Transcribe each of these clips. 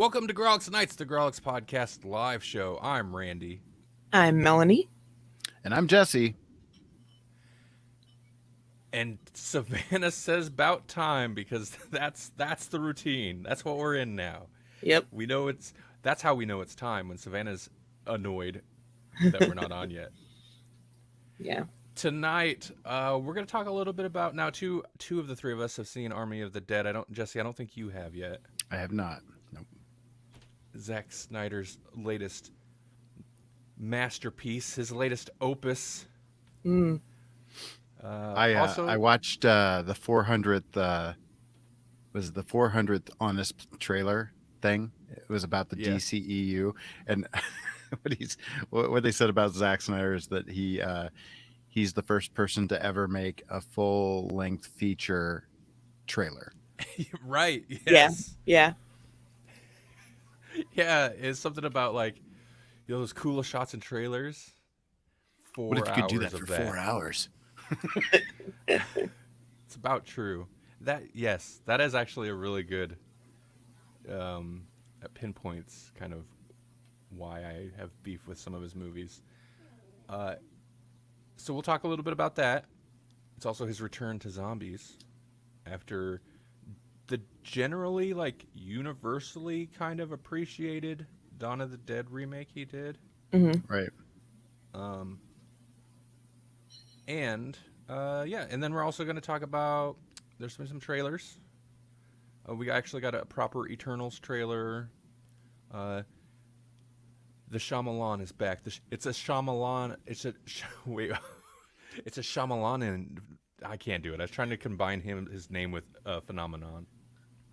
Welcome to Grawlix Nights, the Grawlix Podcast live show. I'm Randy. I'm Melanie. And I'm Jesse. And Savannah says about time because that's the routine. That's what we're in now. Yep. That's how we know it's time, when Savannah's annoyed that we're not on yet. Yeah. Tonight, we're going to talk a little bit about, now two of the three of us have seen Army of the Dead. Jesse, I don't think you have yet. I have not. Nope. Zack Snyder's latest masterpiece, his latest opus. I watched the 400th. Was it the 400th Honest trailer thing? It was about the DCEU, and what they said about Zack Snyder is that he's the first person to ever make a full-length feature trailer. Right. Yes. Yeah. Yeah, it's something about those cool shots and trailers. What if you could do that for 4 hours? It's about true. That is actually a really good pinpoints kind of why I have beef with some of his movies. So we'll talk a little bit about that. It's also his return to zombies after the generally universally kind of appreciated Dawn of the Dead remake he did. Mm-hmm. Right. And then we're also going to talk about, there's been some trailers. We actually got a proper Eternals trailer. The Shyamalan is back. It's a Shyamalan. It's a Shyamalan, and I can't do it. I was trying to combine his name with Phenomenon.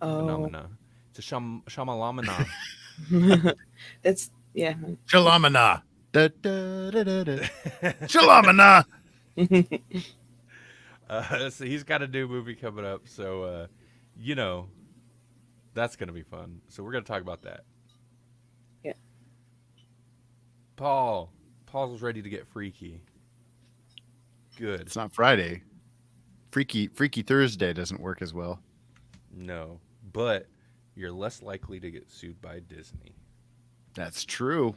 Oh. Phenomena. It's a Shyamalama. That's Shalamana. Da, da, da, da, da. Shalamana. So he's got a new movie coming up, so that's gonna be fun. So we're gonna talk about that. Yeah. Paul's ready to get freaky. Good. It's not Friday. Freaky Thursday doesn't work as well. No, but you're less likely to get sued by Disney. That's true.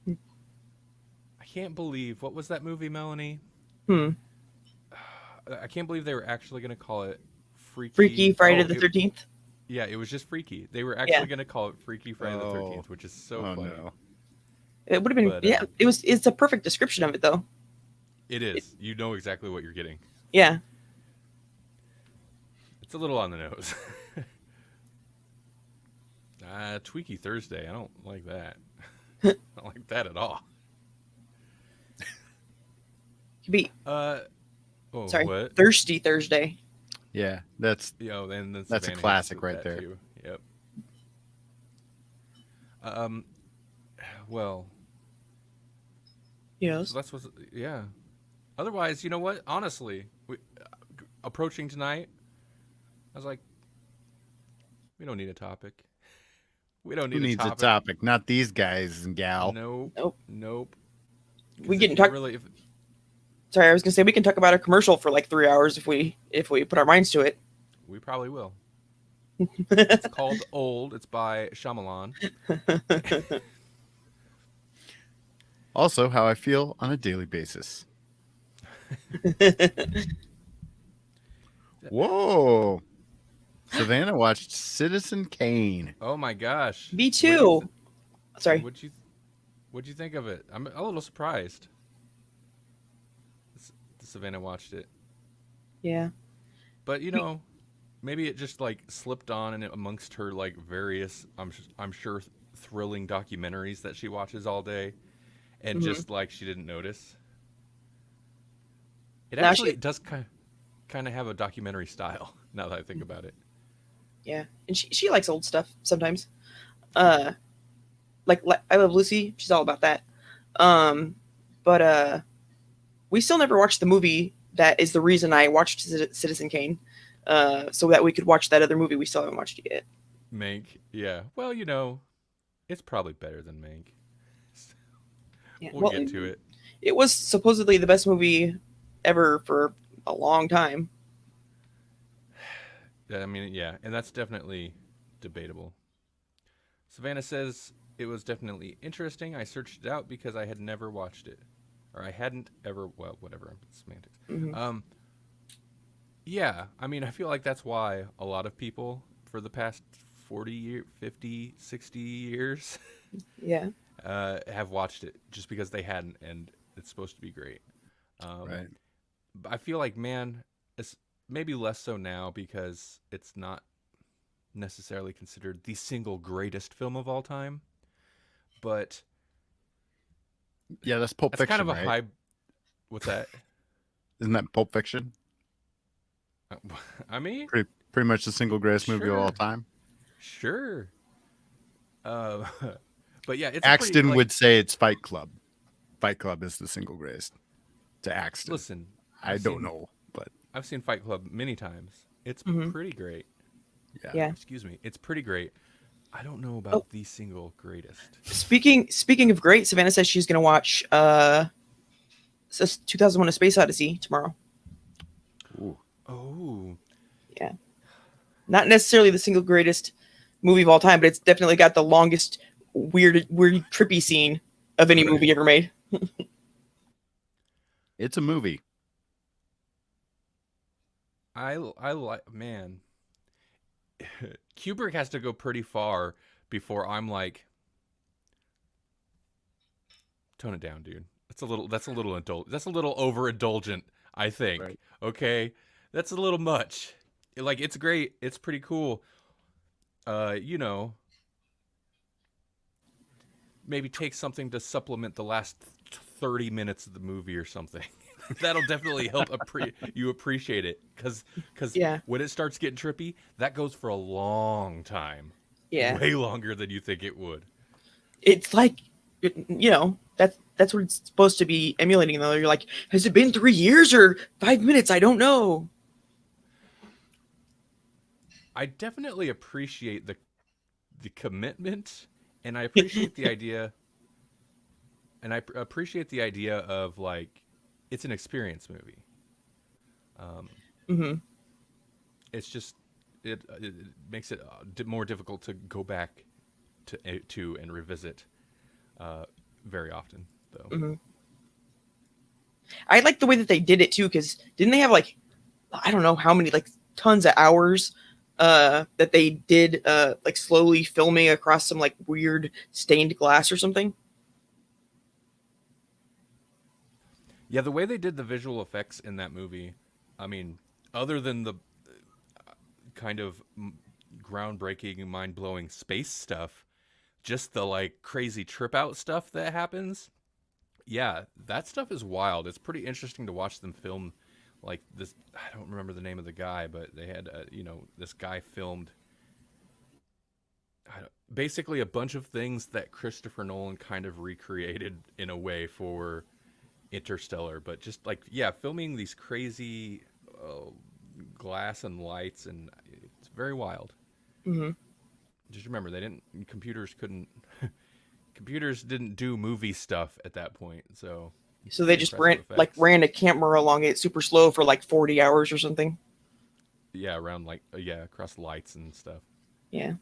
I can't believe, what was that movie, Melanie? I can't believe they were actually going to call it Freaky Friday the 13th. Yeah, it was just Freaky. They were actually going to call it Freaky Friday the 13th, which is so funny. No. It would have been, it's a perfect description of it, though. It is. You know exactly what you're getting. Yeah. It's a little on the nose. Tweaky Thursday. I don't like that. I don't like that at all. Could be. Sorry. What? Thirsty Thursday. Yeah, that's a classic right there. Too. Yep. Well. Yes. So that's what. Yeah. Otherwise, you know what? Honestly, approaching tonight, I was like, we don't need a topic. We don't need Who needs a topic? Not these guys and gal. Nope. We can talk. Really, Sorry, I was gonna say we can talk about a commercial for 3 hours if we put our minds to it. We probably will. It's called Old. It's by Shyamalan. Also, how I feel on a daily basis. Whoa. Savannah watched Citizen Kane. Oh my gosh. Me too. Sorry. What'd you think of it? I'm a little surprised. Savannah watched it. Yeah. But maybe it just slipped on and amongst her various I'm sure thrilling documentaries that she watches all day, and just she didn't notice. It actually does kind of have a documentary style now that I think about it. Yeah, and she likes old stuff sometimes. I Love Lucy. She's all about that. But we still never watched the movie that is the reason I watched Citizen Kane, so that we could watch that other movie we still haven't watched yet. Mank, yeah. Well, it's probably better than Mank. We'll get to it. It was supposedly the best movie ever for a long time. I mean, yeah, and that's definitely debatable. Savannah says it was definitely interesting. I searched it out because I had never watched it, or I hadn't ever. Well, whatever. Semantics. Hmm. Um, yeah, I mean, I feel like that's why a lot of people for the past 50, 60 years Yeah. have watched it just because they hadn't, and it's supposed to be great. Um, Right. but I feel like, man, it's maybe less so now because it's not necessarily considered the single greatest film of all time, but Yeah, that's Pulp that's kind Fiction, of a right? high. What's that? Isn't that Pulp Fiction? I mean, Pretty much the single greatest movie of all sure, time. sure. Uh, but yeah, it's a pretty Axton like. would say it's Fight Club. Fight Club is the single greatest to Axton. Listen, I don't know, but I've seen Fight Club many times. It's Hmm. pretty great. yeah. Yeah. Excuse me, it's pretty great. I don't know Oh, about the single greatest. speaking of great, Savannah says she's gonna watch 2001: A Space Odyssey tomorrow. Ooh. Oh, Yeah. Not necessarily the single greatest movie of all time, but it's definitely got the longest weird trippy scene of any movie ever made. It's a movie. I like, man. Kubrick has to go pretty far before I'm like, tone it down, dude. That's a little that's a little overindulgent, I think. Right. Okay? That's a little much. Like, it's great. It's pretty cool. You know, maybe take something to supplement the last 30 minutes of the movie or something. That'll definitely help you appreciate it, cuz Yeah. when it starts getting trippy, that goes for a long time. Yeah. Way longer than you think it would. It's like, that's what it's supposed to be emulating, though. You're like, has it been 3 years or 5 minutes? I don't know. I definitely appreciate the commitment, and I appreciate the idea, appreciate the idea of like it's an experience movie. Hmm. It's just it makes it more difficult to go back to and revisit very often, though. Hmm. I like the way that they did it too, because didn't they have like, I don't know how many, like tons of hours that they did like slowly filming across some like weird stained glass or something? Yeah, the way they did the visual effects in that movie, I mean, other than the kind of groundbreaking, mind blowing space stuff, just the like crazy trip out stuff that happens. Yeah, that stuff is wild. It's pretty interesting to watch them film like this. I don't remember the name of the guy, but they had, this guy filmed basically a bunch of things that Christopher Nolan kind of recreated in a way for Interstellar, but just like, yeah, filming these crazy glass and lights, and it's very wild. Hmm. Just remember, computers didn't do movie stuff at that point, so So they pretty just impressive effects. ran a camera along it super slow for like 40 hours or something. Yeah, around like across lights and stuff. Yeah.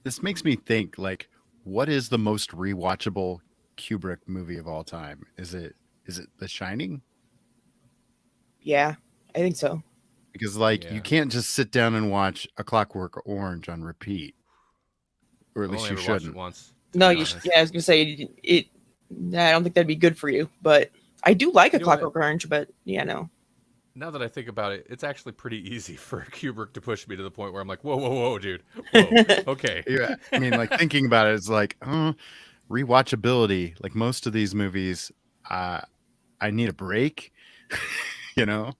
This makes me think, like, what is the most rewatchable Kubrick movie of all time? Is it The Shining? Yeah, I think so. Because like Yeah. you can't just sit down and watch A Clockwork Orange on repeat, or at I've least only you ever watched it shouldn't. once. No, Be you honest. yeah, I was gonna say it. Nah, I don't think that'd be good for you, but I do like You A know what? Clockwork Orange. But yeah, no. Now that I think about it, it's actually pretty easy for Kubrick to push me to the point where I'm like, whoa, whoa, whoa, dude. Whoa, okay. Yeah, I mean, like thinking about it, it's like rewatchability. Like most of these movies, I need a break. You know,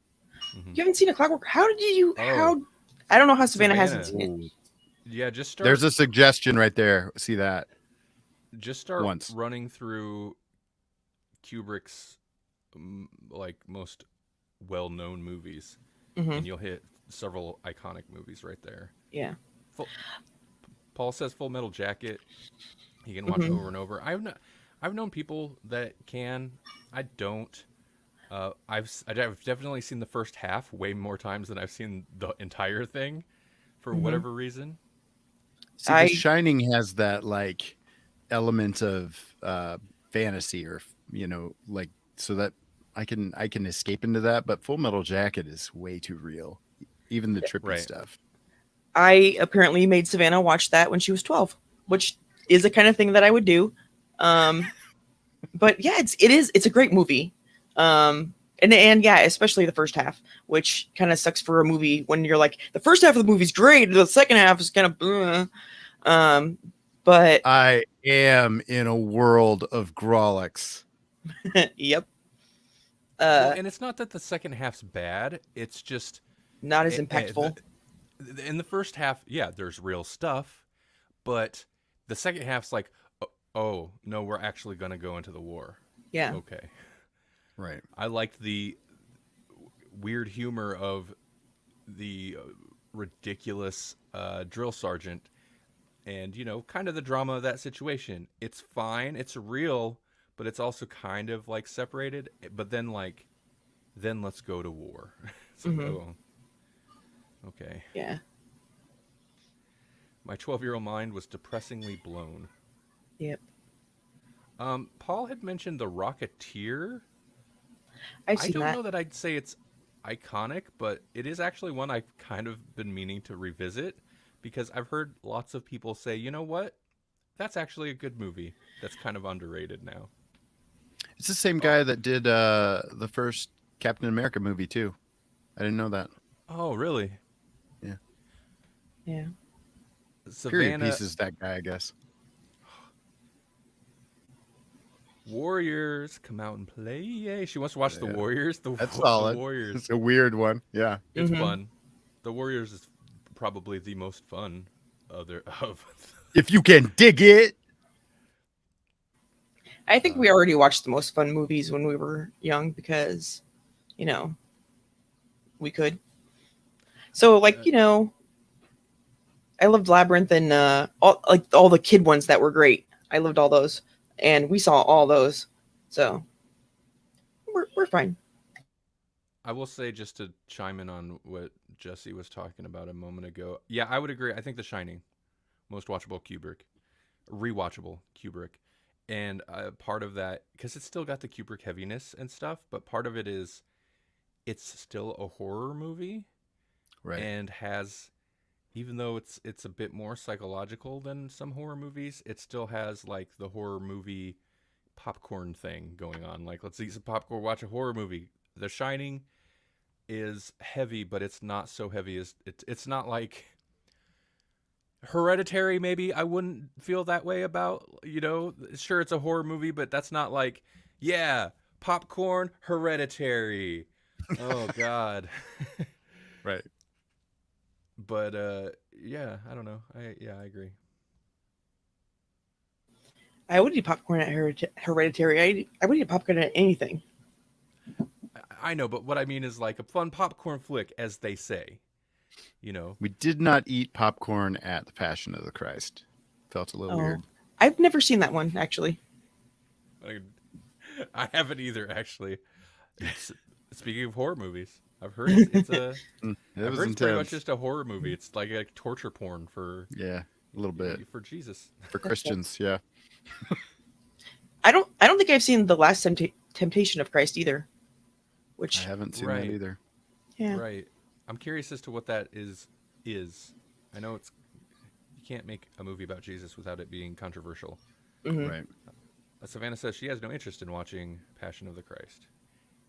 Mhm. You haven't seen A Clockwork? How did you? Oh, How? I don't know how Savannah hasn't Savannah. seen it. Yeah, just start there's a suggestion right there. See that once. running through Kubrick's like most well-known movies, Hmm. and you'll hit several iconic movies right there. Yeah. Full, Paul says Full Metal Jacket. You can watch Mhm. over and over. I've known people that can. I don't. I've definitely seen the first half way more times than I've seen the entire thing, for Mhm. whatever reason. See, The Shining has that like element of fantasy, or like, so that I can escape into that. But Full Metal Jacket is way too real, even the trippy Right. stuff. I apparently made Savannah watch that when she was 12, which is the kind of thing that I would do. But yeah, it's a great movie. And yeah, especially the first half, which kind of sucks for a movie when you're like, the first half of the movie's great, the second half is kind of but I am in a world of Grawlix. yep. Well, and it's not that the second half's bad. It's just not as impactful. In the first half, yeah, there's real stuff, but the second half's like, oh no, we're actually gonna go into the war. Yeah. Okay. Right. I liked the weird humor of the ridiculous drill sergeant, and kind of the drama of that situation. It's fine. It's real, but it's also kind of like separated. But then let's go to war. It's like, oh, okay. Yeah. My 12-year-old mind was depressingly blown. Yep. Paul had mentioned The Rocketeer. I don't know that I'd say it's iconic, but it is actually one I've kind of been meaning to revisit, because I've heard lots of people say, you know what? That's actually a good movie. That's kind of underrated now. It's the same guy that did the first Captain America movie too. I didn't know that. Oh, really? Yeah. Yeah. Savannah, Period piece is that guy, I guess. Warriors, come out and play. Yay. She wants to watch the Warriors. That's solid. The Warriors. It's a weird one. Yeah. It's fun. The Warriors is probably the most fun of if you can dig it. I think we already watched the most fun movies when we were young because, we could. So, I loved Labyrinth and all the kid ones that were great. I loved all those, and we saw all those, so we're fine. I will say, just to chime in on what Jesse was talking about a moment ago. Yeah, I would agree. I think The Shining, most watchable rewatchable Kubrick. And part of that, because it's still got the Kubrick heaviness and stuff, but part of it is it's still a horror movie. Right. And has, even though it's a bit more psychological than some horror movies, it still has like the horror movie popcorn thing going on. Like, let's eat some popcorn, watch a horror movie. The Shining is heavy, but it's not so heavy as it's not like Hereditary. Maybe I wouldn't feel that way about, sure, it's a horror movie, but that's not like, yeah, popcorn, Hereditary. Oh God. Right. But yeah, I don't know. I agree. I would eat popcorn at Hereditary. I would eat popcorn at anything. I know, but what I mean is like a fun popcorn flick, as they say. We did not eat popcorn at The Passion of the Christ. Felt a little weird. I've never seen that one, actually. I haven't either, actually. Speaking of horror movies, I've heard it's pretty much just a horror movie. It's like a torture porn for a little bit for Jesus, for Christians. Yeah. I don't think I've seen The Last Temptation of Christ either. Which I haven't seen that either. Yeah. Right. I'm curious as to what that is. I know you can't make a movie about Jesus without it being controversial. Mm-hmm. Right. Savannah says she has no interest in watching Passion of the Christ.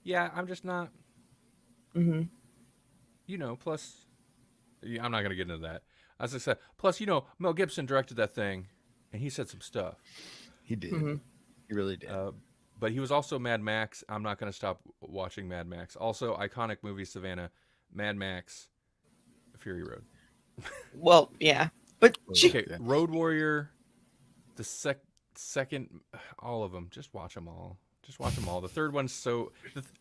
Yeah, I'm just not. Mm-hmm. Plus, I'm not going to get into that. As I said, plus, Mel Gibson directed that thing, and he said some stuff. He did. Mm-hmm. He really did. But he was also Mad Max. I'm not going to stop watching Mad Max. Also, iconic movie, Savannah, Mad Max, Fury Road. Well, yeah. But okay, Road Warrior, the second, all of them. Just watch them all. The third one's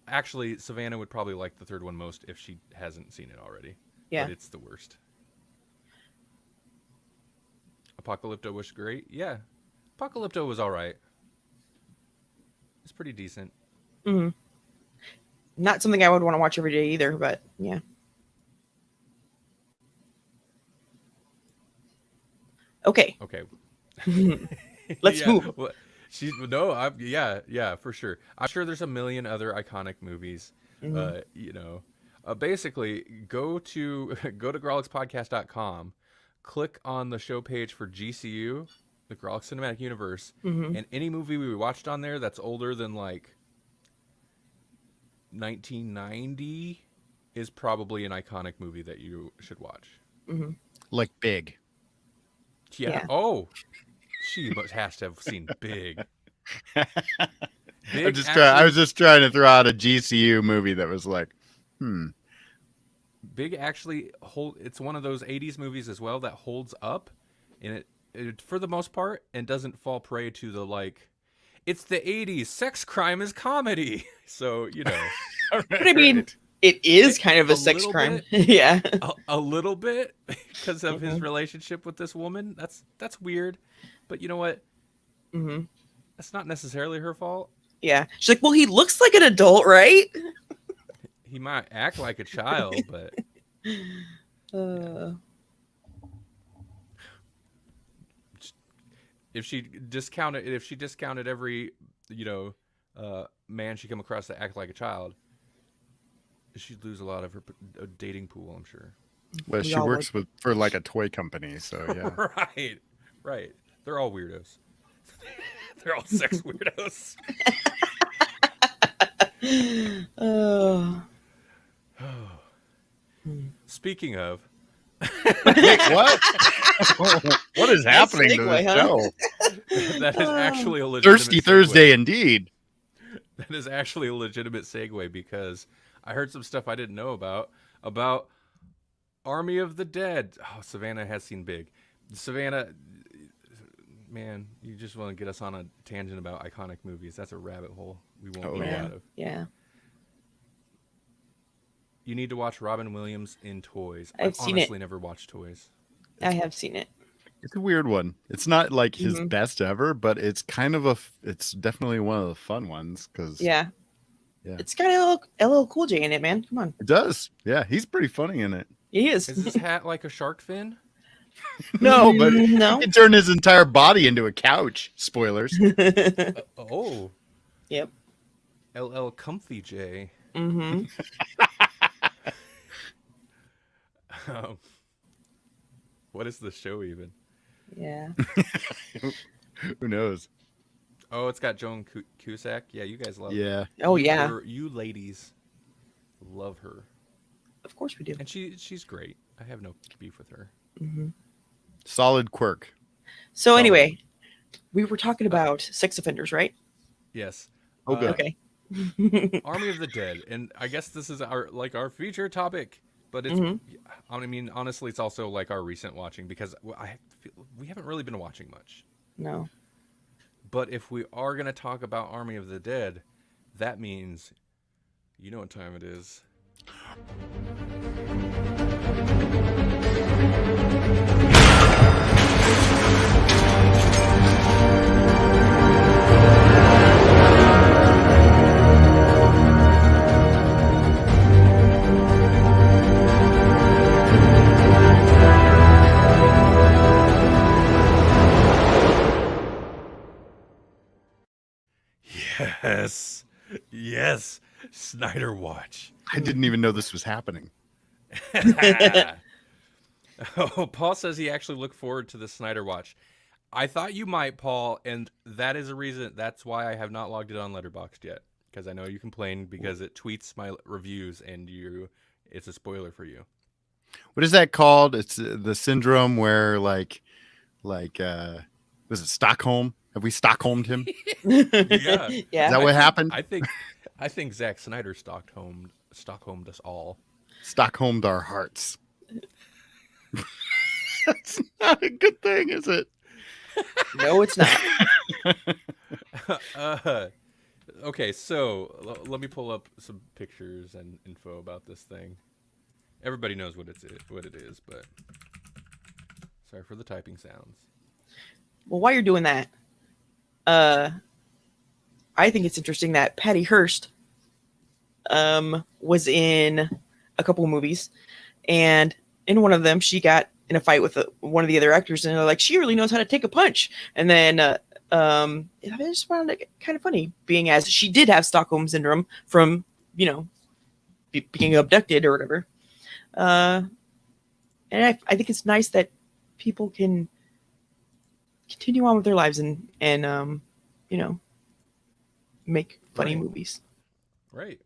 actually, Savannah would probably like the third one most if she hasn't seen it already. Yeah. But it's the worst. Apocalypto was great. Yeah. Apocalypto was all right. It's pretty decent. Mm-hmm. Not something I would want to watch every day either, but yeah. Okay. Okay. Let's Yeah, move. well, yeah, for sure. I'm sure there's a million other iconic movies. Mhm. Basically, go to go to grawlixpodcast.com, click on the show page for GCU, the Grawlix Cinematic Universe, Mhm. and any movie we watched on there that's older than like 1990 is probably an iconic movie that you should watch. Mhm. Like Big. Yeah. Yeah. Oh, she has to have seen Big. I Big was actually, just trying to throw out a GCU movie that was like, Big actually it's one of those 80s movies as well that holds up, and it for the most part, and doesn't fall prey to the like, it's the 80s, sex crime is comedy. So, But I mean, it is kind of a a sex little crime. bit, Yeah. a little bit because of his Mhm. relationship with this woman. That's weird. But you know what? Mhm. That's not necessarily her fault. Yeah. She's like, well, he looks like an adult, right? He might act like a child, but Uh, if she discounted every man she come across that act like a child, she'd lose a lot of her dating pool, I'm sure. well, We she all works for like a toy company, so yeah. Right. They're all weirdos. They're all sex weirdos. uh, Speaking of, Wait, what? What is Nice happening to segue, this huh? show? that is actually a legitimate Thirsty segue. Thursday, indeed. That is actually a legitimate segue because I heard some stuff I didn't know about Army of the Dead. Oh, Savannah has seen Big. Savannah, man, you just want to get us on a tangent about iconic movies. That's a rabbit hole we won't Oh, get yeah. out of. Yeah. You need to watch Robin Williams in Toys. I've seen it. honestly never watched Toys. I have seen it. It's a weird one. It's not like his Mhm. best ever, but it's kind of it's definitely one of the fun ones because Yeah. Yeah. It's got a little Cool J in it, man. Come on. it does. Yeah, he's pretty funny in it. He is. Is his hat like a shark fin? No, but No. he can turn his entire body into a couch. Spoilers. Oh. Yep. LL Comfy J. Mm-hmm. What is the show even? Yeah. Who knows? Oh, it's got Joan Cusack. Yeah, you guys love her. Yeah. Oh yeah. You ladies love her. Of course we do. And she's great. I have no beef with her. Mm-hmm. Solid quirk. So anyway, we were talking about sex offenders, right? Yes. Oh, good. Okay. Army of the Dead. And I guess this is our feature topic. But it's, Mhm. I mean, honestly, it's also like our recent watching because we haven't really been watching much. No. But if we are going to talk about Army of the Dead, that means you know what time it is. Yes. Yes. Snyder Watch. I didn't even know this was happening. Oh, Paul says he actually looked forward to the Snyder Watch. I thought you might, Paul, and that is a reason. That's why I have not logged it on Letterboxd yet, because I know you complain because it tweets my reviews and it's a spoiler for you. What is that called? It's the syndrome where was it Stockholm? Have we Stockholmed him? Yeah. Yeah. Is that what happened? I think Zack Snyder Stockholmed us all. Stockholmed our hearts. That's not a good thing, is it? No, it's not. Okay, so let me pull up some pictures and info about this thing. Everybody knows what it is, but sorry for the typing sounds. Well, while you're doing that, I think it's interesting that Patty Hearst was in a couple of movies, and in one of them she got in a fight with one of the other actors, and they're like, she really knows how to take a punch. And then I just found it kind of funny, being as she did have Stockholm syndrome from, you know, being abducted or whatever. And I think it's nice that people can continue on with their lives and you know, make funny movies. Right.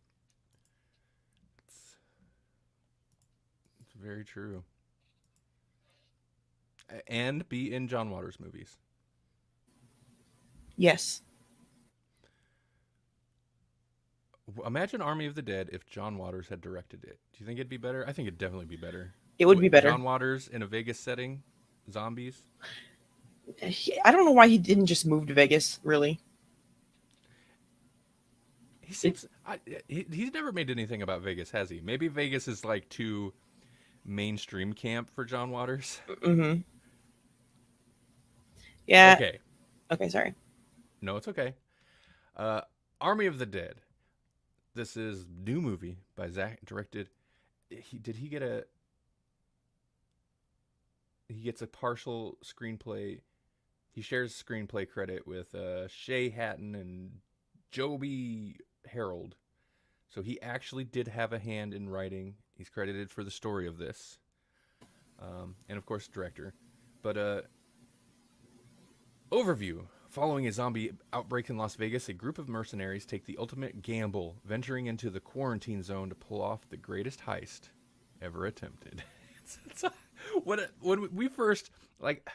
It's very true. And be in John Waters movies. Yes. Imagine Army of the Dead if John Waters had directed it. Do you think it'd be better? I think it'd definitely be better. It would be better. John Waters in a Vegas setting, zombies. I don't know why he didn't just move to Vegas, really. He seems he's never made anything about Vegas, has he? Maybe Vegas is like too mainstream camp for John Waters. Mm-hmm. Yeah. Okay. Okay, sorry. No, it's okay. Army of the Dead. This is new movie by Zack, directed. He gets a partial screenplay. He shares screenplay credit with Shay Hatton and Joby Harold. So he actually did have a hand in writing. He's credited for the story of this. And of course, director. But overview. Following a zombie outbreak in Las Vegas, a group of mercenaries take the ultimate gamble, venturing into the quarantine zone to pull off the greatest heist ever attempted. When we first, like,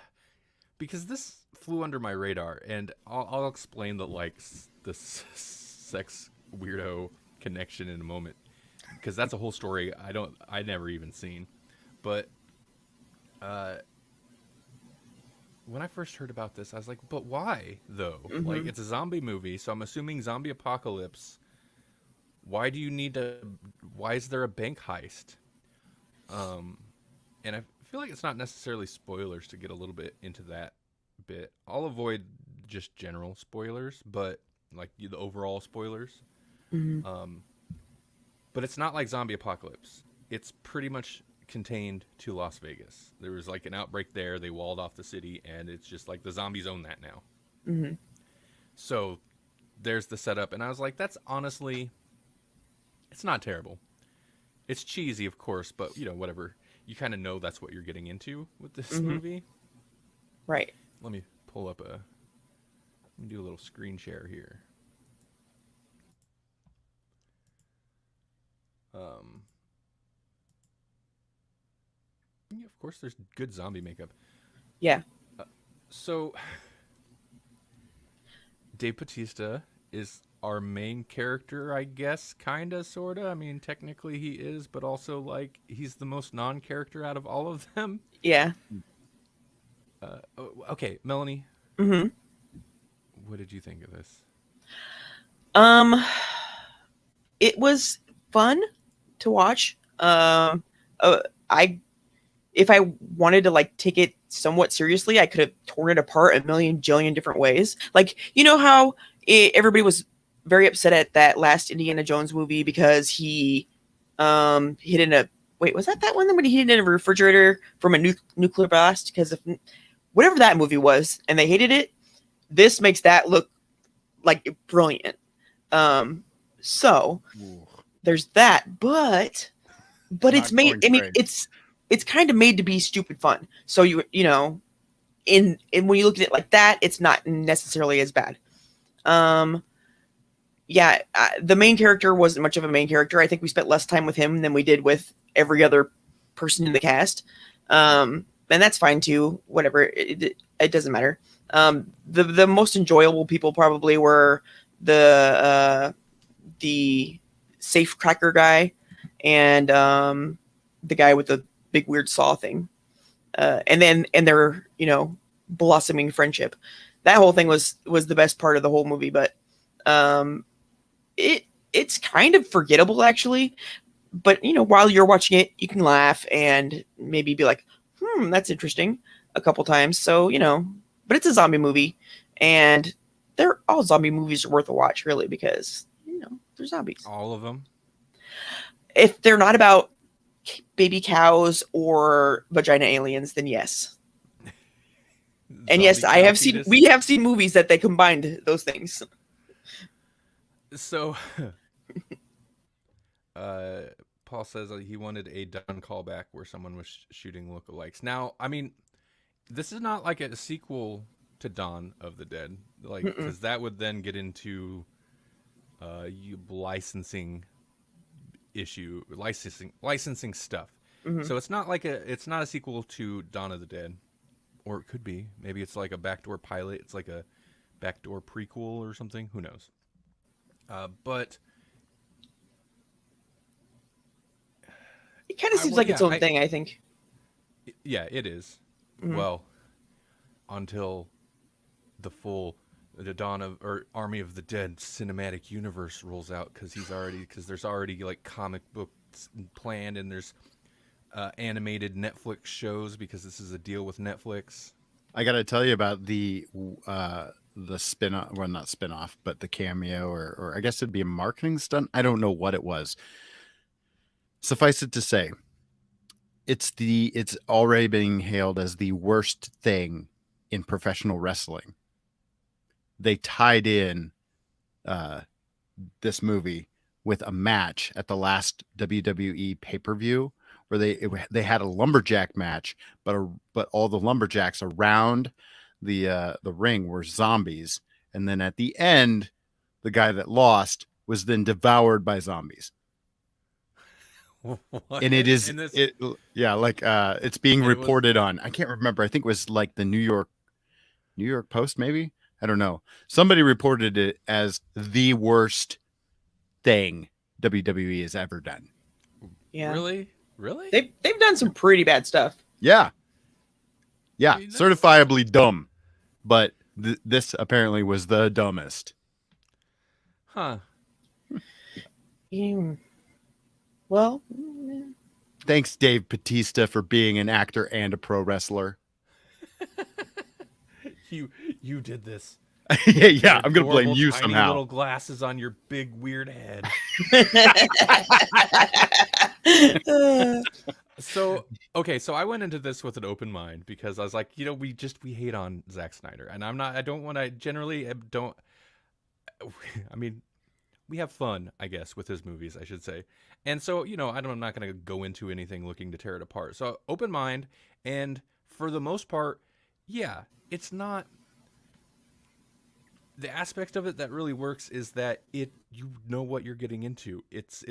because this flew under my radar, and I'll explain the sex weirdo connection in a moment, because that's a whole story I never even seen. But when I first heard about this, I was like, but why, though? Mm-hmm. Like, it's a zombie movie, so I'm assuming zombie apocalypse. Why is there a bank heist? And I feel like it's not necessarily spoilers to get a little bit into that bit. I'll avoid just general spoilers, but, like, the overall spoilers. Mm-hmm. But it's not like zombie apocalypse. It's pretty much contained to Las Vegas. There was like an outbreak there. They walled off the city, and it's just like the zombies own that now. Mm-hmm. So there's the setup, and I was like, that's honestly, it's not terrible. It's cheesy, of course, but you know, whatever. You kind of know that's what you're getting into with this movie. Right. Let me pull up let me do a little screen share here. Yeah, of course, there's good zombie makeup. Yeah. So, Dave Bautista is our main character, I guess, kinda, sorta. I mean, technically he is, but also, like, he's the most non-character out of all of them. Yeah. Okay, Melanie. Mm-hmm. What did you think of this? It was fun to watch. If I wanted to like take it somewhat seriously, I could have torn it apart a million jillion different ways. Like, you know how everybody was very upset at that last Indiana Jones movie because he hid in a was that one when he hid in a refrigerator from a nuclear blast? Because of whatever that movie was, and they hated it. This makes that look like brilliant. So there's that, but it's made. I mean, it's kind of made to be stupid fun. So you know, in when you look at it like that, it's not necessarily as bad. Yeah, the main character wasn't much of a main character. I think we spent less time with him than we did with every other person in the cast. And that's fine too. Whatever, it doesn't matter. The most enjoyable people probably were the safe cracker guy and the guy with the big weird saw thing, and their blossoming friendship. That whole thing was the best part of the whole movie. But it's kind of forgettable actually. But while you're watching it, you can laugh and maybe be like, that's interesting a couple times. So but it's a zombie movie, and all zombie movies are worth a watch really because they're zombies. All of them. If they're not about baby cows or vagina aliens, then yes. And yes, Zombie cow we have seen movies that they combined those things. So, Paul says that he wanted a done callback where someone was shooting lookalikes. Now, I mean, this is not like a sequel to Dawn of the Dead, like, because that would then get into licensing licensing stuff. So it's not a sequel to Dawn of the Dead, or it could be. Maybe it's like a backdoor pilot. It's like a backdoor prequel or something. Who knows? But it kind of seems like its own thing, I think. Yeah, it is. Well, until the Dawn of or Army of the Dead cinematic universe rolls out, because there's already like comic books planned, and there's animated Netflix shows, because this is a deal with Netflix. I got to tell you about the spin-off, well, not spin-off, but the cameo, or I guess it'd be a marketing stunt. I don't know what it was. Suffice it to say, it's already being hailed as the worst thing in professional wrestling. They tied in this movie with a match at the last WWE pay-per-view, where they had a lumberjack match, but all the lumberjacks around the ring were zombies, and then at the end, the guy that lost was then devoured by zombies. What? And it's being reported on. I can't remember. I think it was like the New York Post, maybe. I don't know. Somebody reported it as the worst thing WWE has ever done. Yeah. Really? They've done some pretty bad stuff. Yeah. Yeah. I mean, certifiably dumb. But this apparently was the dumbest. Huh. Well. Thanks, Dave Bautista, for being an actor and a pro wrestler. You did this. yeah, I'm gonna blame you tiny somehow. Little glasses on your big weird head. So I went into this with an open mind, because I was like, we hate on Zack Snyder, and I mean, we have fun, I guess, with his movies, I should say. And so, I'm not going to go into anything looking to tear it apart. So open mind, and for the most part, yeah, it's not. The aspect of it that really works is that you know what you're getting into. It's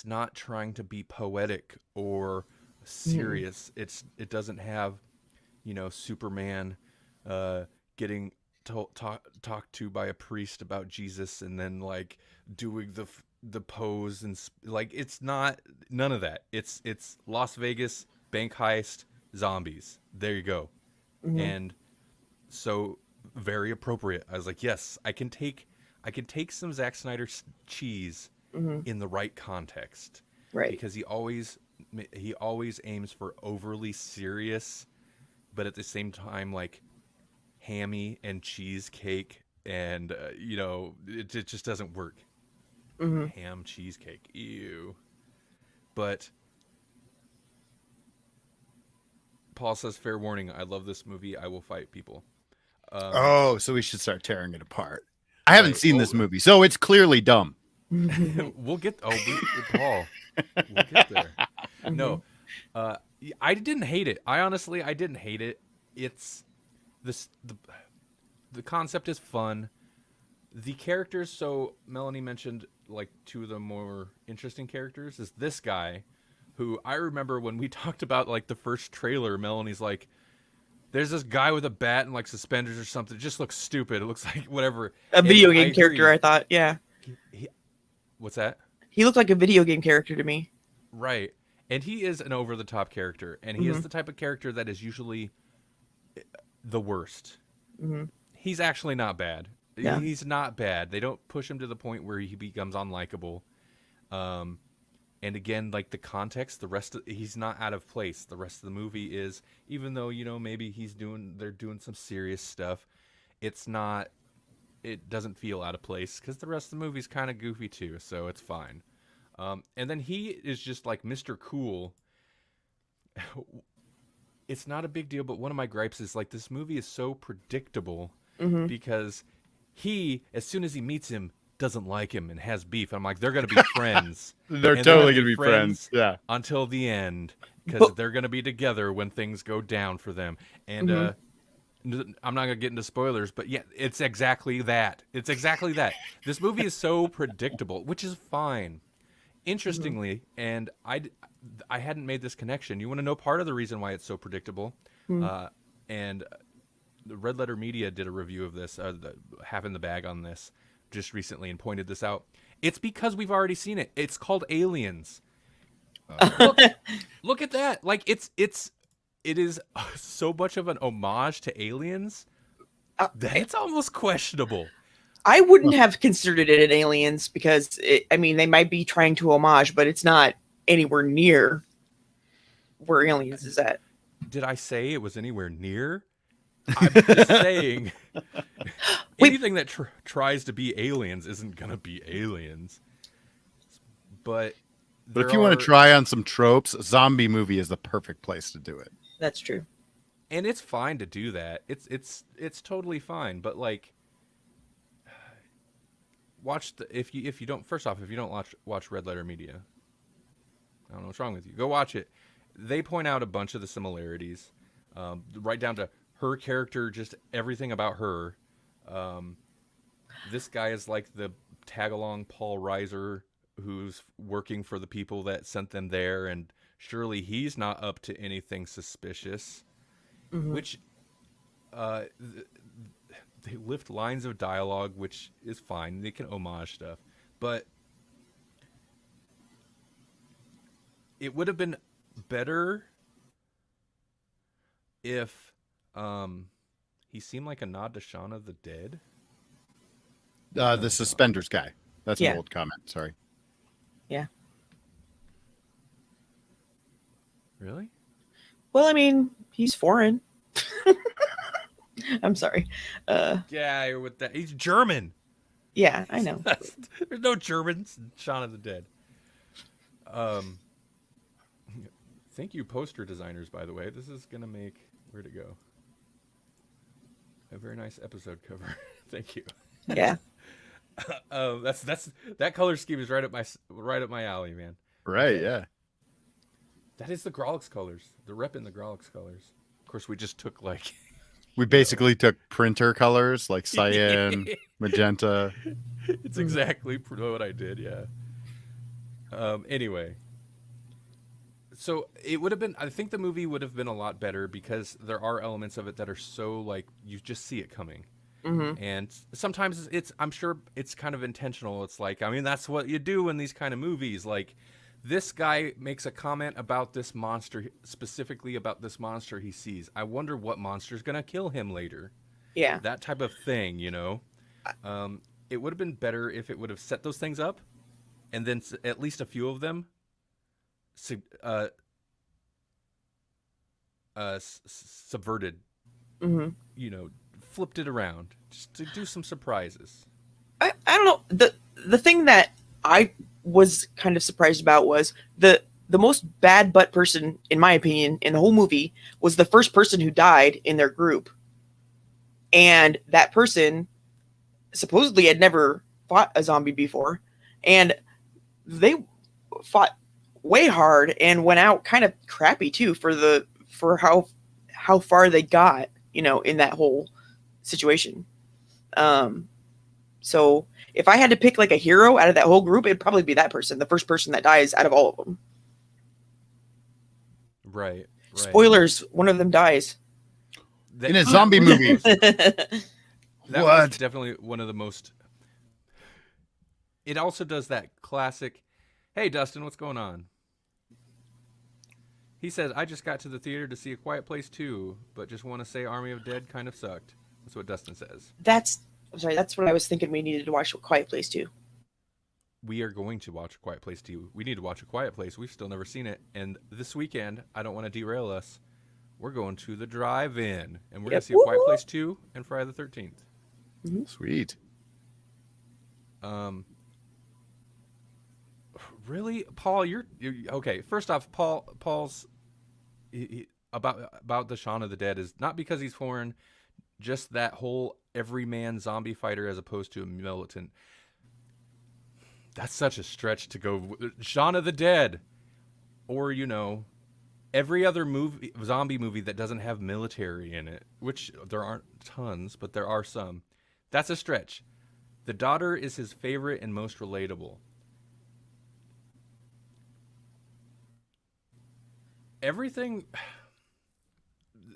not trying to be poetic or serious. It doesn't have, Superman getting talked to by a priest about Jesus, and then like doing the pose, and like, it's not none of that. It's Las Vegas bank heist zombies. There you go. And so, very appropriate. I was like, yes, I can take some Zack Snyder cheese in the right context, right? Because he always aims for overly serious, but at the same time, like, hammy and cheesecake, and it just doesn't work. Ham cheesecake, ew. But Paul says, fair warning, I love this movie, I will fight people. So we should start tearing it apart. I haven't seen this movie, so it's clearly dumb. We'll get Paul. We'll get there. No, I didn't hate it. I didn't hate it. It's the concept is fun. The characters. So Melanie mentioned like two of the more interesting characters is this guy, who I remember when we talked about like the first trailer. Melanie's like, there's this guy with a bat and like suspenders or something. It just looks stupid. It looks like whatever. A video game character, I thought. Yeah. What's that? He looked like a video game character to me. Right. And he is an over-the-top character. And he is the type of character that is usually the worst. He's actually not bad. Yeah. He's not bad. They don't push him to the point where he becomes unlikable. And again, like the context, he's not out of place. The rest of the movie is, even though, maybe they're doing some serious stuff, it doesn't feel out of place, because the rest of the movie's kind of goofy too, so it's fine. And then he is just like Mr. Cool. It's not a big deal, but one of my gripes is like this movie is so predictable Hmm. because he, as soon as he meets him, doesn't like him and has beef. I'm like, they're gonna be friends. They're And totally gonna be friends. Yeah. until the end because But- they're gonna be together when things go down for them. And Mhm. I'm not gonna get into spoilers, but yeah, it's exactly that. It's exactly that. This movie is so predictable, which is fine. Interestingly, and I hadn't made this connection. You want to know part of the reason why it's so predictable? And the Red Letter Media did a review of this, half in the bag on this, just recently, and pointed this out. It's because we've already seen it. It's called Aliens. Look at that! Like it is so much of an homage to Aliens that it's almost questionable. I wouldn't have considered it an Aliens because I mean they might be trying to homage, but it's not anywhere near where Aliens is at. Did I say it was anywhere near? I'm just saying anything that tries to be Aliens isn't gonna be Aliens. But if you want to try on some tropes, zombie movie is the perfect place to do it. That's true. and it's fine to do that. It's totally fine. But like, if you don't, first off, if you don't watch Red Letter Media, I don't know what's wrong with you. Go watch it. They point out a bunch of the similarities, right down to her character, just everything about her. This guy is like the tag-along Paul Reiser who's working for the people that sent them there, and surely he's not up to anything suspicious. Mm-hmm. Which they lift lines of dialogue, which is fine. They can homage stuff. But it would have been better if he seemed like a nod to Shaun of the Dead. The suspenders guy. That's Yeah. an old comment. Sorry. Yeah. Really? Well, I mean, he's foreign. I'm sorry. Yeah, with that. He's German. Yeah, I know. There's no Germans in Shaun of the Dead. Thank you, poster designers, by the way. This is going to make... Where'd it go? A very nice episode cover. Thank you. Yeah. That color scheme is right up my alley, man. Right, yeah. That is the Grawlix colors. The rep in the Grawlix colors. Of course, we just took like... We basically took printer colors like cyan, magenta. It's exactly what I did, yeah. Anyway. So it would have been... I think the movie would have been a lot better because there are elements of it that are so, like, you just see it coming. Mm-hmm. And sometimes I'm sure it's kind of intentional. It's like, I mean, that's what you do in these kind of movies. Like, this guy makes a comment about this monster, specifically about this monster he sees. I wonder what monster's going to kill him later. Yeah. That type of thing, you know? It would have been better if it would have set those things up, and then at least a few of them subverted, Mm-hmm. you know, flipped it around just to do some surprises. I don't know. The thing that I was kind of surprised about was the most bad butt person, in my opinion, in the whole movie was the first person who died in their group. And that person supposedly had never fought a zombie before. And they fought way hard and went out kind of crappy too for how far they got, you know, in that whole situation. So if I had to pick like a hero out of that whole group, it'd probably be that person, the first person that dies out of all of them. Right. Spoilers, one of them dies. In a zombie movie. That was What? definitely one of the most... It also does that classic, hey, Dustin, what's going on? He says, I just got to the theater to see A Quiet Place 2, but just want to say Army of Dead kind of sucked. That's what Dustin says. That's what I was thinking we needed to watch Quiet Place too. We are going to watch A Quiet Place 2. We need to watch A Quiet Place. We've still never seen it. And this weekend, I don't want to derail us, we're going to the drive-in. And we're going to see A Quiet Place 2 and Friday the 13th. Sweet. Really, Paul? You're okay. First off, Paul's about the Shaun of the Dead is not because he's foreign, just that whole everyman zombie fighter as opposed to a militant. That's such a stretch to go Shaun of the Dead, or every other zombie movie that doesn't have military in it, which there aren't tons, but there are some. That's a stretch. The daughter is his favorite and most relatable. Everything.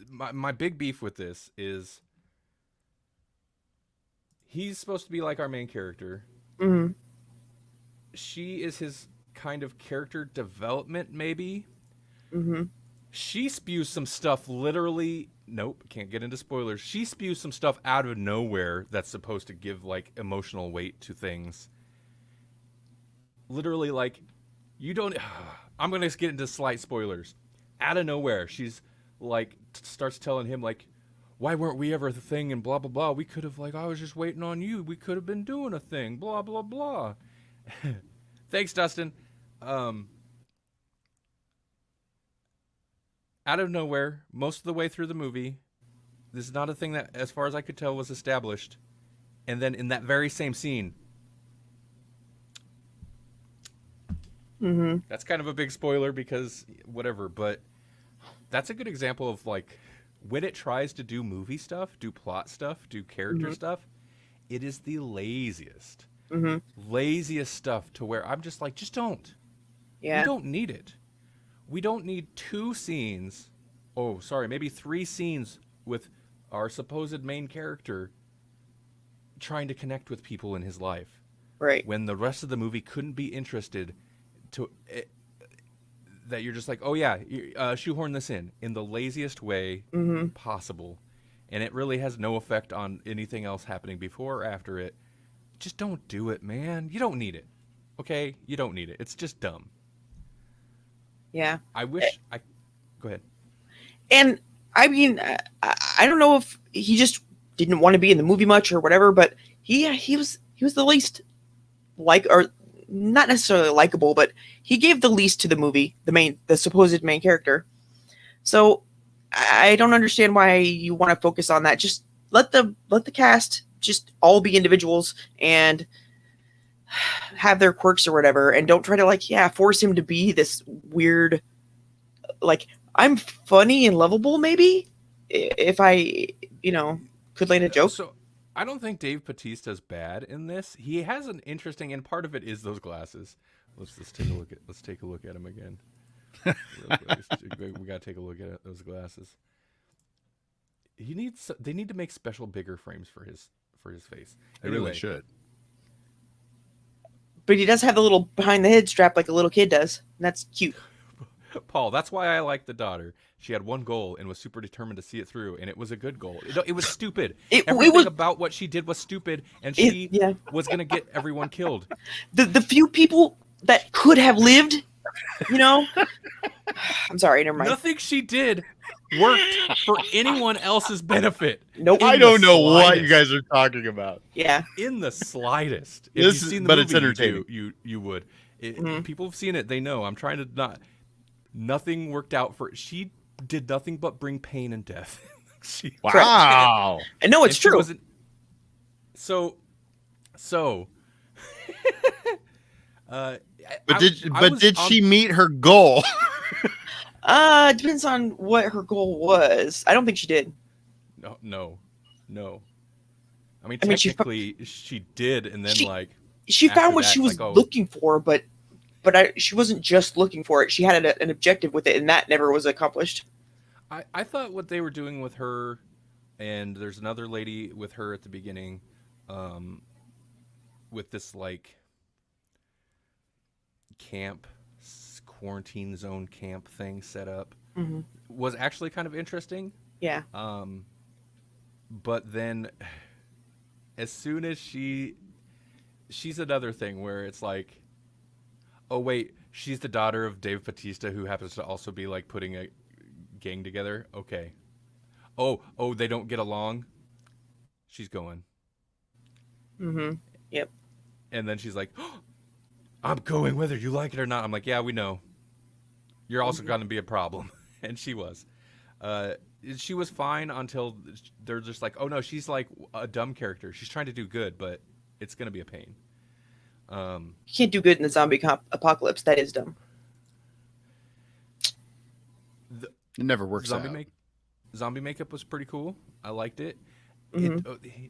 My big beef with this is he's supposed to be like our main character. Mm-hmm. She is his kind of character development, maybe. Mm-hmm. She spews some stuff literally. Nope, can't get into spoilers. She spews some stuff out of nowhere that's supposed to give like emotional weight to things. Literally, like, you don't. I'm gonna get into slight spoilers. Out of nowhere, she's like starts telling him like, why weren't we ever the thing and blah blah blah. We could have, like, I was just waiting on you. We could have been doing a thing. Blah blah blah. Thanks, Dustin. Out of nowhere, most of the way through the movie, this is not a thing that, as far as I could tell, was established. And then in that very same scene, that's kind of a big spoiler because whatever, but that's a good example of like when it tries to do movie stuff, do plot stuff, do character stuff, it is the laziest. Laziest stuff to where I'm just like, just don't. Yeah. We don't need it. We don't need 2 scenes. Oh, sorry, maybe 3 scenes with our supposed main character trying to connect with people in his life. Right. When the rest of the movie couldn't be interested to that you're just like, oh yeah, shoehorn this in the laziest way possible. And it really has no effect on anything else happening before or after it. Just don't do it, man. You don't need it. Okay? You don't need it. It's just dumb. Yeah. I wish I... Go ahead. And I mean, I don't know if he just didn't want to be in the movie much or whatever, but he was the least or not necessarily likable, but he gave the least to the movie, the supposed main character. So I don't understand why you want to focus on that. Just let the cast just all be individuals and have their quirks or whatever, and don't try to force him to be this weird, like, I'm funny and lovable maybe if I could land a joke. So I don't think Dave Bautista's bad in this. He has an interesting, and part of it is those glasses. Let's take a look at him again. We gotta take a look at those glasses. They need to make special bigger frames for his face. They really should. But he does have the little behind the head strap like a little kid does. And that's cute. Paul, that's why I like the daughter. She had one goal and was super determined to see it through, and it was a good goal. It was stupid. Everything about what she did was stupid, and she was going to get everyone killed. The few people that could have lived, I'm sorry, never mind. Nothing she did worked for anyone else's benefit. Nope. I don't know what you guys are talking about. Yeah. In the slightest. If you've seen the movie, it's entertaining. You would. People have seen it. They know. I'm trying to not. Nothing worked out for. She did nothing but bring pain and death. Wow. I know it's true. So. Did she meet her goal? It depends on what her goal was. I don't think she did. No. I mean, technically, she did, and then she found what she was looking for, but she wasn't just looking for it. She had an objective with it, and that never was accomplished. I thought what they were doing with her, and there's another lady with her at the beginning, with this camp, quarantine zone camp thing set up, was actually kind of interesting. Yeah. But then, as soon as she's another thing where it's like, oh wait, she's the daughter of Dave Bautista, who happens to also be putting a gang together. Okay. Oh, they don't get along. She's going. Yep. And then she's like, I'm going whether you like it or not. I'm like, yeah, we know. You're also going to be a problem. And she was. She was fine until they're just like, oh no, she's like a dumb character. She's trying to do good, but it's going to be a pain. You can't do good in the zombie apocalypse. That is dumb. It never works out. Zombie makeup was pretty cool. I liked it. Mm-hmm.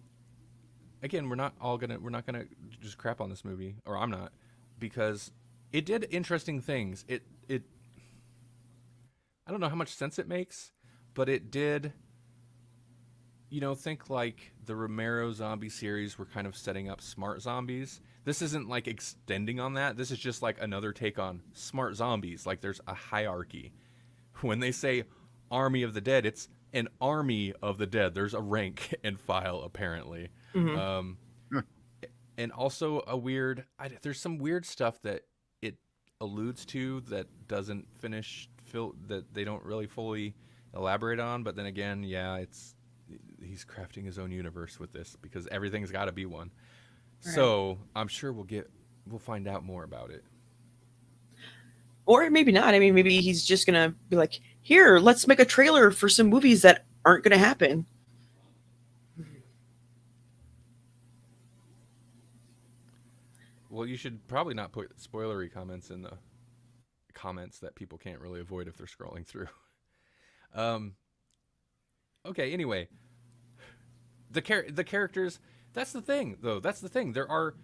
Again, we're not gonna just crap on this movie, or I'm not, because it did interesting things. It I don't know how much sense it makes, but it did. Think like the Romero zombie series were kind of setting up smart zombies. This isn't like extending on that. This is just like another take on smart zombies. Like there's a hierarchy. When they say army of the dead, it's an army of the dead. There's a rank and file, apparently. Mm-hmm. And also there's some weird stuff that it alludes to that doesn't that they don't really fully elaborate on. But then again, yeah, he's crafting his own universe with this because everything's got to be one. Right. So I'm sure we'll find out more about it. Or maybe not. I mean, maybe he's just going to be like, here, let's make a trailer for some movies that aren't going to happen. Well, you should probably not put spoilery comments in the comments that people can't really avoid if they're scrolling through. Okay, anyway. The characters, that's the thing, though. That's the thing. There are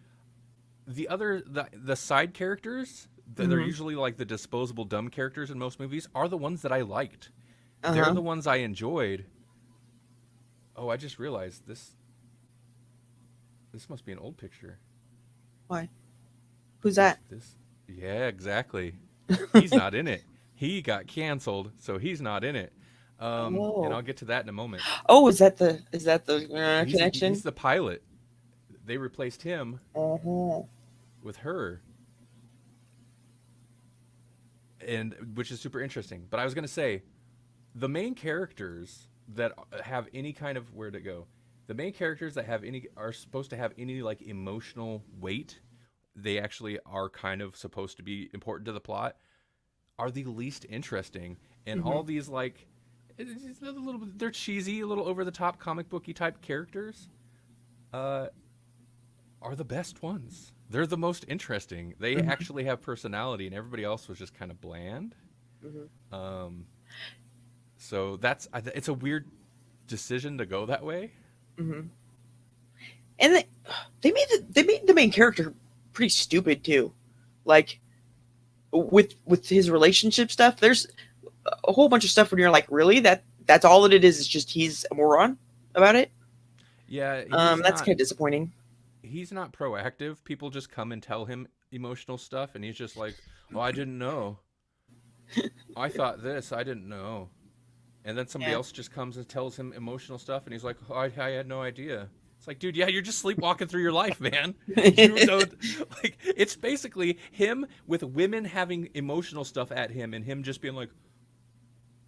the side characters. They're usually like the disposable dumb characters in most movies are the ones that I liked. Uh-huh. They're the ones I enjoyed. Oh, I just realized this must be an old picture. Why? Who's that? Yeah, exactly. He's not in it. He got canceled, so he's not in it. And I'll get to that in a moment. Oh, is that the connection? He's the pilot. They replaced him with her. And which is super interesting. But I was going to say, the main characters that have any kind of the main characters that are supposed to have any like emotional weight, they actually are kind of supposed to be important to the plot, are the least interesting. And all these like, it's a little bit, they're cheesy, a little over the top comic booky type characters, are the best ones. They're the most interesting. They actually have personality, and everybody else was just kind of bland. So it's a weird decision to go that way. And they made the main character pretty stupid too. Like with his relationship stuff, there's a whole bunch of stuff when you're like, really? That's all that it is. It's just he's a moron about it. Yeah. That's kind of disappointing. He's not proactive. People just come and tell him emotional stuff, and he's just like, "Oh, I didn't know. I thought this. I didn't know." And then somebody else just comes and tells him emotional stuff, and he's like, "Oh, I had no idea." It's like, dude, yeah, you're just sleepwalking through your life, man. It's basically him with women having emotional stuff at him, and him just being like,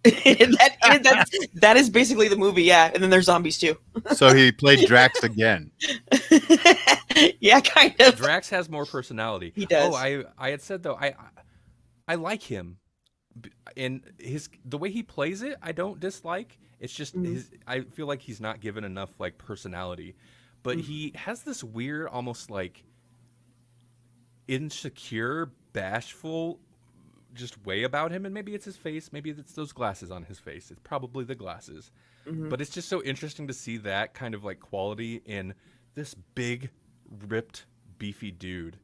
that is basically the movie, yeah. And then there's zombies too. So he played Drax again. Yeah, kind of. Drax has more personality. He does. Oh, I had said though, I like him, and the way he plays it, I don't dislike. It's just I feel like he's not given enough like personality, but he has this weird, almost like insecure, bashful just way about him, and maybe it's his face, maybe it's those glasses on his face. It's probably the glasses. But it's just so interesting to see that kind of like quality in this big, ripped, beefy dude.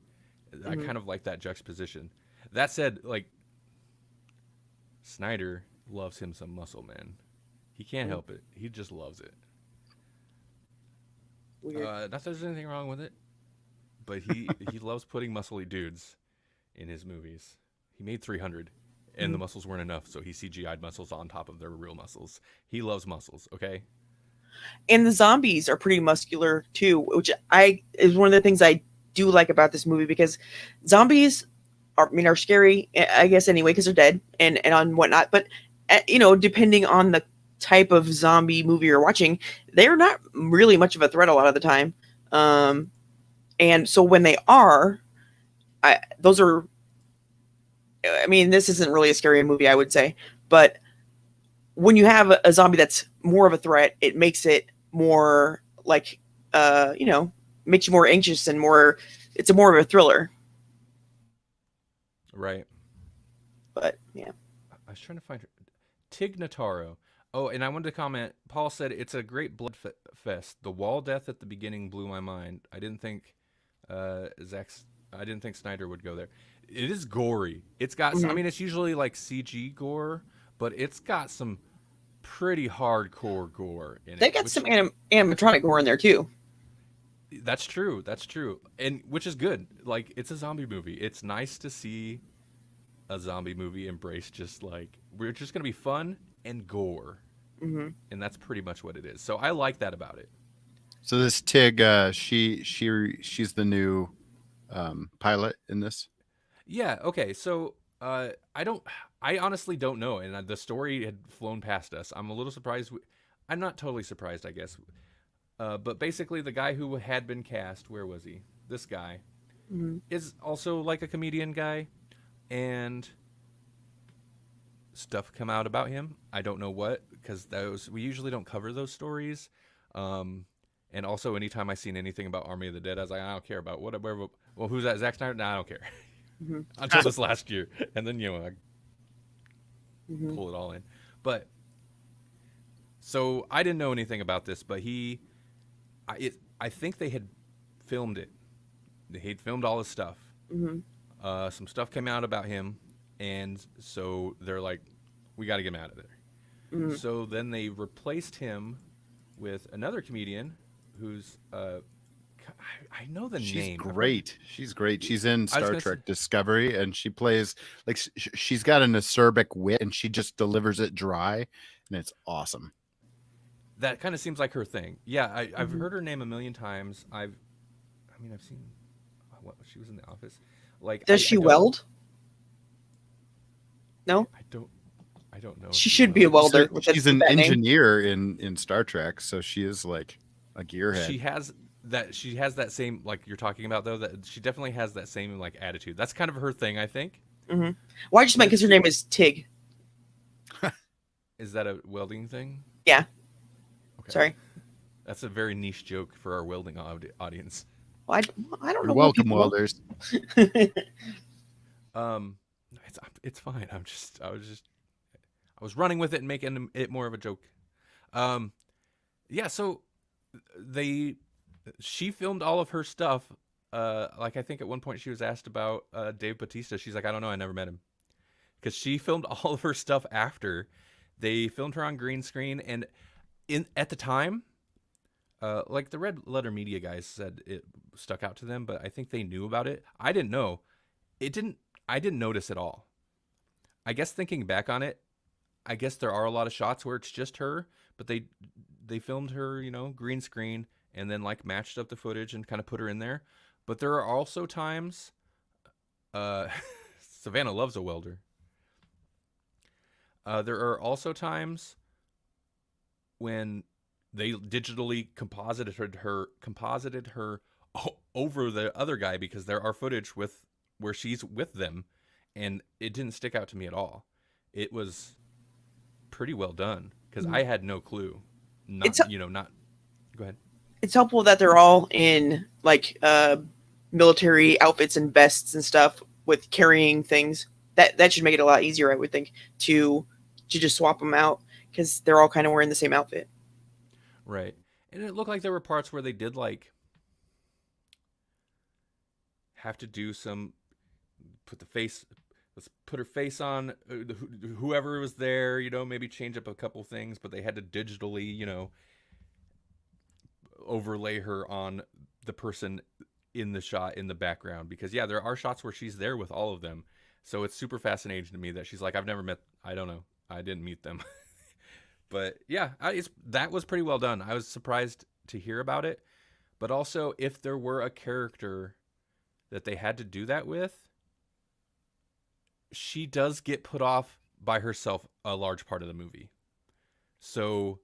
I kind of like that juxtaposition. That said, like, Snyder loves him some muscle, man. He can't help it. He just loves it. Not that there's anything wrong with it, but he loves putting muscly dudes in his movies. He made 300, and the muscles weren't enough, so he CGI'd muscles on top of their real muscles. He loves muscles, okay? And the zombies are pretty muscular too, which is one of the things I do like about this movie, because zombies are scary, I guess, anyway, because they're dead and on whatnot. But depending on the type of zombie movie you're watching, they're not really much of a threat a lot of the time. And so when they are, those are. I mean, this isn't really a scary movie, I would say, but when you have a zombie that's more of a threat, it makes it more like, makes you more anxious and more. It's a more of a thriller. Right. But yeah. I was trying to find her. Tig Notaro. Oh, and I wanted to comment. Paul said it's a great blood fest. The wall death at the beginning blew my mind. I didn't think I didn't think Snyder would go there. It is gory. It's got. I mean, it's usually like CG gore, but it's got some pretty hardcore gore in it. They got some animatronic gore in there too. That's true. That's true. And which is good. Like, it's a zombie movie. It's nice to see a zombie movie embrace just like, we're just going to be fun and gore. Mm-hmm. And that's pretty much what it is. So I like that about it. So this Tig, she's the new pilot in this. Yeah. Okay. So I honestly don't know. And the story had flown past us. I'm a little surprised. I'm not totally surprised, I guess. But basically, the guy who had been cast, where was he? This guy is also like a comedian guy, and stuff come out about him. I don't know what, because we usually don't cover those stories. And also, anytime I seen anything about Army of the Dead, I was like, I don't care about whatever. Well, who's that? Zack Snyder? Nah, I don't care. Until this last year, and then I pull it all in. But so I didn't know anything about this, but I think they had filmed it. They had filmed all his stuff. Some stuff came out about him, and so they're like, we got to get him out of there. So then they replaced him with another comedian who's I know the name. She's great. She's in Star Trek Discovery, and she plays like she's got an acerbic wit, and she just delivers it dry, and it's awesome. That kind of seems like her thing. Yeah, I've heard her name a million times. I've seen what she was in The Office. Like, does she weld? No, I don't know. She should be a welder. She's an engineer in Star Trek, so she is like a gearhead. She has that same, like you're talking about, though. That she definitely has that same like attitude. That's kind of her thing, I think. Well, I just meant because her name is Tig. Is that a welding thing? Yeah. Okay. Sorry. That's a very niche joke for our welding audience. Well, I don't know. You're welcome, welders. It's fine. I was running with it and making it more of a joke. Yeah. So she filmed all of her stuff. Like, I think at one point she was asked about Dave Bautista. She's like, I don't know. I never met him. Because she filmed all of her stuff after. They filmed her on green screen, and at the time, like the Red Letter Media guys said it stuck out to them, but I think they knew about it. I didn't know. I didn't notice at all. I guess thinking back on it, I guess there are a lot of shots where it's just her, but they filmed her, green screen, and then like matched up the footage and kind of put her in there. But there are also times, Savannah loves a welder. There are also times when they digitally composited her over the other guy, because there are footage where she's with them, and it didn't stick out to me at all. It was pretty well done, because I had no clue. Not. Go ahead. It's helpful that they're all in like military outfits and vests and stuff with carrying things. That should make it a lot easier, I would think, to just swap them out, because they're all kind of wearing the same outfit. Right. And it looked like there were parts where they did like have to do some, let's put her face on whoever was there, maybe change up a couple things, but they had to digitally, overlay her on the person in the shot in the background, because there are shots where she's there with all of them. So it's super fascinating to me that she's like, I don't know. I didn't meet them. But yeah, that was pretty well done. I was surprised to hear about it. But also, if there were a character that they had to do that with, she does get put off by herself a large part of the movie. So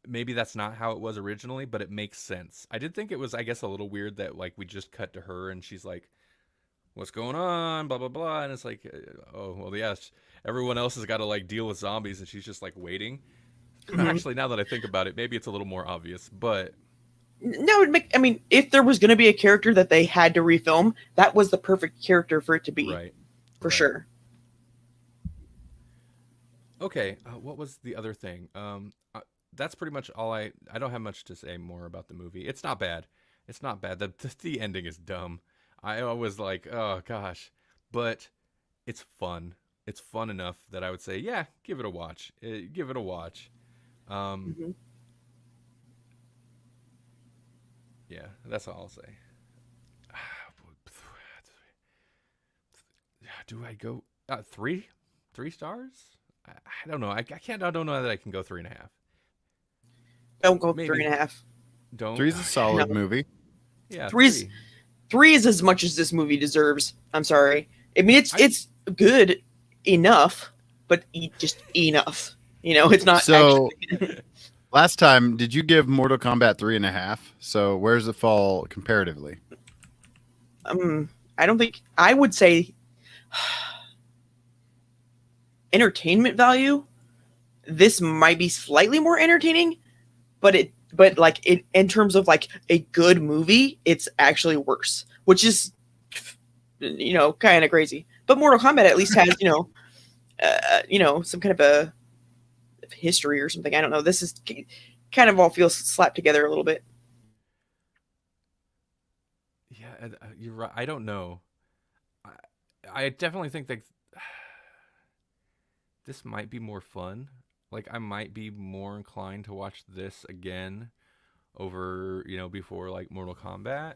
maybe that's not how it was originally, but it makes sense. I did think it was, I guess, a little weird that like we just cut to her and she's like what's going on, blah blah blah, and it's like, oh well, yes, everyone else has got to like deal with zombies, and she's just like waiting. Mhm. Actually, now that I think about it, maybe it's a little more obvious, but No, I mean, if there was going to be a character that they had to refilm, that was the perfect character for it to be, right, for right. sure. Okay, what was the other thing? That's pretty much all I don't have much to say more about the movie. It's not bad. It's not bad. The ending is dumb. I was like, oh gosh, but it's fun. It's fun enough that I would say, yeah, give it a watch. Give it a watch. Um, Hmm. yeah, that's all I'll say. Do I go three? 3 stars? I don't know. I can't. I don't know that I can go 3.5. Don't go three Maybe and a half. don't. Three's a solid No. movie. Yeah, Three's 3. three is as much as this movie deserves. I'm sorry. I mean, I it's good enough, but just enough. It's not So actually. last time, did you give Mortal Kombat 3.5? So where does it fall comparatively? I don't think I would say entertainment value. This might be slightly more entertaining, but like it in terms of like a good movie, it's actually worse, which is kind of crazy. But Mortal Kombat at least has some kind of a history or something. I don't know. This is kind of all feels slapped together a little bit. Yeah, you're right. I don't know. I, I definitely think that this might be more fun. Like I might be more inclined to watch this again over, before like Mortal Kombat.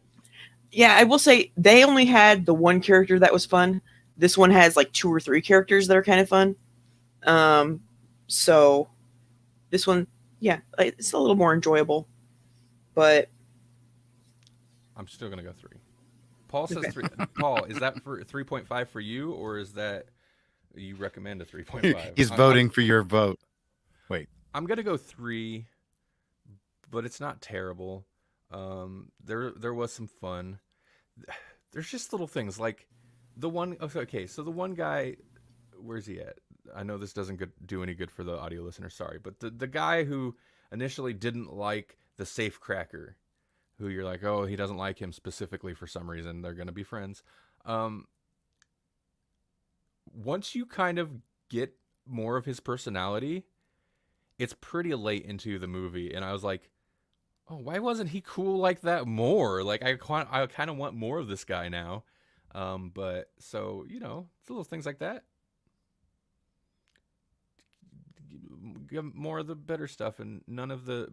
Yeah, I will say they only had the one character that was fun. This one has like two or three characters that are kind of fun. Um, so this one, yeah, it's a little more enjoyable. But I'm still gonna go 3. Paul says okay. 3. Paul, is that for 3.5 for you, or is that you recommend a 3.5? He's voting for your vote. Wait. I'm gonna go 3, but it's not terrible. There was some fun. There's just little things like the one. Okay, so the one guy, where's he at? I know this doesn't do any good for the audio listener. Sorry, but the guy who initially didn't like the safe cracker, who you're like, oh, he doesn't like him specifically for some reason. They're gonna be friends. Um, Once you kind of get more of his personality, it's pretty late into the movie, and I was like, oh, why wasn't he cool like that more? Like I kind of want more of this guy now. But so it's little things like that. Give more of the better stuff and none of the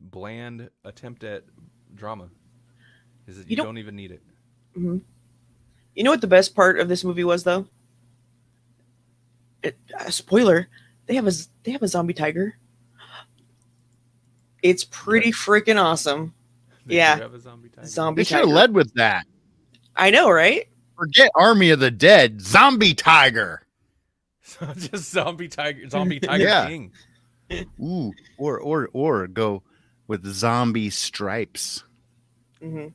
bland attempt at drama. Is that You you know, don't even need it. mhm. You know what the best part of this movie was though? Spoiler: they have a zombie tiger. It's pretty Yes, freaking awesome. they do Yeah, have a zombie tiger. They zombie should have tiger. led with that. I know, right? Forget Army of the Dead. Zombie Tiger. So just zombie tiger Yeah. king. Ooh. Or go with zombie stripes. Hmm.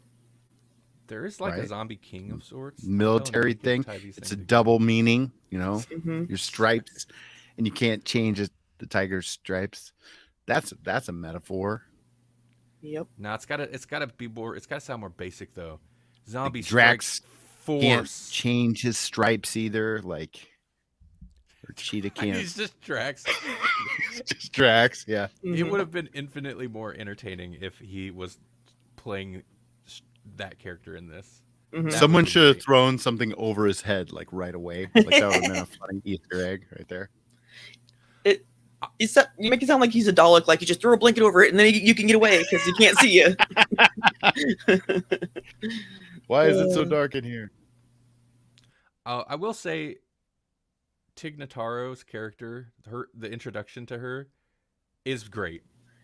There is like a Right. zombie king of sorts. Military thing. Tie these It's things a together. double meaning, Hmm. your stripes, and you can't change it, the tiger's stripes. That's a metaphor. Yep. No, it's gotta be more. It's gotta sound more basic though. Zombie Like Drax strikes can't force. change his stripes either. Like, or Cheetah can't. He's just Drax. It's just Drax. Yeah. It Mhm. would have been infinitely more entertaining if he was playing that character in this. Mhm. That Someone would've been should have great. thrown something over his head like right away. Like that would have been a funny Easter egg right there. You make it sound like he's a Dalek, like you just throw a blanket over it and then you can get away because he can't see you. Why is it so dark in here? I will say, Tig Notaro's character, the introduction to her, is great.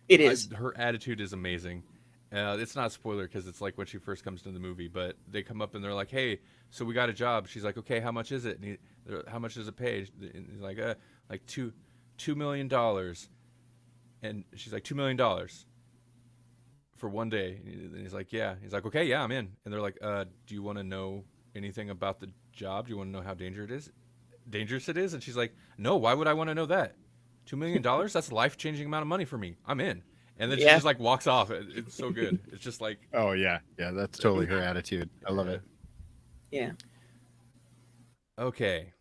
It is. Her attitude is amazing. It's not a spoiler because it's like when she first comes to the movie, but they come up and they're like, "Hey, so we got a job." She's like, "Okay, how much is it?" And how much does it pay? And he's like $2 million, and she's like $2 million for one day. And he's like, "Yeah." He's like, "Okay, yeah, I'm in." And they're like, "Do you want to know anything about the job? Do you want to know how dangerous it is? And she's like, no, why would I want to know that? $2 million? That's a life-changing amount of money for me. I'm in. And then she Yeah. just like walks off. It's so good. It's just like, Oh yeah, yeah. That's totally her attitude. I love it. Yeah. okay.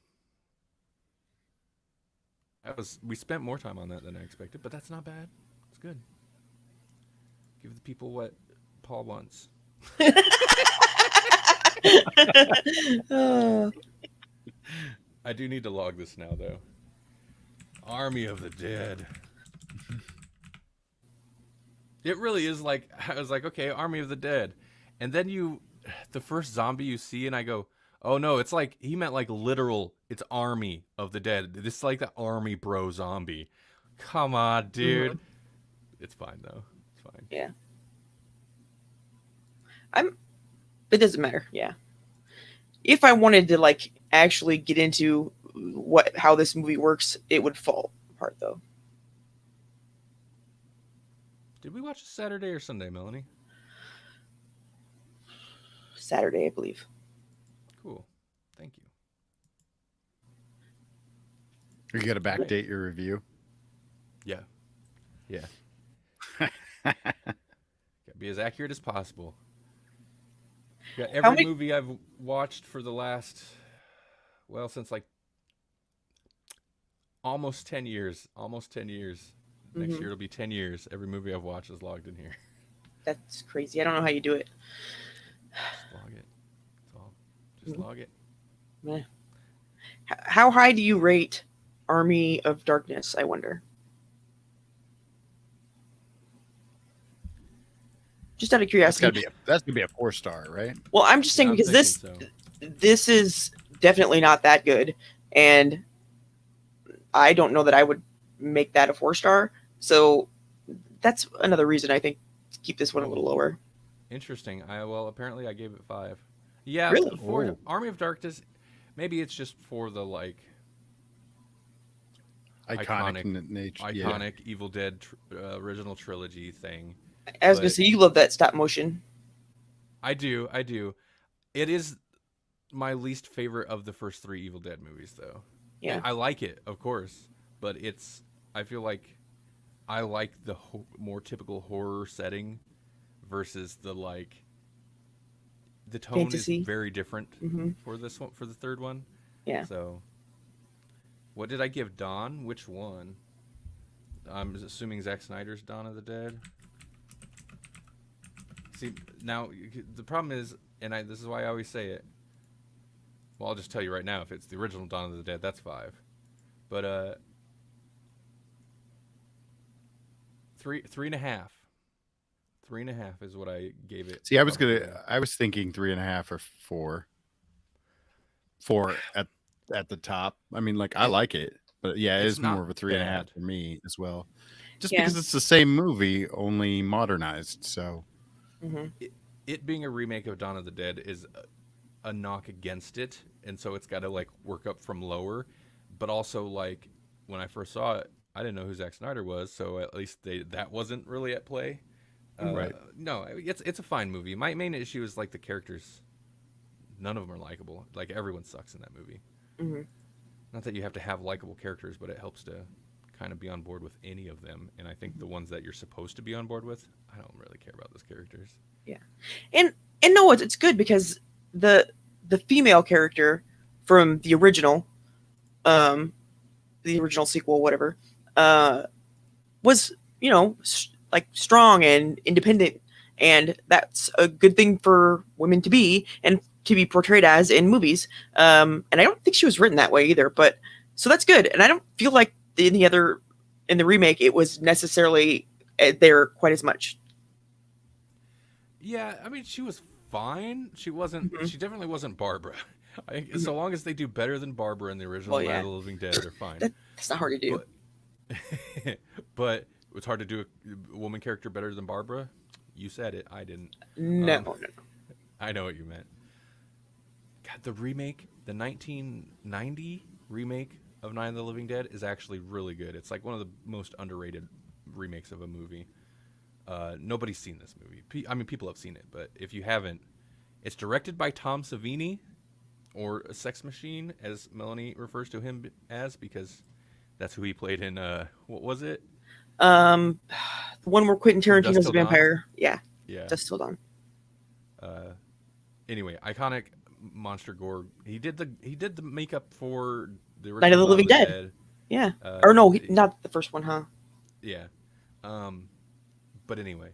We spent more time on that than I expected, but that's not bad. It's good. Give the people what Paul wants. Uh, I do need to log this now, though. Army of the Dead. It really is like, I was like, okay, Army of the Dead. And then the first zombie you see, and I go, oh no, it's like, he meant like literal, it's Army of the Dead. This is like the Army bro zombie. Come on, dude. Mhm. It's fine, though. It's fine. Yeah. It doesn't matter. Yeah. If I wanted to like actually get into how this movie works, it would fall apart though. Did we watch Saturday or Sunday, Melanie? Saturday, I believe. Cool. Thank you. You got to backdate your review. Yeah. Yeah. Gotta be as accurate as possible. Yeah, every movie I've watched for the last, since like almost 10 years. Almost 10 years. Next year it'll be 10 years. Every movie I've watched is logged in here. That's crazy. I don't know how you do it. Just log it. That's all. Just log it. Meh. How high do you rate Army of Darkness, I wonder? Just out of curiosity. That's gonna be a 4-star, right? Well, I'm just saying I'm because thinking this is definitely not that good, and I don't know that I would make that a 4-star. So that's another reason I think to keep this one a little lower. Interesting. Apparently I gave it 5. Yeah, Really? for Army of Darkness, maybe it's just for the like Iconic nature. iconic Evil Dead original trilogy thing. I was gonna say you love that stop motion. I do. It is my least favorite of the first 3 Evil Dead movies, though. Yeah. I like it, of course, but I feel like I like the more typical horror setting versus the tone Fantasy. is very different Mm-hmm. for this one, for the third one. Yeah. So, what did I give Dawn? Which one? I'm assuming Zack Snyder's Dawn of the Dead. See, now the problem is, this is why I always say it. Well, I'll just tell you right now, if it's the original Dawn of the Dead, that's 5. But 3.5. 3.5 is what I gave it. See, I was thinking 3.5 or 4. 4 at the top. I mean, like I like it, but yeah, it is more of a 3.5 for me as well. Just because it's the same movie, only modernized. So, it being a remake of Dawn of the Dead is a knock against it, and so it's got to like work up from lower. But also, like when I first saw it, I didn't know who Zack Snyder was, so at least that wasn't really at play. Right. No, it's a fine movie. My main issue is like the characters. None of them are likable. Like everyone sucks in that movie. Mm-hmm. Not that you have to have likable characters, but it helps to kind of be on board with any of them. And I think the ones that you're supposed to be on board with, I don't really care about those characters. Yeah, and no, it's good because the female character from the original sequel, whatever, was like strong and independent, and that's a good thing for women to be and to be portrayed as in movies. And I don't think she was written that way either, but so that's good. And I don't feel like in the remake it was necessarily there quite as much. Yeah, I mean, she was fine. She wasn't. She definitely wasn't Barbara. So long as they do better than Barbara in the original Night of the Living Dead, they're fine. That's not hard to do. But it's hard to do a woman character better than Barbara. You said it. I didn't. No. I know what you meant. God, the remake, the 1990 remake of Night of the Living Dead is actually really good. It's like one of the most underrated remakes of a movie. Nobody's seen this movie. I mean, people have seen it, but if you haven't, it's directed by Tom Savini, or a sex machine, as Melanie refers to him as, because that's who he played in. What was it? The one where Quentin From Dusk Tarantino's a Till Dawn? vampire. Yeah, Yeah. Dusk Till Dawn. Anyway, iconic monster gore. He did the makeup for the original Night of the Dawn Living Dead. Yeah. Or no, not the first one, huh? Yeah. But anyway,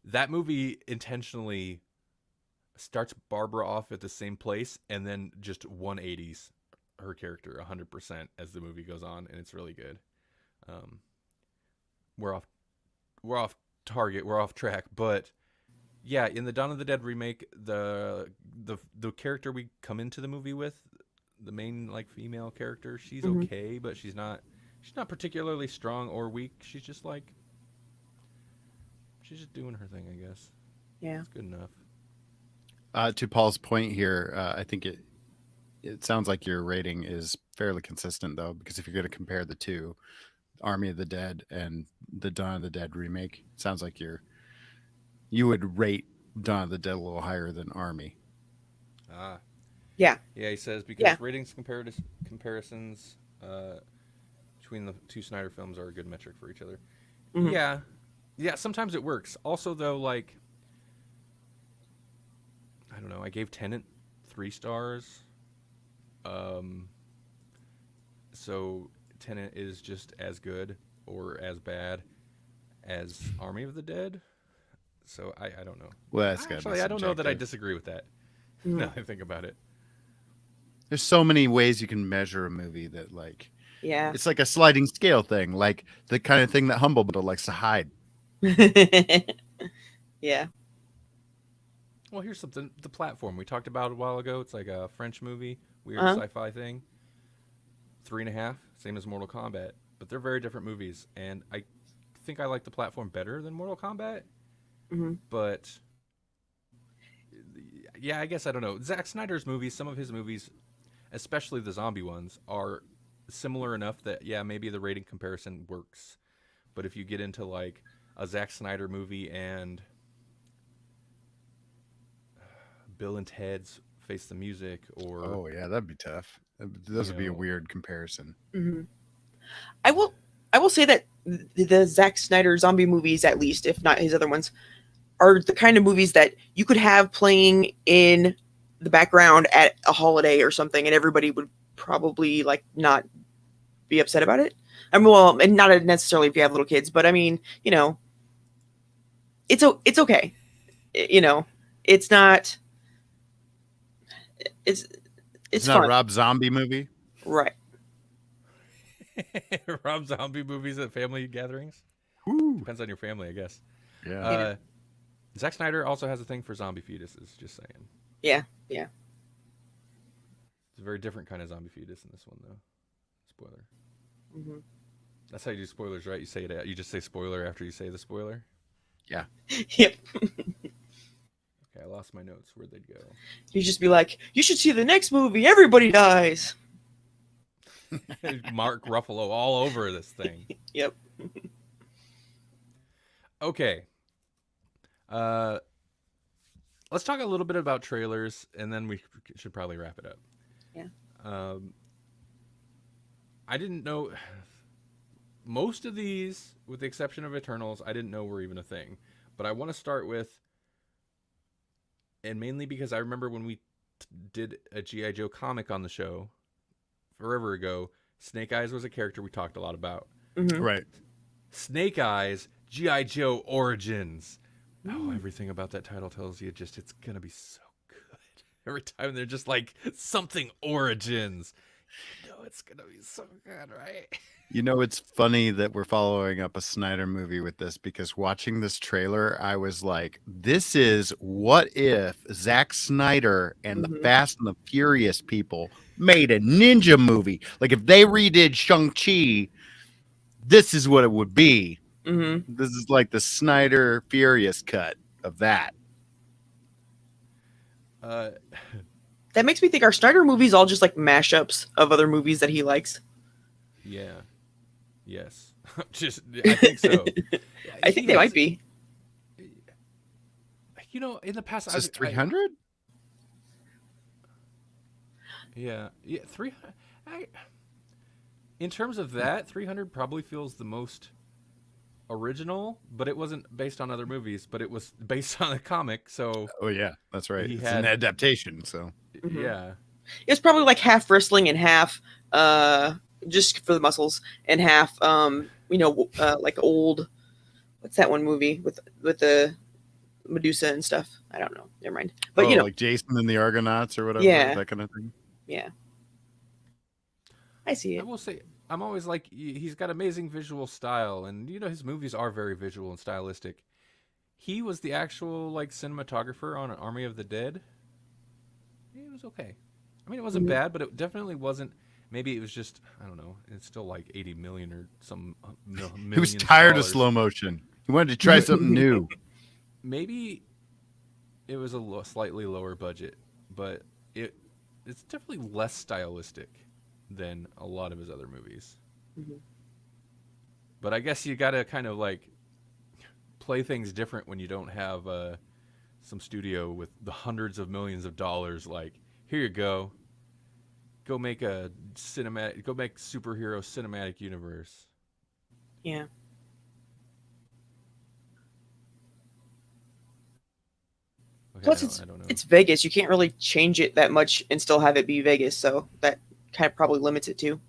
that movie intentionally starts Barbara off at the same place and then just 180s her character 100% as the movie goes on, and it's really good. We're off target, we're off track, but yeah, in the Dawn of the Dead remake, the character we come into the movie with, the main like female character, she's okay, but she's not particularly strong or weak. She's just doing her thing, I guess. Yeah. It's good enough. To Paul's point here, I think it sounds like your rating is fairly consistent, though, because if you're going to compare the two, Army of the Dead and the Dawn of the Dead remake, it sounds like you would rate Dawn of the Dead a little higher than Army. Yeah. Yeah, he says because ratings comparisons between the two Snyder films are a good metric for each other. Mm-hmm. Yeah, sometimes it works. Also, though, like, I don't know, I gave Tenet 3 stars. So Tenet is just as good or as bad as Army of the Dead. So I don't know. Well, that's actually, I don't know that I disagree with that. Now I think about it. There's so many ways you can measure a movie that, like, it's like a sliding scale thing, like the kind of thing that Humble Bundle likes to hide. Yeah. Well, here's something. The Platform we talked about a while ago. It's like a French movie, weird sci-fi thing. 3.5, same as Mortal Kombat, but they're very different movies. And I think I like The Platform better than Mortal Kombat. Mm-hmm. But yeah, I guess I don't know. Zack Snyder's movies, some of his movies, especially the zombie ones, are similar enough that maybe the rating comparison works. But if you get into like a Zack Snyder movie and Bill and Ted's Face the Music, or that'd be tough. Those would be a weird comparison. Mm-hmm. I will say that the Zack Snyder zombie movies, at least if not his other ones, are the kind of movies that you could have playing in the background at a holiday or something, and everybody would probably like not be upset about it. I mean, well, and not necessarily if you have little kids, but I mean, you know, it's okay. You know, it's not. It's not fun. a Rob Zombie movie, right? Rob Zombie movies at family gatherings. Woo. Depends on your family, I guess. Yeah. Zack Snyder also has a thing for zombie fetuses. Just saying. Yeah. It's a very different kind of zombie fetus in this one, though. Spoiler. Mm-hmm. That's how you do spoilers, right? You say it. You just say spoiler after you say the spoiler. Yeah. Yep. Okay, I lost my notes. Where'd they go? You just be like, you should see the next movie. Everybody dies. Mark Ruffalo all over this thing. Yep. Okay. Let's talk a little bit about trailers, and then we should probably wrap it up. Yeah. I didn't know most of these, with the exception of Eternals, I didn't know were even a thing. But I want to start with, and mainly because I remember when we did a G.I. Joe comic on the show forever ago, Snake Eyes was a character we talked a lot about. Mm-hmm. Right. Snake Eyes, G.I. Joe Origins. Oh, everything about that title tells you it's going to be so good. Every time they're just like, something Origins. You know it's going to be so good, right? You know, it's funny that we're following up a Snyder movie with this, because watching this trailer, I was like, this is what if Zack Snyder and the Fast and the Furious people made a ninja movie. Like, if they redid Shang-Chi, this is what it would be. Mm-hmm. This is like the Snyder Furious cut of that. That makes me think, are Snyder movies all just like mashups of other movies that he likes? Yeah. Yes. I think so. I think they might be. You know, in the past, is this 300? Yeah, yeah. 300. In terms of that, 300 probably feels the most original, but it wasn't based on other movies, but it was based on a comic. So Oh yeah, that's right. he It's an had, adaptation, so Mhm. yeah, It was probably like half wrestling and half just for the muscles, and half like old. What's that one movie with the Medusa and stuff? I don't know. Never mind. But like Jason and the Argonauts or whatever, yeah, that kind of thing. yeah, I see I it. will say I'm always like he's got amazing visual style, and his movies are very visual and stylistic. He was the actual like cinematographer on Army of the Dead. It was okay. I mean, it wasn't Mhm. bad, but it definitely wasn't. Maybe it was just I don't know. It's still like 80 million or some He was millions of tired of dollars. slow motion. He wanted to try something new. Maybe it was a slightly lower budget, but it it's definitely less stylistic than a lot of his other movies. Mhm. But I guess you got to kind of like play things different when you don't have some studio with the hundreds of millions of dollars. Like, here you go make a cinematic, go make superhero cinematic universe. Yeah. Okay, Plus, I don't know. it's Vegas. You can't really change it that much and still have it be Vegas. So that kind of probably limits it too.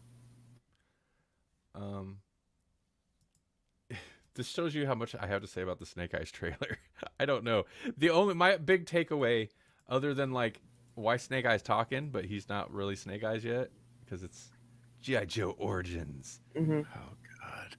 Um, this shows you how much I have to say about the Snake Eyes trailer. I don't know. My big takeaway, other than like why Snake Eyes talking, but he's not really Snake Eyes yet because it's GI Joe Origins. Hmm. Oh God.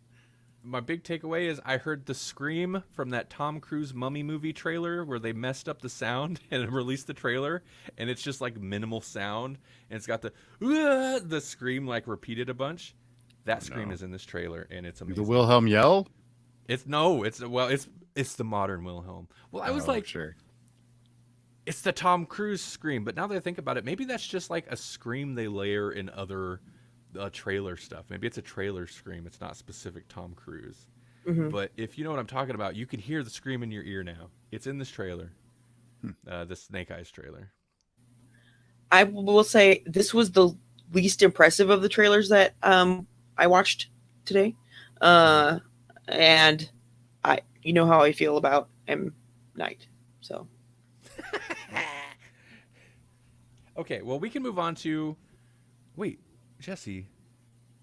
My big takeaway is I heard the scream from that Tom Cruise Mummy movie trailer where they messed up the sound and released the trailer, and it's just like minimal sound, and it's got the scream like repeated a bunch. That Oh, scream no. is in this trailer, and it's The amazing. Wilhelm yell? It's the modern Wilhelm. Well, I was Oh, like, sure. it's the Tom Cruise scream, but now that I think about it, maybe that's just like a scream they layer in other trailer stuff. Maybe it's a trailer scream. It's not specific Tom Cruise. Hmm. But if you know what I'm talking about, you can hear the scream in your ear now. It's in this trailer, the Snake Eyes trailer. I will say this was the least impressive of the trailers that I watched today, uh, and you know how I feel about M Night. So Okay, well, we can move on to. Wait, Jesse,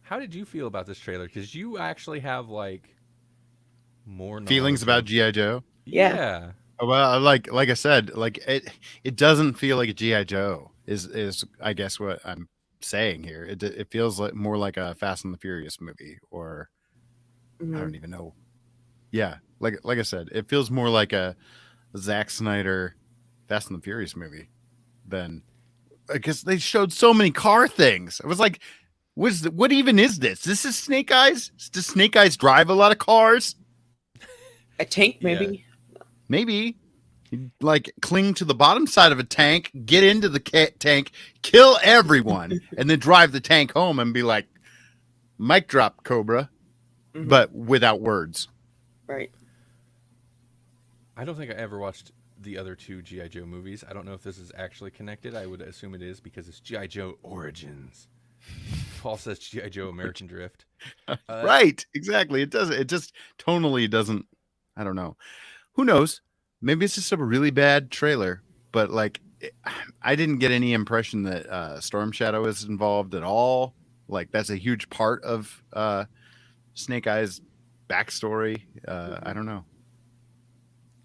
how did you feel about this trailer? Because you actually have like more Feelings knowledge about of. GI Joe? yeah. Yeah. Oh, well, like I said, like it doesn't feel like a GI Joe. Is I guess what I'm saying here. It feels like more like a Fast and the Furious movie, or I Hmm. don't even know. Yeah, like I said, it feels more like a Zack Snyder Fast and the Furious movie than because they showed so many car things. I was like, what even is this? This is Snake Eyes? Does Snake Eyes drive a lot of cars? A tank Yeah. maybe. Maybe. Like cling to the bottom side of a tank, get into the tank, kill everyone, and then drive the tank home and be like, mic drop, Cobra, Hmm. but without words. Right. I don't think I ever watched the other two GI Joe movies. I don't know if this is actually connected. I would assume it is because it's GI Joe Origins. Paul says GI Joe American Drift. Right, exactly. It doesn't. It just tonally doesn't. I don't know. Who knows? Maybe it's just a really bad trailer. But like, I didn't get any impression that Storm Shadow is involved at all. Like that's a huge part of Snake Eyes' backstory. I don't know.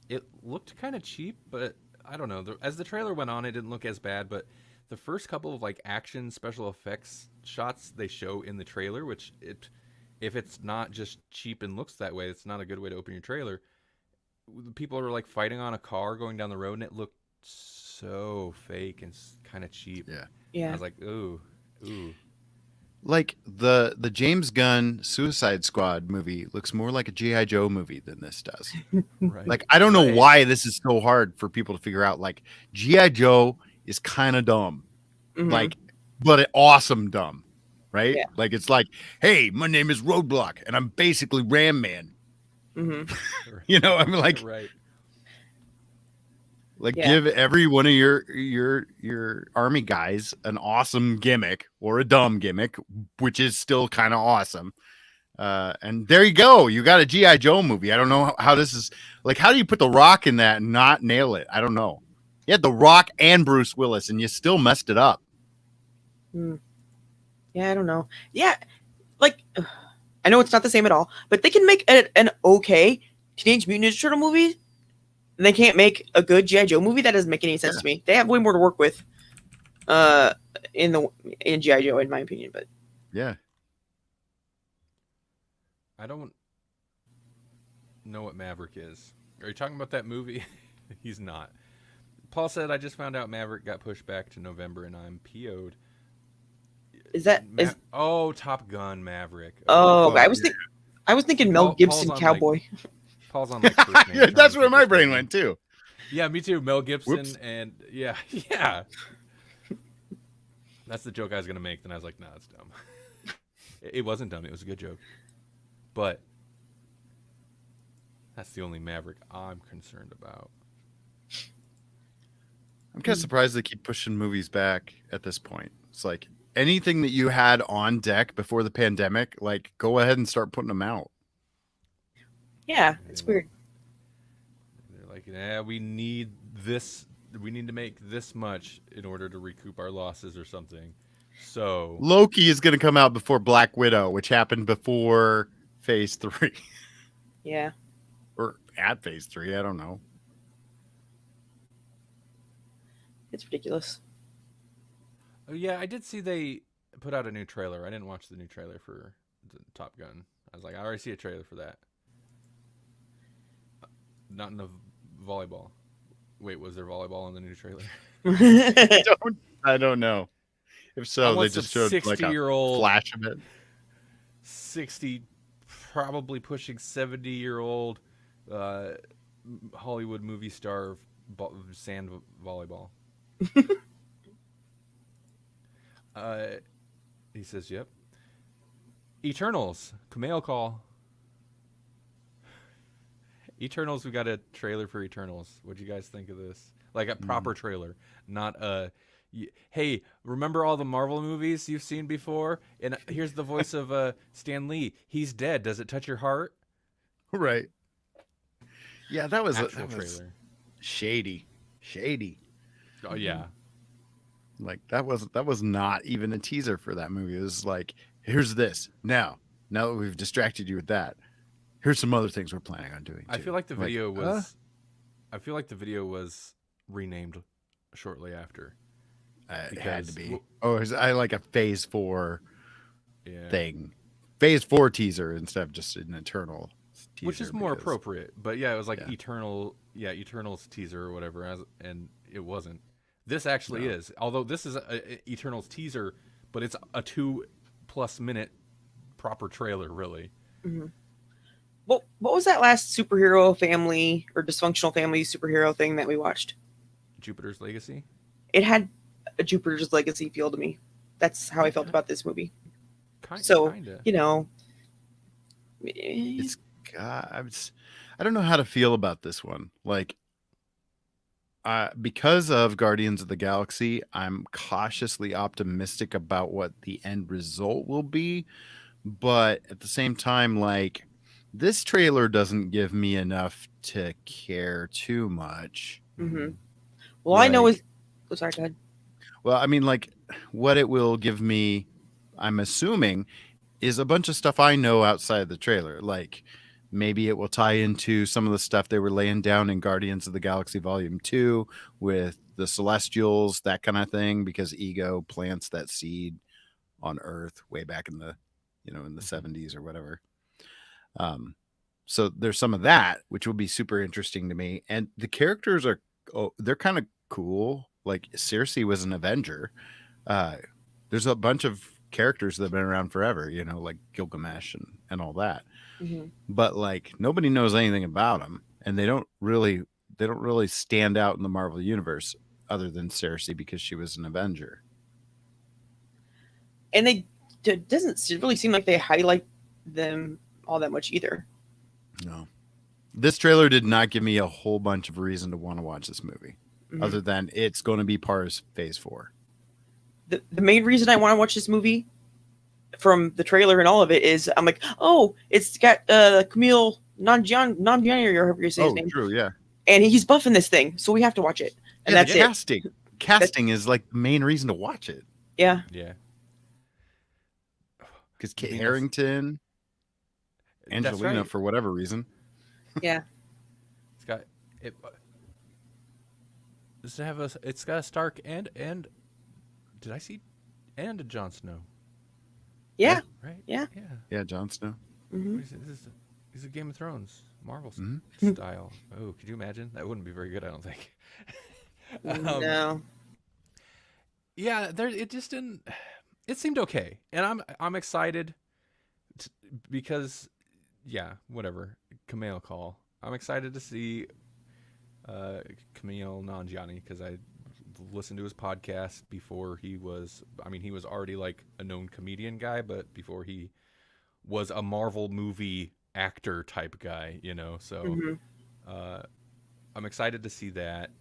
It looked kind of cheap, but I don't know. As the trailer went on, it didn't look as bad. But the first couple of like action special effects shots they show in the trailer, if it's not just cheap and looks that way, it's not a good way to open your trailer. People are like fighting on a car going down the road, and it looked so fake and kind of cheap. Yeah. I Yeah. was like, ooh. Like the James Gunn Suicide Squad movie looks more like a GI Joe movie than this does. Right. Like I don't know Right. why this is so hard for people to figure out. Like GI Joe is kind of dumb, Hmm. like, but awesome dumb, right? Yeah. Like it's like, hey, my name is Roadblock, and I'm basically Ram Man. Hmm. You know, I'm like, right. Like, Yeah. give every one of your army guys an awesome gimmick or a dumb gimmick, which is still kind of awesome. And there you go. You got a G.I. Joe movie. I don't know how this is like. How do you put The Rock in that and not nail it? I don't know. You had The Rock and Bruce Willis, and you still messed it up. Yeah, I don't know. Yeah, like I know it's not the same at all, but they can make an okay Teenage Mutant Ninja Turtle movie. And they can't make a good G.I. Joe movie. That doesn't make any sense to me. They have way more to work with in G.I. Joe, in my opinion. But yeah, I don't know what Maverick is. Are you talking about that movie? He's not. Paul said, I just found out Maverick got pushed back to November and I'm PO'd. is that Oh, Top Gun Maverick. Oh, I was thinking Mel Gibson Paul's on, Cowboy. Paul's on like first name that's terms where with my this brain movie. went too. Yeah, me too. Mel Gibson. Whoops. And yeah. That's the joke I was gonna make. Then I was like, nah, it's dumb. It wasn't dumb. It was a good joke. But that's the only Maverick I'm concerned about. I'm kind of surprised they keep pushing movies back at this point. It's like anything that you had on deck before the pandemic, like go ahead and start putting them out. Yeah, it's weird. They're like, yeah, we need this. We need to make this much in order to recoup our losses or something. So Loki is going to come out before Black Widow, which happened before Phase 3 Yeah. or at Phase 3. I don't know. It's ridiculous. oh, yeah, I did see they put out a new trailer. I didn't watch the new trailer for the Top Gun. I was like, I already see a trailer for that. Not in the volleyball. Wait, was there volleyball in the new trailer? I don't know. If so, they just showed like a 60-year-old flash of it. 60, probably pushing 70-year-old Hollywood movie star sand volleyball. He says, yep. Eternals, Kumail call. Eternals, we got a trailer for Eternals. What'd you guys think of this? Like a proper trailer, not a. Hey, remember all the Marvel movies you've seen before? And here's the voice of Stan Lee. He's dead. Does it touch your heart? Right. Yeah, that was Actual trailer. Shady. Oh yeah. Like that was not even a teaser for that movie. It was like, here's this. Now that we've distracted you with that, here's some other things we're planning on doing. I too. feel like the video was. huh? I feel like the video was renamed shortly after. It had to because- be. I like a Phase 4 Yeah. thing. Phase 4 teaser instead of just an Eternal teaser. Which is more because- appropriate. But yeah, it was like Yeah. Eternals teaser or whatever, and it wasn't. This actually No. is. Although this is a Eternals teaser, but it's a 2+ minute proper trailer, really. Mm-hmm. What was that last superhero family or dysfunctional family superhero thing that we watched? Jupiter's Legacy. It had a Jupiter's Legacy feel to me. That's how I felt about this movie. Kinda. You know, It's God. I don't know how to feel about this one. Like, because of Guardians of the Galaxy, I'm cautiously optimistic about what the end result will be. But at the same time, like, this trailer doesn't give me enough to care too much. Mm-hmm. Well, I know Like- is. Oh, sorry, go ahead. Well, I mean, like, what it will give me, I'm assuming, is a bunch of stuff I know outside of the trailer. Like, maybe it will tie into some of the stuff they were laying down in Guardians of the Galaxy Volume 2 with the Celestials, that kind of thing, because Ego plants that seed on Earth way back in the, in the 70s or whatever. So there's some of that, which will be super interesting to me. And the characters they're kind of cool. Like, Cersei was an Avenger. There's a bunch of characters that have been around forever, like Gilgamesh and all that. Mm-hmm. But like, nobody knows anything about them, and they don't really stand out in the Marvel universe other than Cersei because she was an Avenger. And it doesn't really seem like they highlight them all that much either. No, this trailer did not give me a whole bunch of reason to want to watch this movie. other than it's going to be part of Phase 4. The main reason I want to watch this movie, from the trailer and all of it, is I'm like, oh, it's got Camille Nanjiani, or however you say his name. True, yeah. And he's buffing this thing, so we have to watch it. And that's it. Casting is like the main reason to watch it. Yeah. Yeah. Because Kit Harington, Angelina, for whatever reason. Yeah. It's got it. Does it have a? It's got a Stark and did I see and a Jon Snow? Yeah. Right. Yeah. Yeah, Jon Snow. Mm-hmm. This is a Game of Thrones Marvel Mm-hmm. style. Oh, could you imagine? That wouldn't be very good, I don't think. No. Yeah, it just didn't. It seemed okay, and I'm excited because, yeah, whatever. Camille call. I'm excited to see Camille Nanjiani because I listened to his podcast before he was. I mean, he was already like a known comedian guy, but before he was a Marvel movie actor type guy, you know. So I'm excited to see that.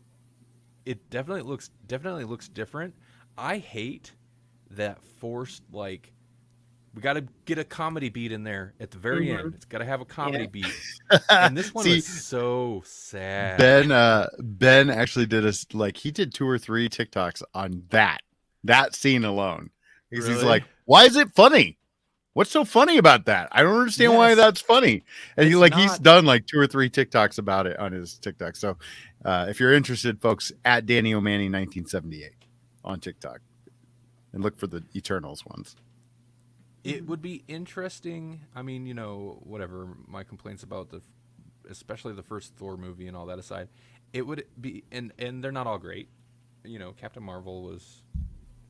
It definitely looks different. I hate that forced, like, we got to get a comedy beat in there at the very end. It's got to have a comedy beat. And this one was so sad. Ben actually did he did 2 or 3 TikToks on that scene alone. Because he's like, why is it funny? What's so funny about that? I don't understand why that's funny. And he's done like 2 or 3 TikToks about it on his TikTok. So if you're interested, folks, at Danny O'Manny 1978 on TikTok, and look for the Eternals ones. It would be interesting. I mean, you know, whatever my complaints about especially the first Thor movie and all that aside, it would be, and they're not all great. You know, Captain Marvel was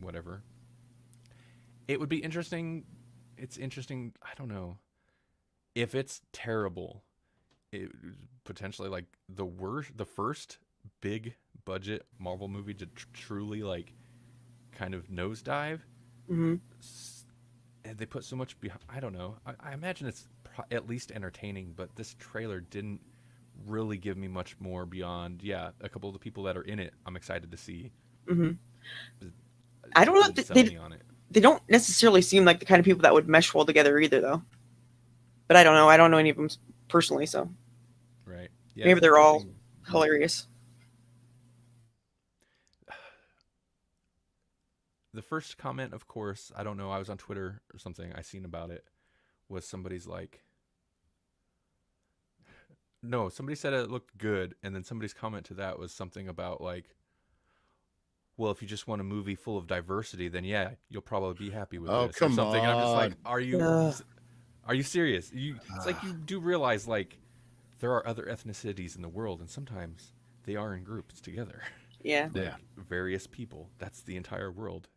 whatever. It would be interesting. It's interesting. I don't know if it's terrible. It potentially like the first big budget Marvel movie to truly like kind of nosedive. And they put so much behind. I don't know. I imagine it's at least entertaining, but this trailer didn't really give me much more beyond, a couple of the people that are in it I'm excited to see. I don't know. They don't necessarily seem like the kind of people that would mesh well together either, though. But I don't know. I don't know any of them personally, so. Right. Yeah, maybe they're all hilarious. The first comment, of course, I don't know, I was on Twitter or something, I seen about it, was somebody's like, no, somebody said it looked good, and then somebody's comment to that was something about like, well, if you just want a movie full of diversity, then yeah, you'll probably be happy with this or something. And I'm just like, are you serious? It's like you do realize like there are other ethnicities in the world, and sometimes they are in groups together. Yeah. Like various people. That's the entire world.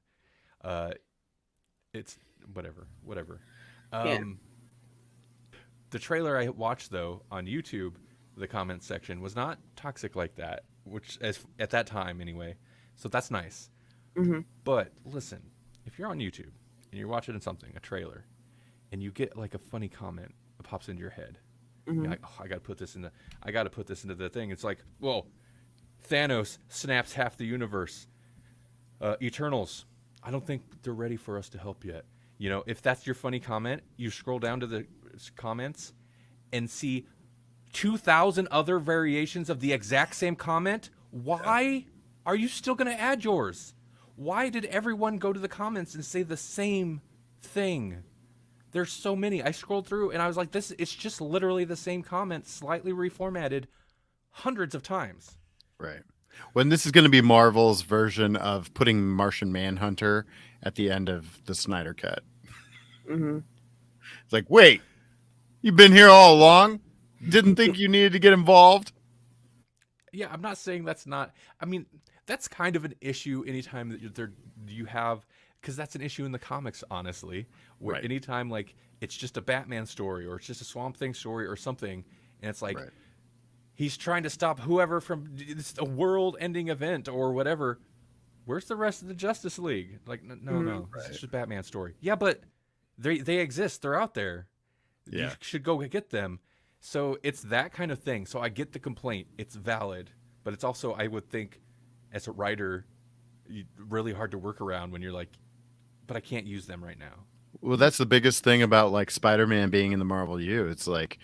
It's whatever. The trailer I watched though on YouTube, the comments section was not toxic like that, which as at that time anyway. So that's nice. But listen, if you're on YouTube and you're watching a trailer, and you get like a funny comment that pops into your head, you're like, oh, I got to put this into the thing. It's like, well, Thanos snaps half the universe. Eternals, I don't think they're ready for us to help yet. You know, if that's your funny comment, you scroll down to the comments and see 2,000 other variations of the exact same comment. Why are you still going to add yours? Why did everyone go to the comments and say the same thing? There's so many. I scrolled through and I was like, it's just literally the same comment, slightly reformatted hundreds of times. Right. When this is going to be Marvel's version of putting Martian Manhunter at the end of the Snyder Cut. It's like, wait, you've been here all along? Didn't think you needed to get involved? Yeah, I'm not saying that's not. I mean, that's kind of an issue anytime that you have, because that's an issue in the comics, honestly, where anytime like it's just a Batman story or it's just a Swamp Thing story or something, and it's like he's trying to stop whoever from a world-ending event or whatever. Where's the rest of the Justice League? Like, no, it's just a Batman story. Yeah, but they exist. They're out there. Yeah. You should go get them. So it's that kind of thing. So I get the complaint. It's valid. But it's also, I would think, as a writer, really hard to work around when you're like, but I can't use them right now. Well, that's the biggest thing about like Spider-Man being in the Marvel U. It's like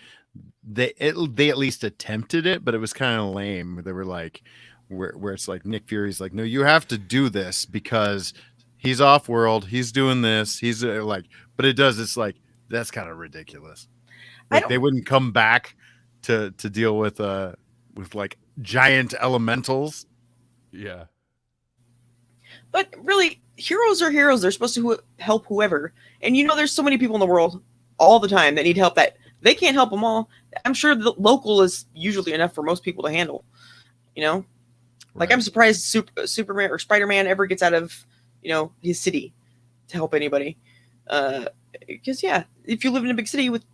they at least attempted it, but it was kind of lame. They were like, where it's like Nick Fury's like, no, you have to do this because he's off world. He's doing this. He's like, but it does. It's like that's kind of ridiculous. Like they wouldn't come back to deal with like giant elementals. Yeah. But really, heroes are heroes. They're supposed to help whoever. And there's so many people in the world all the time that need help that they can't help them all. I'm sure the local is usually enough for most people to handle. Like Right. I'm surprised Superman or Spider-Man ever gets out of, his city to help anybody. Because if you live in a big city with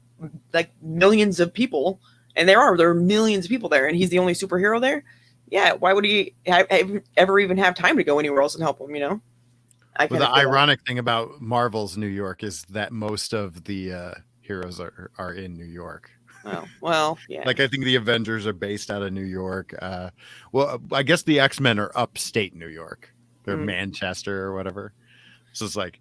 like millions of people, and there are millions of people there, and he's the only superhero there. Yeah, why would he ever even have time to go anywhere else and help him? Well, the ironic thing about Marvel's New York is that most of the heroes are in New York. Oh, well, yeah. Like I think the Avengers are based out of New York. Well, I guess the X-Men are upstate New York. They're Manchester or whatever. So it's like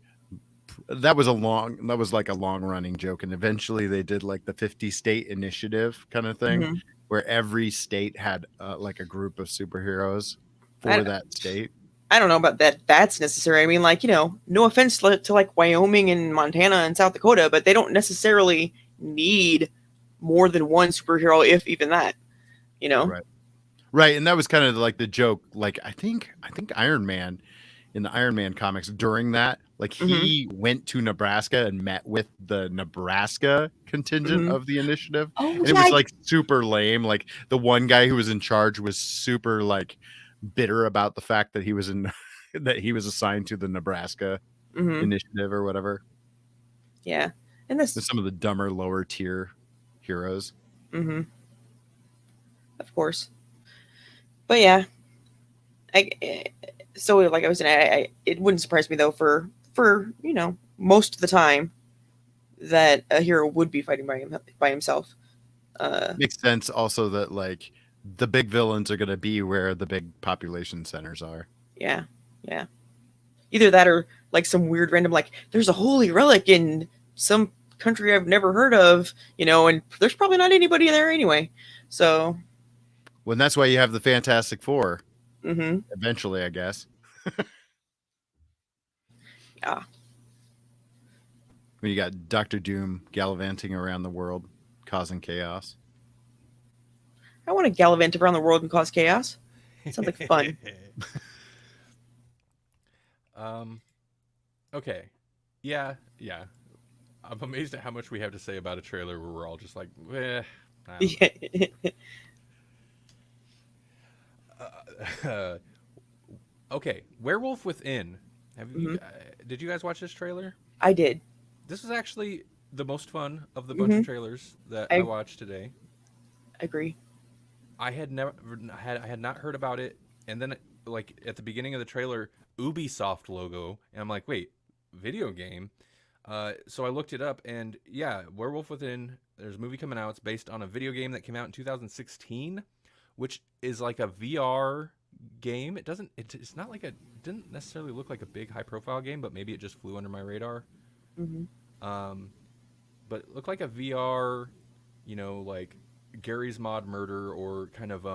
that was like a long running joke, and eventually they did like the 50 state initiative kind of thing, where every state had like a group of superheroes for that state. I don't know about that. That's necessary. I mean, like, no offense to like Wyoming and Montana and South Dakota, but they don't necessarily need more than one superhero, if even that. Right, and that was kind of like the joke. Like I think Iron Man in the Iron Man comics during that, like he went to Nebraska and met with the Nebraska contingent of the initiative, and it was like super lame. Like the one guy who was in charge was super like bitter about the fact that he was assigned to the Nebraska initiative or whatever. Yeah, and this some of the dumber lower tier heroes. Of course. But yeah, so like I was saying, it wouldn't surprise me though for most of the time that a hero would be fighting by himself. Makes sense also that like the big villains are going to be where the big population centers are. Yeah. Either that or like some weird random like there's a holy relic in some country I've never heard of, and there's probably not anybody there anyway. So. Well, that's why you have the Fantastic Four. Eventually, I guess. Yeah. When you got Dr. Doom gallivanting around the world, causing chaos. I want to gallivant around the world and cause chaos. Sounds like fun. Okay. Yeah. I'm amazed at how much we have to say about a trailer where we're all just like, I don't know. Okay, Werewolf Within. Did you guys watch this trailer? I did. This was actually the most fun of the bunch of trailers that I watched today. Agree. I had not heard about it, and then like at the beginning of the trailer, Ubisoft logo, and I'm like, wait, video game. So I looked it up, and yeah, Werewolf Within. There's a movie coming out. It's based on a video game that came out in 2016, which is like a VR game. It's not like didn't necessarily look like a big high profile game, but maybe it just flew under my radar. But it looked like a VR, like Gary's Mod Murder or kind of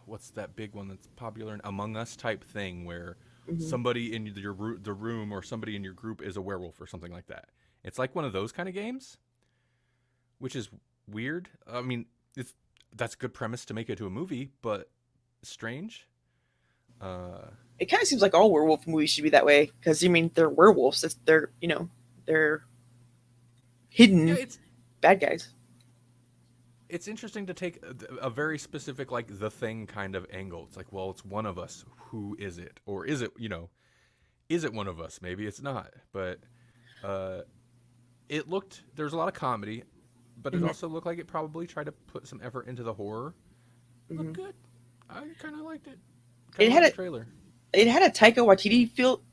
what's that big one that's popular, Among Us type thing where somebody in the room or somebody in your group is a werewolf or something like that. It's like one of those kind of games, which is weird. I mean, that's a good premise to make it to a movie, but strange. It kind of seems like all werewolf movies should be that way because they're werewolves. They're hidden bad guys. It's interesting to take a very specific like The Thing kind of angle. It's like, well, it's one of us. Who is it? Or is it is it one of us? Maybe it's not. But there's a lot of comedy, but it also looked like it probably tried to put some effort into the horror. It looked good. I kind of liked it. The trailer. It had a Taika Waititi feel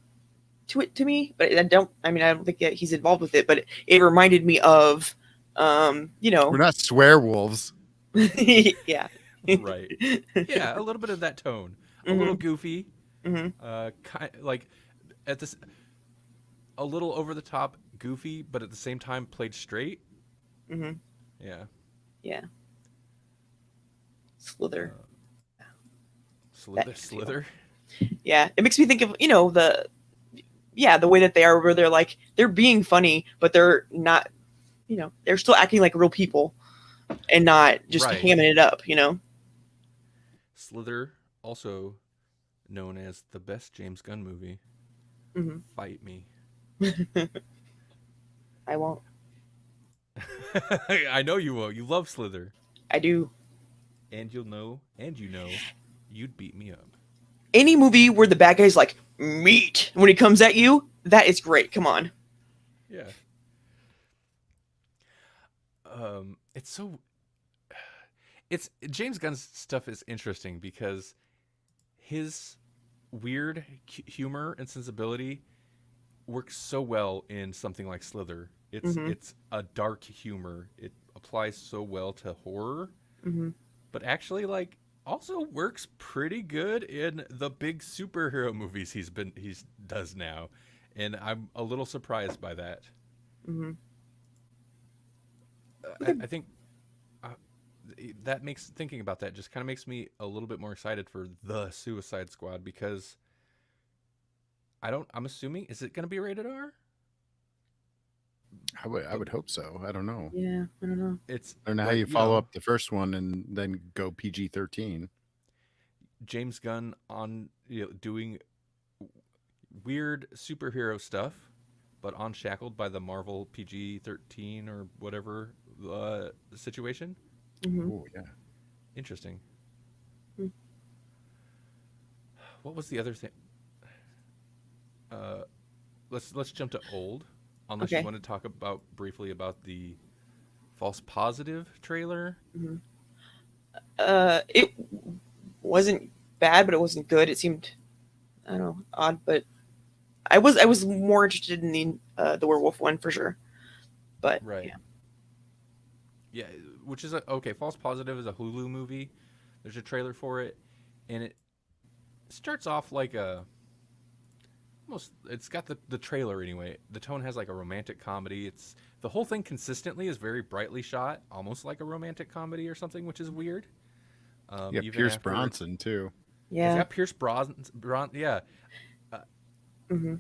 to it to me, but I don't think that he's involved with it, but it reminded me of we're not swear wolves. yeah. Right. Yeah, a little bit of that tone. a little goofy, Mm-hmm. like at this a little over the top, goofy, but at the same time played straight. Mm-hmm. Yeah, Yeah. Slither. uh, That Slither, makes me feel. Slither. Yeah, it makes me think of the way that they are, where they're being funny, but they're not. They're still acting like real people and not just Right. hamming it up. Slither, also known as the best James Gunn movie. Hmm. Fight me. I won't. I know you will. You love Slither, I do. and you'd beat me up. Any movie where the bad guy's like meat when he comes at you, that is great. Come on. Yeah. It's so. It's James Gunn's stuff is interesting because his weird humor and sensibility works so well in something like Slither. Hmm. It's a dark humor. It applies so well to horror, Hmm. but actually like also works pretty good in the big superhero movies he's does now, and I'm a little surprised by that. Hmm. I think uh, that makes thinking about that just kind of makes me a little bit more excited for the Suicide Squad because I'm assuming is it going to be rated R? I would hope so. I don't know. Yeah, I don't know. It's I don't know how you follow up the first one and then go PG-13. James Gunn on doing weird superhero stuff, but unshackled by the Marvel PG-13 or whatever situation. Hmm. Oh yeah. Interesting. Hmm. What was the other thing? Uh, let's jump to old. Unless you Okay. want to talk about briefly about the false positive trailer. Hmm. It wasn't bad, but it wasn't good. It seemed, I don't know, odd, but I was more interested in the werewolf one for sure. But Right. yeah. Yeah, which is okay. False Positive is a Hulu movie. There's a trailer for it, and it starts off like a almost. It's got the trailer anyway. The tone has like a romantic comedy. It's the whole thing consistently is very brightly shot, almost like a romantic comedy or something, which is weird. Yeah, Even Pierce after Bronson too. it's Yeah. got Pierce Brosnan, yeah, uh, Hmm.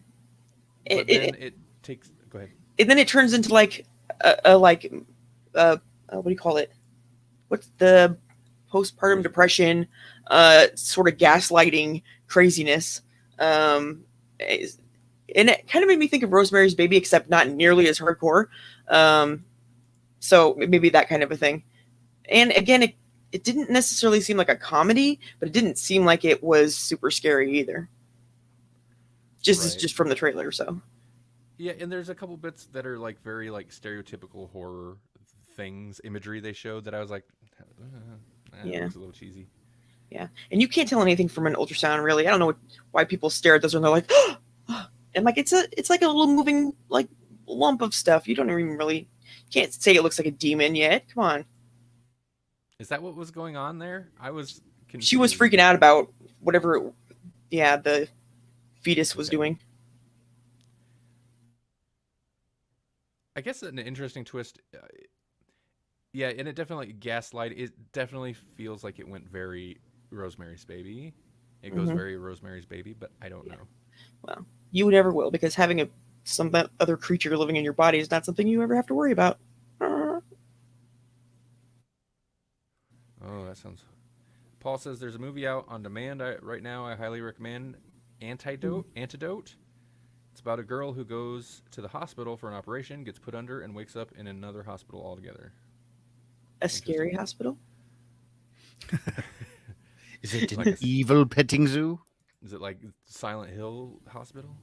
but then it takes. Go ahead. And then it turns into like a like what do you call it? What's the postpartum depression, sort of gaslighting craziness. Is- and it kind of made me think of Rosemary's Baby, except not nearly as hardcore. Um, so maybe that kind of a thing. And again, it didn't necessarily seem like a comedy, but it didn't seem like it was super scary either. Right. Just from the trailer. So Yeah, and there's a couple bits that are like very like stereotypical horror things, imagery they showed that I was like, that yeah. looks a little cheesy. Yeah, and you can't tell anything from an ultrasound, really. I don't know why people stare at those and they're like, and like it's like a little moving like lump of stuff. You don't even really can't say it looks like a demon yet. Come on, Is that what was going on there? I was she was confused. freaking out about whatever. Yeah, the fetus was Okay. doing. I guess an interesting twist. Yeah, and it definitely gaslight. It definitely feels like it went very Rosemary's Baby. It goes Hmm. very Rosemary's Baby, but I don't know. Well, you never will because having some other creature living in your body is not something you ever have to worry about. Oh, that sounds. Paul says there's a movie out on demand right now. I highly recommend. Antidote. It's about a girl who goes to the hospital for an operation, gets put under, and wakes up in another hospital altogether. A scary hospital. Is it Like an evil petting zoo? Is it like Silent Hill Hospital?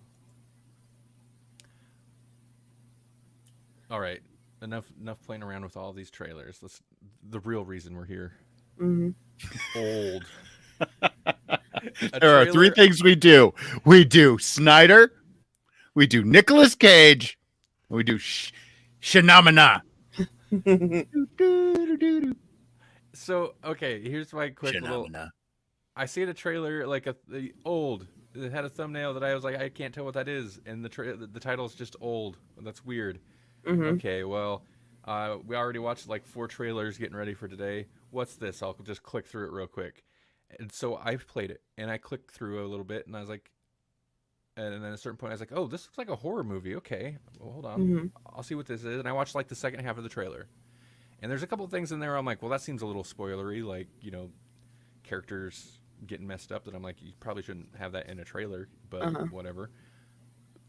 All right, enough playing around with all these trailers. The real reason we're here. Hmm. Old. There are three things we do. We do Snyder, we do Nicolas Cage, and we do Shinamina. So okay, here's my quick little. I see the trailer like the old. It had a thumbnail that I was like, I can't tell what that is, and the title's just old. That's weird. Mm-hmm. Okay, well, we already watched like 4 trailers getting ready for today. What's this? I'll just click through it real quick. And so I played it, and I clicked through a little bit, and I was like, and then at a certain point, I was like, oh, this looks like a horror movie. Okay, well, hold on, Mm-hmm. I'll see what this is. And I watched like the second half of the trailer, and there's a couple of things in there I'm like, well, that seems a little spoilery, like characters getting messed up. That I'm like, you probably shouldn't have that in a trailer, but Uh-huh. whatever.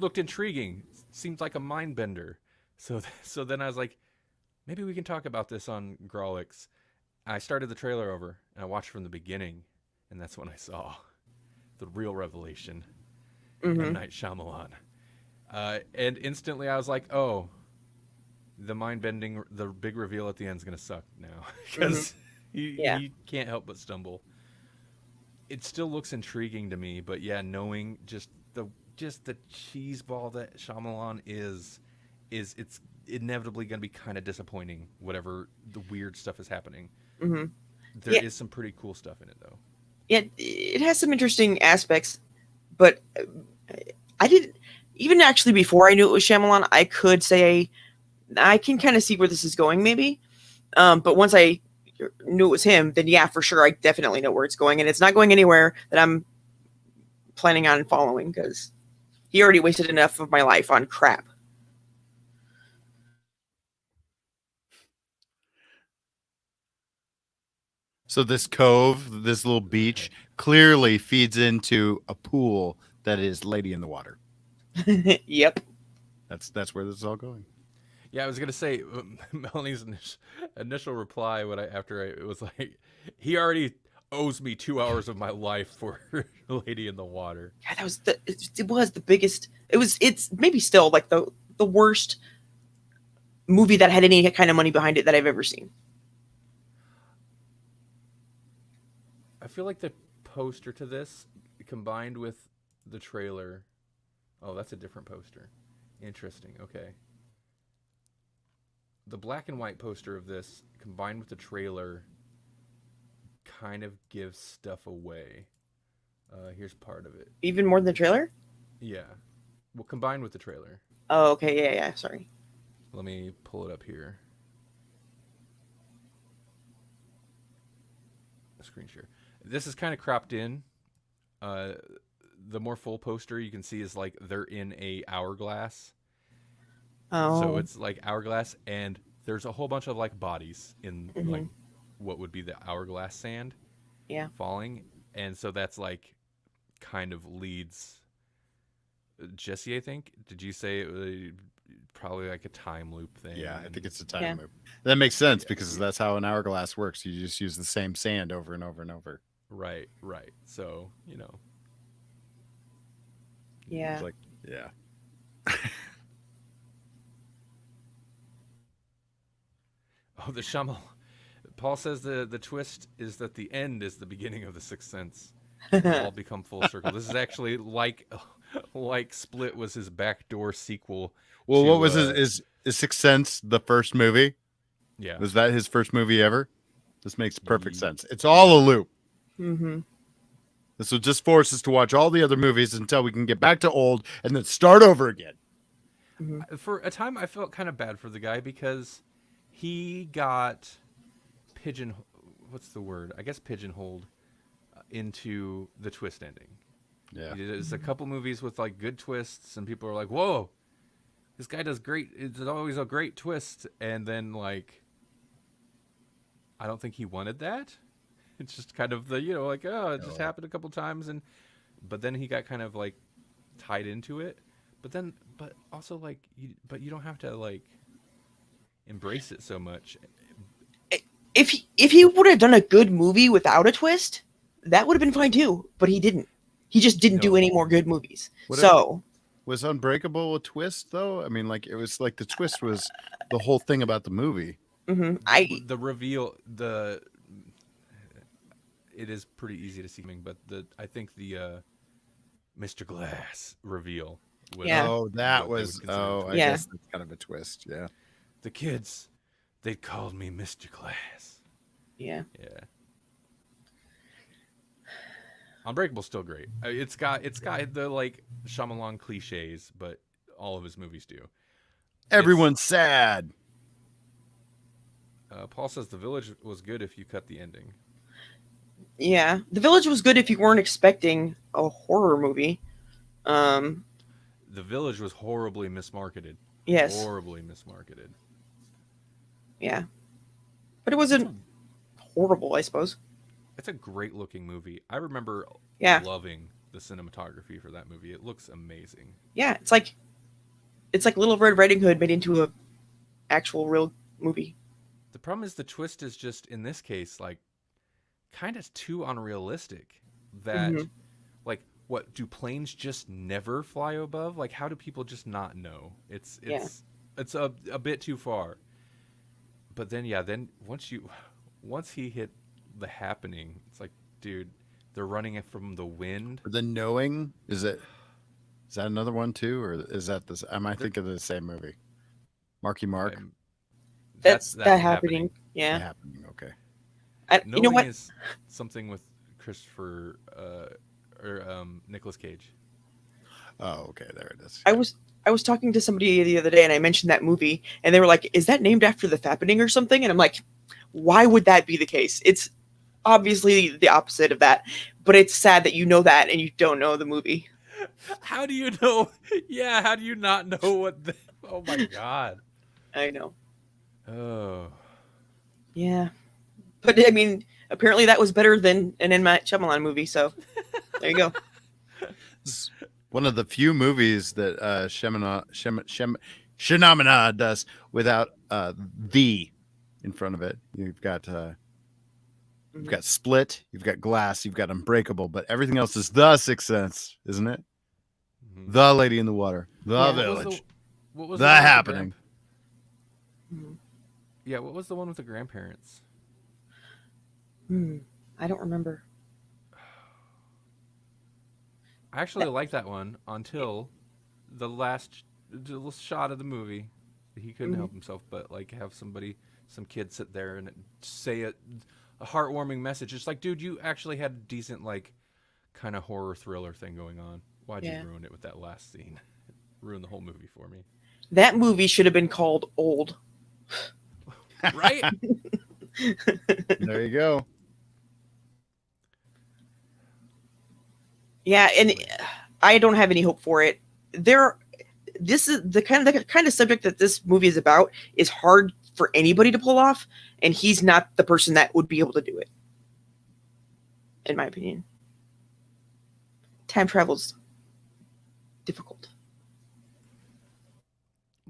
Looked intriguing. Seems like a mind bender. So then I was like, maybe we can talk about this on Grawlix. I started the trailer over and I watched from the beginning, and that's when I saw the real revelation. Mm-hmm. M. Night Shyamalan. And instantly I was like, oh, the mind bending, the big reveal at the end is going to suck now. Because he can't help but stumble. It still looks intriguing to me, but yeah, knowing just the cheese ball that Shyamalan is it's inevitably going to be kind of disappointing, whatever the weird stuff is happening. Mm-hmm. There is some pretty cool stuff in it, though. Yeah, it has some interesting aspects, but I didn't even actually before I knew it was Shyamalan. I could say I can kind of see where this is going, maybe. But once I knew it was him, then yeah, for sure, I definitely know where it's going, and it's not going anywhere that I'm planning on following because he already wasted enough of my life on crap. So this cove, this little beach, clearly feeds into a pool that is Lady in the Water. Yep. That's where this is all going. Yeah, I was gonna say Melanie's initial reply it was like, he already owes me 2 hours of my life for Lady in the Water. Yeah, that was it was the biggest. It's maybe still like the worst movie that had any kind of money behind it that I've ever seen. I feel like the poster to this combined with the trailer. Oh, that's a different poster. Interesting. Okay. The black and white poster of this combined with the trailer kind of gives stuff away. Here's part of it. Even more than the trailer? Yeah. Well, combined with the trailer. Oh, okay. Yeah. Sorry. Let me pull it up here. Screen share. This is kind of cropped in. The more full poster you can see is like they're in a hourglass. Oh. So it's like hourglass, and there's a whole bunch of like bodies in like what would be the hourglass sand. Yeah. Falling, and so that's like kind of leads Jesse, I think. Did you say it was probably like a time loop thing? Yeah, I think it's a time loop. That makes sense because that's how an hourglass works. You just use the same sand over and over and over. Right. So, Yeah. It's like, yeah. Oh, the Shyamalan. Paul says the twist is that the end is the beginning of the Sixth Sense. It'll all become full circle. This is actually like Split was his backdoor sequel. Well, what was is Sixth Sense the first movie? Yeah. Was that his first movie ever? This makes perfect sense. It's all a loop. Mm-hmm. This will just force us to watch all the other movies until we can get back to old and then start over again. Mm-hmm. For a time, I felt kind of bad for the guy because he got pigeonholed into the twist ending. Yeah. There's a couple movies with like good twists, and people are like, "Whoa, this guy does great. It's always a great twist." And then like, I don't think he wanted that. It's just kind of the it just happened a couple times, but then he got kind of like tied into it. But also like you don't have to like embrace it so much. If he would have done a good movie without a twist, that would have been fine too. But he didn't. He just didn't do any more good movies. Was Unbreakable a twist though? I mean, like it was like the twist was the whole thing about the movie. Mm-hmm. The reveal, it is pretty easy to see, but I think the Mr. Glass reveal. I guess that's kind of a twist. Yeah. The kids, they called me Mr. Glass. Yeah. Yeah. Unbreakable's still great. It's got the like Shyamalan cliches, but all of his movies do. Everyone's sad. Paul says The Village was good if you cut the ending. Yeah, The Village was good if you weren't expecting a horror movie. The Village was horribly mismarketed. Yes. Horribly mismarketed. Yeah. But it wasn't horrible, I suppose. It's a great looking movie. I remember loving the cinematography for that movie. It looks amazing. Yeah, it's like Little Red Riding Hood made into a actual real movie. The problem is the twist is just, in this case, like, kind of too unrealistic. That, like, what, do planes just never fly above? Like, how do people just not know? It's a bit too far. But then once he hit the happening, it's like, dude, they're running it from the wind. The Knowing, is that another one too, or is that this? Am I thinking of the same movie? Marky Mark. That's happening. Yeah. The Happening. Okay. You know what? Is something with Christopher or Nicolas Cage. Oh, okay. There it is. I was talking to somebody the other day, and I mentioned that movie, and they were like, "Is that named after The Fappening or something?" And I'm like, "Why would that be the case? It's obviously the opposite of that, but it's sad that you know that and you don't know the movie." How do you know? Yeah, how do you not know what? Oh my god. I know. Oh. Yeah, but I mean, apparently that was better than an M. Night Shyamalan movie. So there you go. It's one of the few movies that Shyamalan does without the in front of it. You've got Split, you've got Glass, you've got Unbreakable, but everything else is The Sixth Sense, isn't it? Mm-hmm. The Lady in the Water, The Village, what was The Happening. Yeah, what was the one with the grandparents? I don't remember. I actually like that one until the last shot of the movie. He couldn't help himself but like have some kid sit there and say a heartwarming message. It's like, dude, you actually had a decent like kind of horror thriller thing going on. Why'd you ruin it with that last scene? Ruin the whole movie for me. That movie should have been called Old. Right? There you go. Yeah, and I don't have any hope for it. This is the kind of subject that this movie is about is hard for anybody to pull off, and he's not the person that would be able to do it, in my opinion. Time travel's difficult.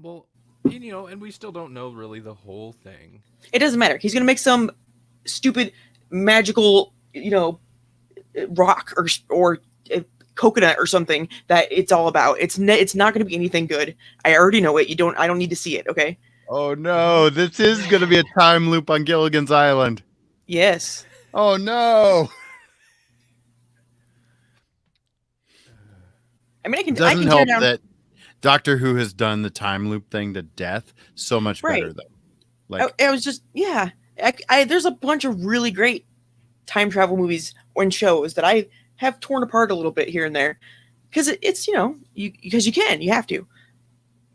Well, and we still don't know really the whole thing. It doesn't matter. He's gonna make some stupid magical, rock or coconut or something that it's all about. It's not going to be anything good. I already know it. I don't need to see it. Okay. Oh no, this is going to be a time loop on Gilligan's Island. Yes. Oh no. I mean, It doesn't help that Doctor Who has done the time loop thing to death so much better though. Like I was just there's a bunch of really great time travel movies and shows that I have torn apart a little bit here and there because it's because you have to.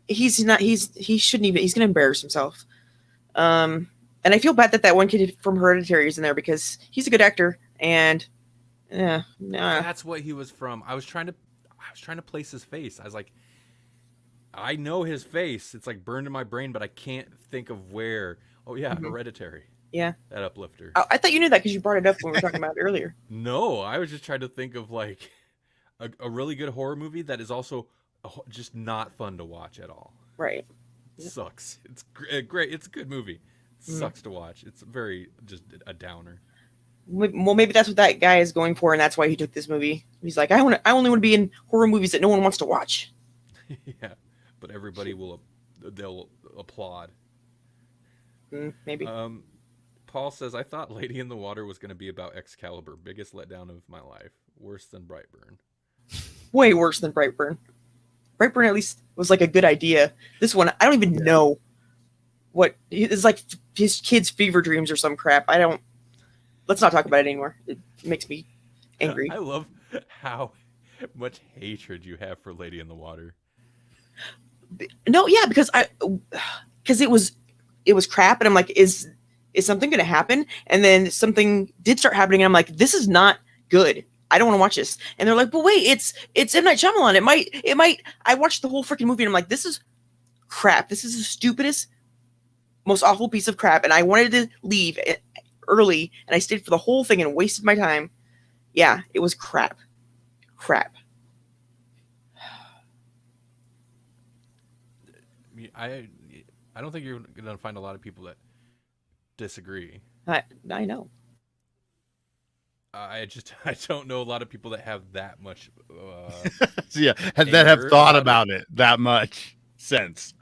He shouldn't even. He's going to embarrass himself. And I feel bad that one kid from Hereditary is in there because he's a good actor and that's what he was from. I was trying to place his face. I was like, I know his face. It's like burned in my brain, but I can't think of where. Oh yeah, Hereditary. Yeah, that uplifter. I thought you knew that because you brought it up when we were talking about it earlier. No, I was just trying to think of like a really good horror movie that is also just not fun to watch at all. Right. It sucks. It's great. It's a good movie. It sucks to watch. It's very just a downer. Well, maybe that's what that guy is going for, and that's why he took this movie. He's like, I only want to be in horror movies that no one wants to watch. Yeah, but everybody they'll applaud. Maybe. Paul says, I thought Lady in the Water was going to be about Excalibur. Biggest letdown of my life. Worse than Brightburn. Way worse than Brightburn. Brightburn at least was like a good idea. This one, I don't even know what it's like. His kids' fever dreams or some crap. Let's not talk about it anymore. It makes me angry. I love how much hatred you have for Lady in the Water. No, yeah, because it was crap, and I'm like, is something going to happen? And then something did start happening, and I'm like, this is not good. I don't want to watch this. And they're like, but wait, it's M. Night Shyamalan. It might. I watched the whole freaking movie, and I'm like, this is crap. This is the stupidest, most awful piece of crap. And I wanted to leave early, and I stayed for the whole thing and wasted my time. Yeah, it was crap. I don't think you're gonna find a lot of people that disagree. I know. I don't know a lot of people that have that much. Yeah, that have Anger thought about about it that much since.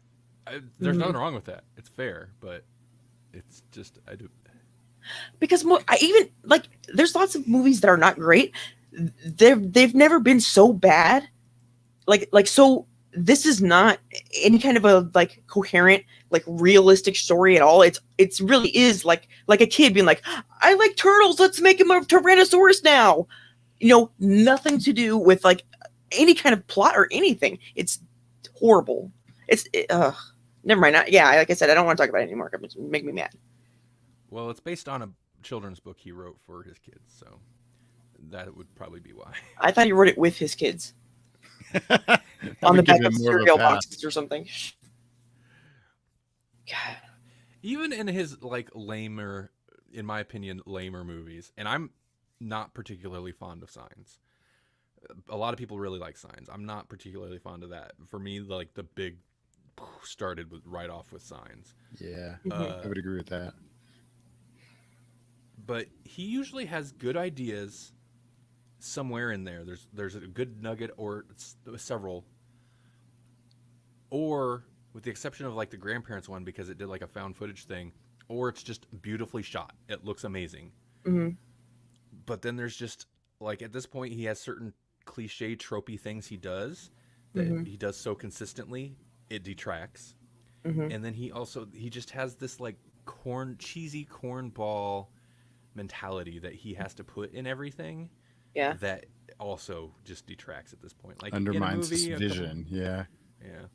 There's nothing wrong with that. It's fair, but it's just I do. Because I even like there's lots of movies that are not great. They've never been so bad. Like so this is not any kind of a like coherent, like realistic story at all. It's really is like a kid being like, I like turtles, let's make him a Tyrannosaurus now. Nothing to do with like any kind of plot or anything. It's horrible. Never mind. Like I said, I don't want to talk about it anymore. It's making me mad. Well, it's based on a children's book he wrote for his kids, so that would probably be why. I thought he wrote it with his kids. That On the would give back of him more of a cereal pass. boxes or something. God. Even in his like lamer, in my opinion, lamer movies, and I'm not particularly fond of Signs. A lot of people really like Signs. I'm not particularly fond of that. For me, like the big started right off with Signs. Yeah, Mhm. I would agree with that. But he usually has good ideas somewhere in there. There's a good nugget or several. Or with the exception of like the grandparents one because it did like a found footage thing, or it's just beautifully shot. It looks amazing. Mhm. But then there's just like at this point he has certain cliche tropey things he does that Mhm. he does so consistently it detracts. Mhm. And then he just has this like cheesy cornball mentality that he has to put in everything Yeah. that also just detracts at this point. Like Undermines in a his movie, vision. Yeah. Yeah.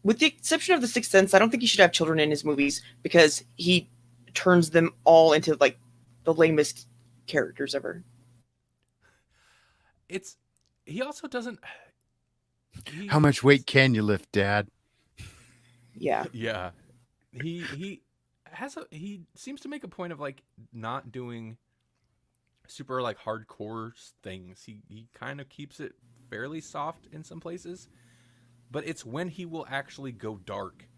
With the exception of The Sixth Sense, I don't think he should have children in his movies because he turns them all into like the lamest characters ever. He also doesn't. How much weight can you lift, Dad? Yeah. Yeah, he he seems to make a point of like not doing super like hardcore things. He kind of keeps it fairly soft in some places, but it's when he will actually go dark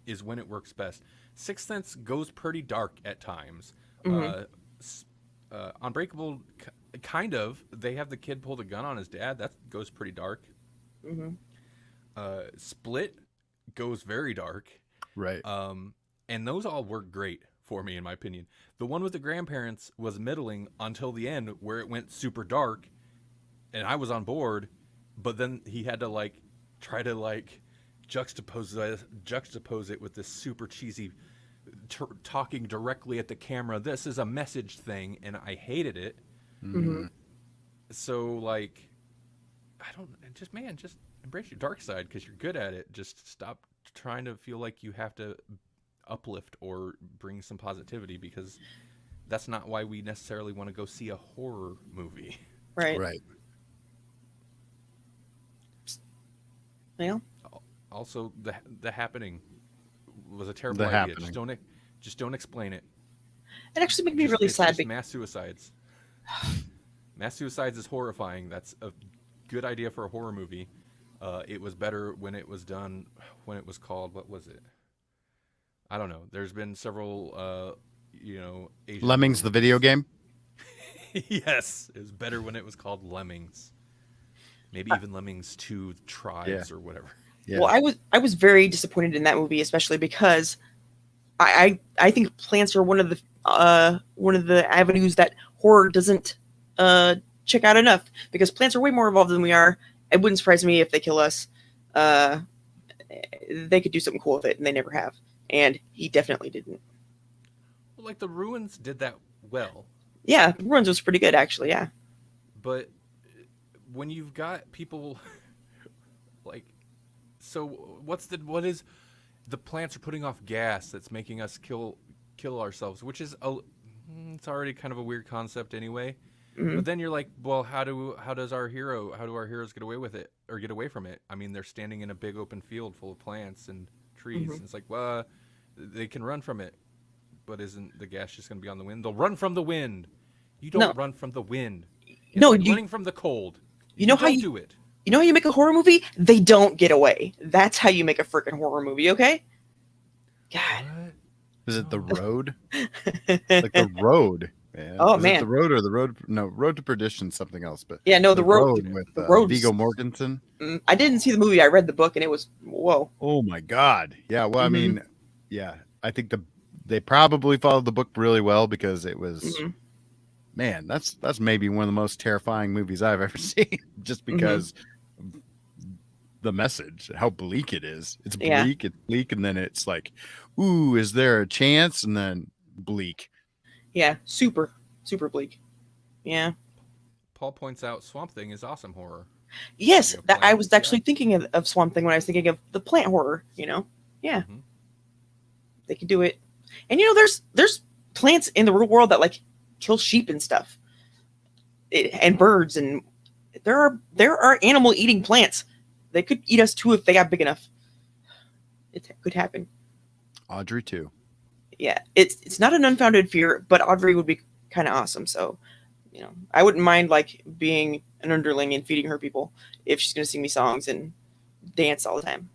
is when it works best. Sixth Sense goes pretty dark at times. Mhm. Unbreakable, kind of. They have the kid pull the gun on his dad. That goes pretty dark. Mhm. Split goes very dark. Right. And those all work great for me, in my opinion. The one with the grandparents was middling until the end, where it went super dark, and I was on board. But then he had to like try to like juxtapose it with this super cheesy talking directly at the camera. This is a message thing, and I hated it. Mhm. So like, I don't just embrace your dark side because you're good at it. Just stop trying to feel like you have to uplift or bring some positivity because that's not why we necessarily want to go see a horror movie. Right. Right. Yeah. Also, the Happening was a terrible The idea. Happening. Just don't explain it. It actually made me really It's sad. just mass suicides. Mass suicides is horrifying. That's a good idea for a horror movie. It was better when it was done. When it was called, what was it? I don't know. There's been several, Asian Lemmings, the video game. yes, it was better when it was called Lemmings. Maybe even Lemmings 2 Tribes or whatever. Yeah. Well, I was very disappointed in that movie, especially because I think plants are one of the avenues that horror doesn't check out enough because plants are way more involved than we are. It wouldn't surprise me if they kill us. They could do something cool with it, and they never have. And he definitely didn't. Well, like the Ruins did that well. Yeah, the Ruins was pretty good actually. Yeah. But when you've got people like, so what is the plants are putting off gas that's making us kill ourselves, which is it's already kind of a weird concept anyway. Hmm. But then you're like, well, how do our heroes get away with it or get away from it? I mean, they're standing in a big open field full of plants and trees. Hmm. And it's like, well, they can run from it, but isn't the gas just going to be on the wind? They'll run from the wind. You No, don't run from the wind. It's no, like running from the cold. you know You how don't you do it. you know how you make a horror movie? They don't get away. That's how you make a freaking horror movie. Okay. God. What? Is it The No. Road? Like The Road, man. Oh, Was it man. The Road or The Road? No, Road to Perdition, something else. But Yeah, no, The the road. Road with The road. Viggo Mortensen. I didn't see the movie. I read the book, and it was whoa. Oh my God! Yeah, well, I Mhm. mean, yeah, I think they probably followed the book really well because it was, Mhm. man, that's maybe one of the most terrifying movies I've ever seen. Just because of the message, how bleak it is. It's Yeah. bleak, and then it's like, ooh, is there a chance? And then bleak. Yeah, super bleak. Yeah. Paul points out Swamp Thing is awesome horror. Yes, You know, that I was plants, actually thinking of Swamp Thing when I was thinking of the plant horror. Yeah, Mhm. they could do it. And there's plants in the real world that like kill sheep and stuff, and birds, and there are animal eating plants. They could eat us too if they got big enough. It could happen. Audrey too. Yeah, it's not an unfounded fear, but Audrey would be kind of awesome. So, I wouldn't mind like being an underling and feeding her people if she's gonna sing me songs and dance all the time.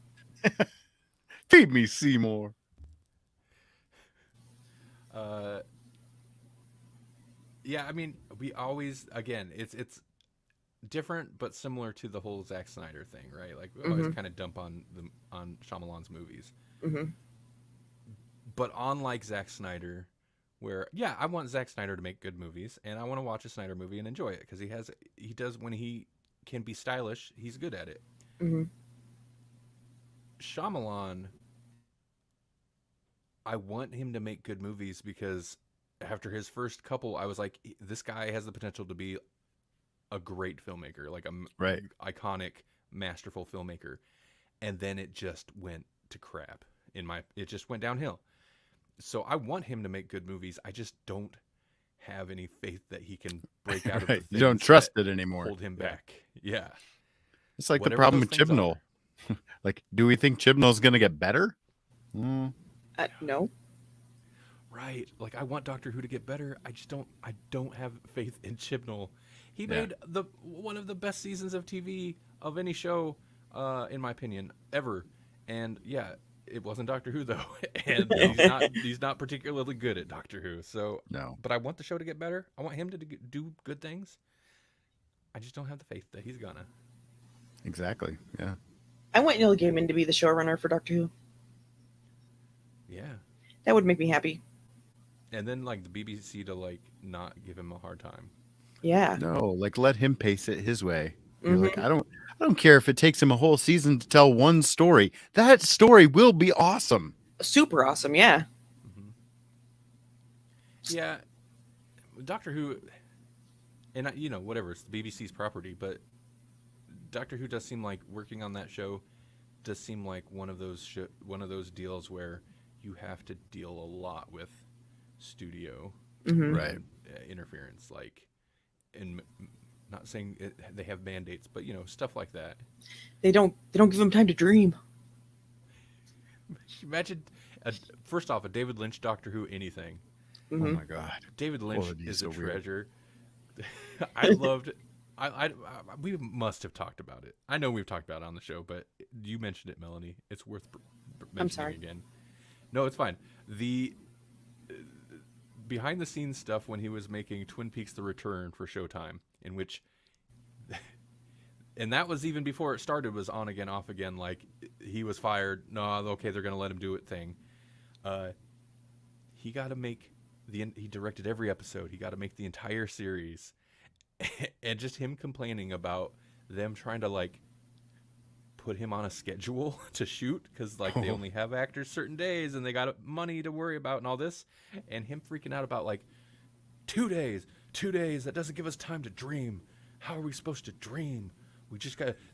Feed me, Seymour. Yeah, I mean, we always again, it's different but similar to the whole Zack Snyder thing, right? Like we always kind of dump on Shyamalan's movies. Hmm. But unlike Zack Snyder, where yeah, I want Zack Snyder to make good movies, and I want to watch a Snyder movie and enjoy it because he does when he can be stylish, he's good at it. Hmm. Shyamalan, I want him to make good movies because after his first couple, I was like, this guy has the potential to be a great filmmaker, like a Right. iconic, masterful filmmaker, and then it just went to crap. It just went downhill. So I want him to make good movies. I just don't have any faith that he can break out of the Right. things You don't trust that it anymore. hold him back. Yeah. It's like the Whatever problem those with things Chibnall. are. Like, do we think Chibnall's going to get better? No. Right. Like I want Doctor Who to get better. I don't have faith in Chibnall. He Yeah. made one of the best seasons of TV of any show, in my opinion, ever. And yeah, it wasn't Doctor Who though. And he's not particularly good at Doctor Who. So No. but I want the show to get better. I want him to do good things. I just don't have the faith that he's gonna. Exactly. Yeah. I want Neil Gaiman to be the showrunner for Doctor Who. Yeah. That would make me happy. And then like the BBC to like not give him a hard time. Yeah. No, like let him pace it his way. You're Mhm. like, I don't care if it takes him a whole season to tell one story. That story will be awesome. Super awesome. Yeah. Mm-hmm. Yeah, Doctor Who, and whatever, it's the BBC's property, but Doctor Who does seem like working on that show does seem like one of those deals where you have to deal a lot with studio Hmm. Right. interference, like, and not saying they have mandates, but stuff like that. They don't give them time to dream. Imagine, first off, a David Lynch Doctor Who anything. Oh Mhm. my God. David Lynch it'd be is so a weird. treasure. I loved. We must have talked about it. I know we've talked about it on the show, but you mentioned it, Melanie. It's worth mentioning sorry. again. No, it's fine. The behind the scenes stuff when he was making Twin Peaks: The Return for Showtime, in which, and that was even before it started, was on again, off again. Like he was fired. No, okay, they're gonna let him do it. Thing. He got to make he directed every episode. He got to make the entire series, and just him complaining about them trying to like put him on a schedule to shoot because like they only have actors certain days and they got money to worry about and all this, and him freaking out about like 2 days, 2 days. That doesn't give us time to dream. How are we supposed to dream?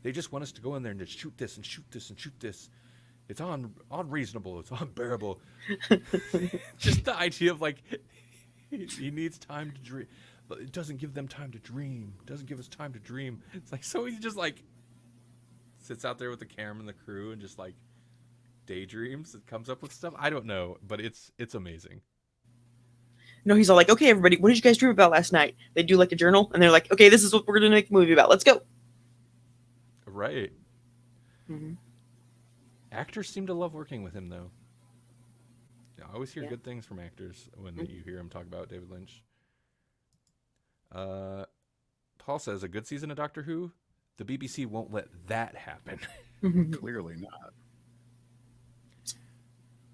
They just want us to go in there and just shoot this and shoot this and shoot this. It's unreasonable. It's unbearable. Just the idea of like he needs time to dream. But it doesn't give them time to dream. It doesn't give us time to dream. It's like, so he just like sits out there with the camera and the crew and just like daydreams and comes up with stuff. I don't know, but it's amazing. No, he's all like, okay, everybody, what did you guys dream about last night? They do like a journal, and they're like, okay, this is what we're going to make a movie about. Let's go. Right. Mm-hmm. Actors seem to love working with him, though. I always hear Yeah. good things from actors when you hear them talk about David Lynch. Paul says, a good season of Doctor Who? The BBC won't let that happen. Clearly not.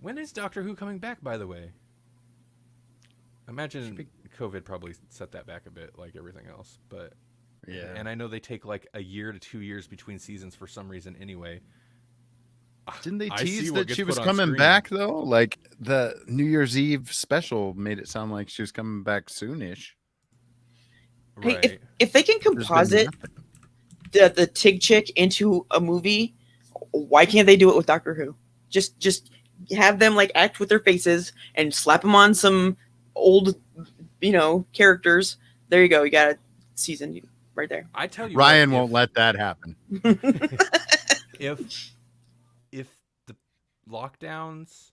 When is Doctor Who coming back, by the way? I imagine COVID probably set that back a bit, like everything else. But Yeah. and I know they take like a year to 2 years between seasons for some reason anyway. Didn't they I see tease what that gets she was put on coming screen. back though? Like the New Year's Eve special made it sound like she was coming back soonish. Hey, Right. if they can There's been composite nothing. the Tig chick into a movie, why can't they do it with Doctor Who? Just have them like act with their faces and slap them on some old, characters. There you go. You got a season right there. I tell you Ryan what, won't let that happen. if the lockdowns,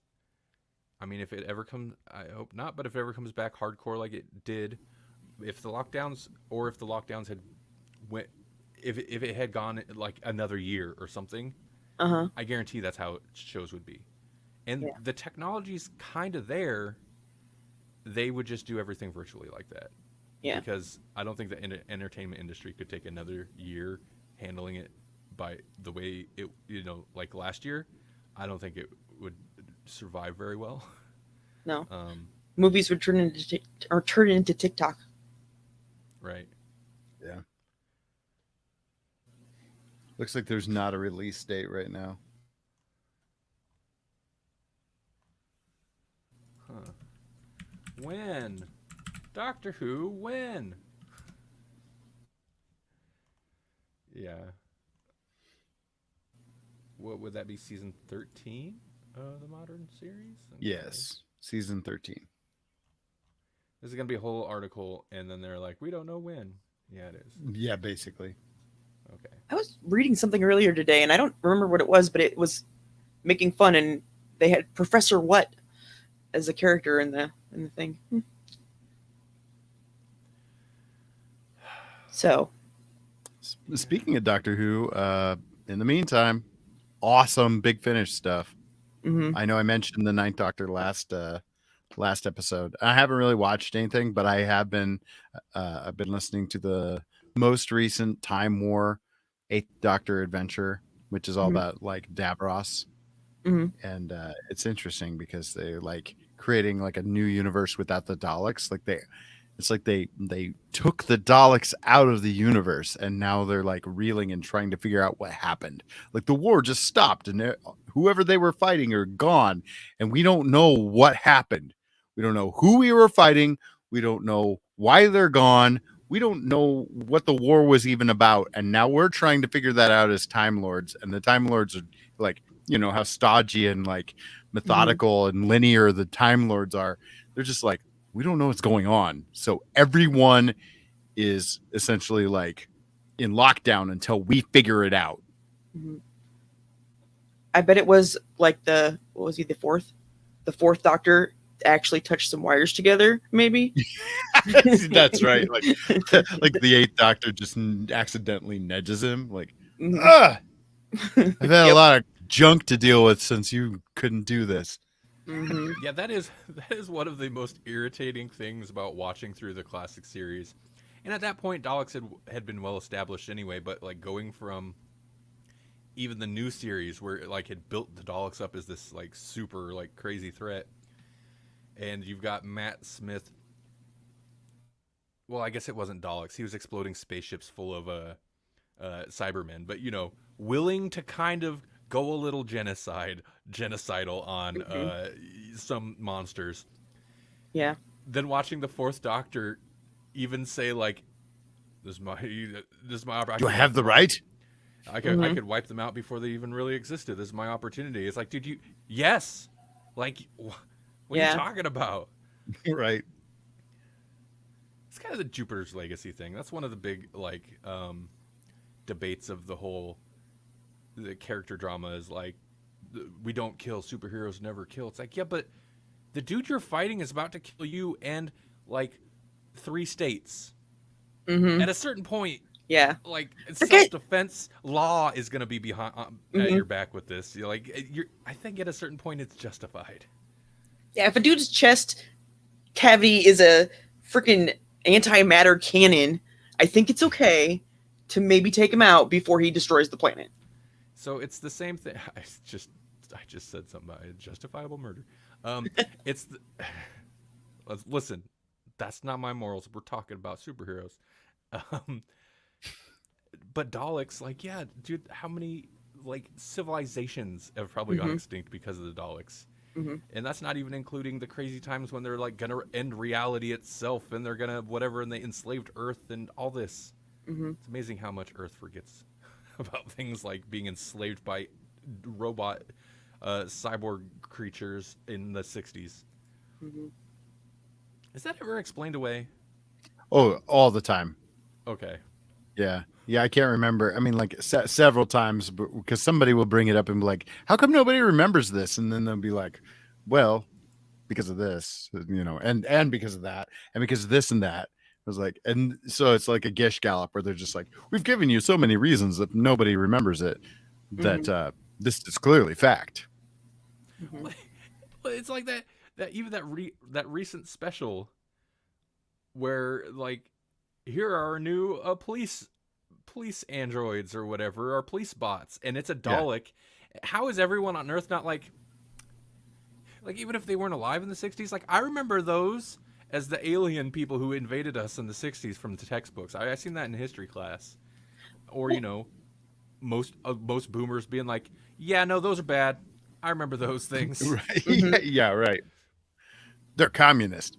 I mean, if it ever comes, I hope not, but if it ever comes back hardcore like it did, if the lockdowns had if it had gone like another year or something, I guarantee that's how shows would be. And Yeah. the technology's kind of there. They would just do everything virtually like that. Yeah. Because I don't think the entertainment industry could take another year handling it by the way it, like last year. I don't think it would survive very well. No. Movies would turn into TikTok. Right. Yeah. Looks like there's not a release date right now. Huh. When? Doctor Who, when? Yeah. What would that be, season 13 of the modern series? Okay. Yes. Season 13. This is going to be a whole article, and then they're like, we don't know when. Yeah, it is. Yeah, basically. Okay. I was reading something earlier today, and I don't remember what it was, but it was making fun, and they had Professor What as a character in the thing. So, Speaking of Doctor Who, in the meantime, awesome Big Finish stuff. mhm. I know I mentioned the Ninth Doctor last episode. I haven't really watched anything, but I have been I've been listening to the most recent Time War Eighth Doctor adventure, which is all Mhm. about like Davros. Mhm. And it's interesting because they're like creating like a new universe without the Daleks. It's like they took the Daleks out of the universe, and now they're like reeling and trying to figure out what happened. Like the war just stopped, and whoever they were fighting are gone, and we don't know what happened. We don't know who we were fighting. We don't know why they're gone. We don't know what the war was even about, and now we're trying to figure that out as Time Lords. And the Time Lords are like, how stodgy and like methodical and linear the Time Lords are. They're just like, we don't know what's going on. So everyone is essentially like in lockdown until we figure it out. Mhm. I bet it was like what was he, the fourth Doctor actually touched some wires together, maybe. That's right. Like, like the Eighth Doctor just accidentally nudges him. Like, Mhm. I've had a Yep. lot of junk to deal with since you couldn't do this. Mhm. Yeah, that is one of the most irritating things about watching through the classic series. And at that point, Daleks had been well established anyway. But like going from even the new series where it like had built the Daleks up as this like super like crazy threat, and you've got Matt Smith. Well, I guess it wasn't Daleks. He was exploding spaceships full of Cybermen, but willing to kind of go a little genocidal on some monsters. Yeah. Then watching the Fourth Doctor even say like, "This is my Do I have the right? I could wipe them out before they even really existed. This is my opportunity." It's like, dude, yes, like, what are you Yeah. talking about? Right. It's kind of the Jupiter's Legacy thing. That's one of the big like debates of the character drama is like, we don't kill, superheroes never kill. It's like, yeah, but the dude you're fighting is about to kill you and like 3 states. Mm-hmm. At a certain point, Yeah. like Okay. self-defense law is going to be behind at Mhm. your back with this. You're like, I think at a certain point it's justified. Yeah, if a dude's chest cavity is a freaking antimatter cannon, I think it's okay to maybe take him out before he destroys the planet. So it's the same thing. I just said something about justifiable murder. It's the, listen, that's not my morals. We're talking about superheroes. Um, but Daleks, like, yeah, dude, how many like civilizations have probably gone extinct because of the Daleks? Mm-hmm. And that's not even including the crazy times when they're like gonna end reality itself and they're gonna whatever and they enslaved Earth and all this. Mm-hmm. It's amazing how much Earth forgets about things like being enslaved by robot cyborg creatures in the 60s. Mm-hmm. Is that ever explained away? Oh, all the time. Okay. Yeah. Yeah, I can't remember. I mean, like several times, because somebody will bring it up and be like, "How come nobody remembers this?" And then they'll be like, "Well, because of this, and because of that, and because of this and that." I was like, and so it's like a Gish Gallop where they're just like, "We've given you so many reasons that nobody remembers it, that this is clearly fact." Mm-hmm. Well, it's like that even that recent special where like, here are our new police androids or whatever, or police bots, and it's a Dalek. Yeah. How is everyone on Earth not like even if they weren't alive in the 60s? Like, I remember those as the alien people who invaded us in the 60s from the textbooks. I seen that in history class. Or, most boomers being like, yeah, no, those are bad. I remember those things. Right. Mm-hmm. Yeah, right. They're communist.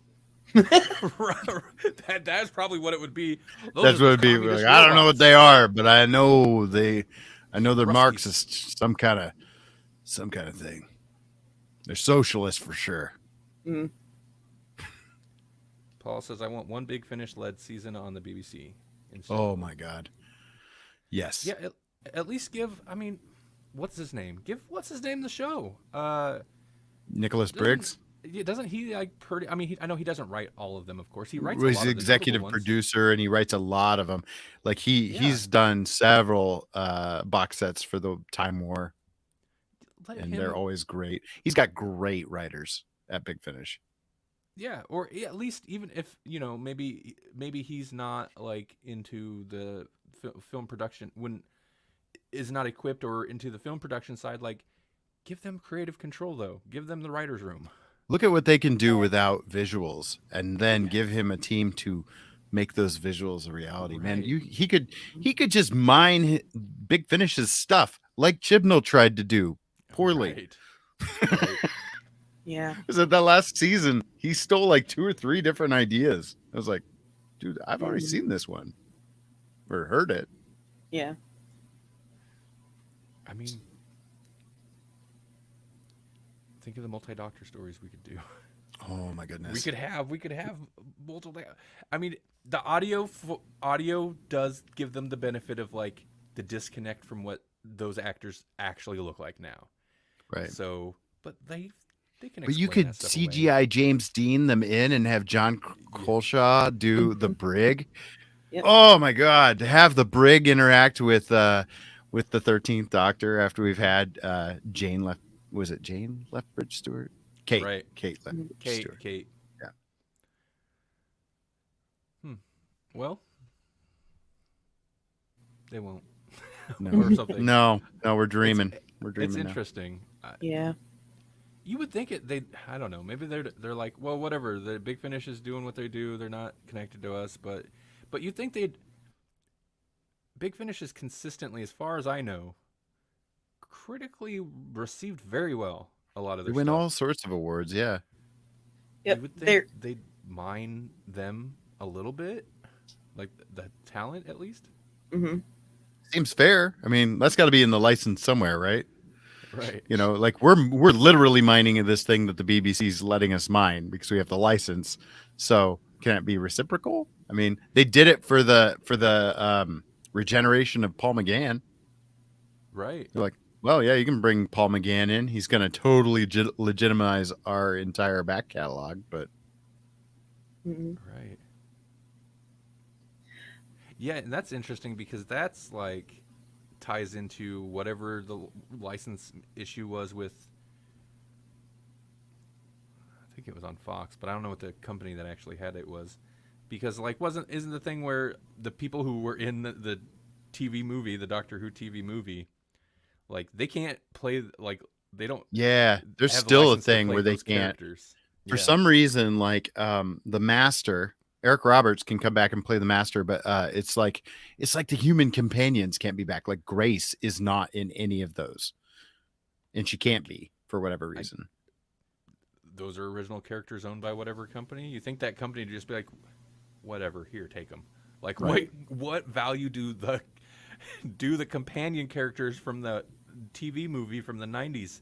That's probably what it would be. That's what it'd be. Like, I don't know what they are, but I know they're Marxist, some kind of thing. They're socialist for sure. Mm. Paul says, I want one Big Finish led season on the BBC. Oh my God. Yes. Yeah, at least give, I mean, what's his name the show? Nicholas Briggs? Doesn't he like pretty? I mean, I know he doesn't write all of them, of course. He writes. He's executive producer, and he writes a lot of them. Like he's done several box sets for the Time War, and they're always great. He's got great writers at Big Finish. Yeah, or at least even if maybe he's not like into the film production, is not equipped or into the film production side. Like, give them creative control though. Give them the writer's room. Look at what they can do without visuals, and then give him a team to make those visuals a reality. Right. Man, he could just mine Big Finish's stuff like Chibnall tried to do poorly. Right. Yeah. Because at that last season, he stole like 2 or 3 different ideas. I was like, dude, I've already seen this one or heard it. Yeah. I mean, think of the multi-doctor stories we could do. Oh my goodness. We could have multiple. I mean, the audio does give them the benefit of like the disconnect from what those actors actually look like now. Right. So, but they can. But you could CGI James Dean them in and have John Colshaw do the Brig. Yep. Oh my God! To have the Brig interact with the 13th Doctor after we've had Jane left. Was it Jane Lethbridge Stewart? Kate. Right. Kate Lethbridge Stewart. Kate. Yeah. Well, they won't. No. Or something. No, we're dreaming. It's interesting. Yeah. You would think I don't know. Maybe they're like, well, whatever. The Big Finish is doing what they do. They're not connected to us, but you'd think Big Finish is consistently, as far as I know, critically received very well. A lot of their they win stuff. all sorts of awards. Yeah. Yep. You would think they'd mine them a little bit, like the talent at least. Mm-hmm. Seems fair. I mean, that's got to be in the license somewhere, right? Right. You know, like we're literally mining this thing that the BBC's letting us mine because we have the license. So can it be reciprocal? I mean, they did it for the regeneration of Paul McGann. Right. They're like, well, yeah, you can bring Paul McGann in. He's going to totally legitimize our entire back catalog. But Mm-hmm. Right. Yeah, and that's interesting because that's like ties into whatever the license issue was with. I think it was on Fox, but I don't know what the company that actually had it was, because like isn't the thing where the people who were in the TV movie, the Doctor Who TV movie, like they can't play, like they don't yeah, there's have the still a license to thing play where they those can't. characters. For Yeah. some reason, like the Master, Eric Roberts can come back and play the Master, but it's like the human companions can't be back. Like Grace is not in any of those, and she can't be for whatever reason. Those are original characters owned by whatever company. You think that company would just be like, whatever, here, take them. Like, Right. what value do the companion characters from the TV movie from the 90s,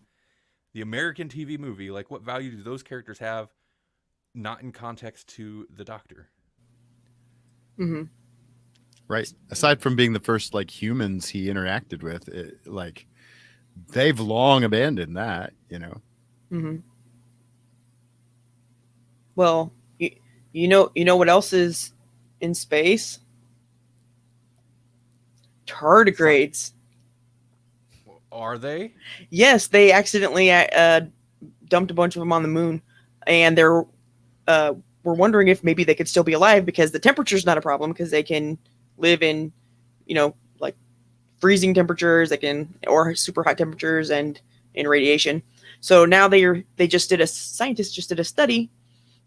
the American TV movie, like what value do those characters have, not in context to the Doctor? Mm-hmm. Right. Aside from being the first like humans he interacted with, like they've long abandoned that, you know. Mm-hmm. Well, you know what else is in space? Tardigrades. Are they? Yes, they accidentally dumped a bunch of them on the moon, and we're wondering if maybe they could still be alive because the temperature's not a problem because they can live in, like freezing temperatures, or super hot temperatures and in radiation. So now scientists just did a study,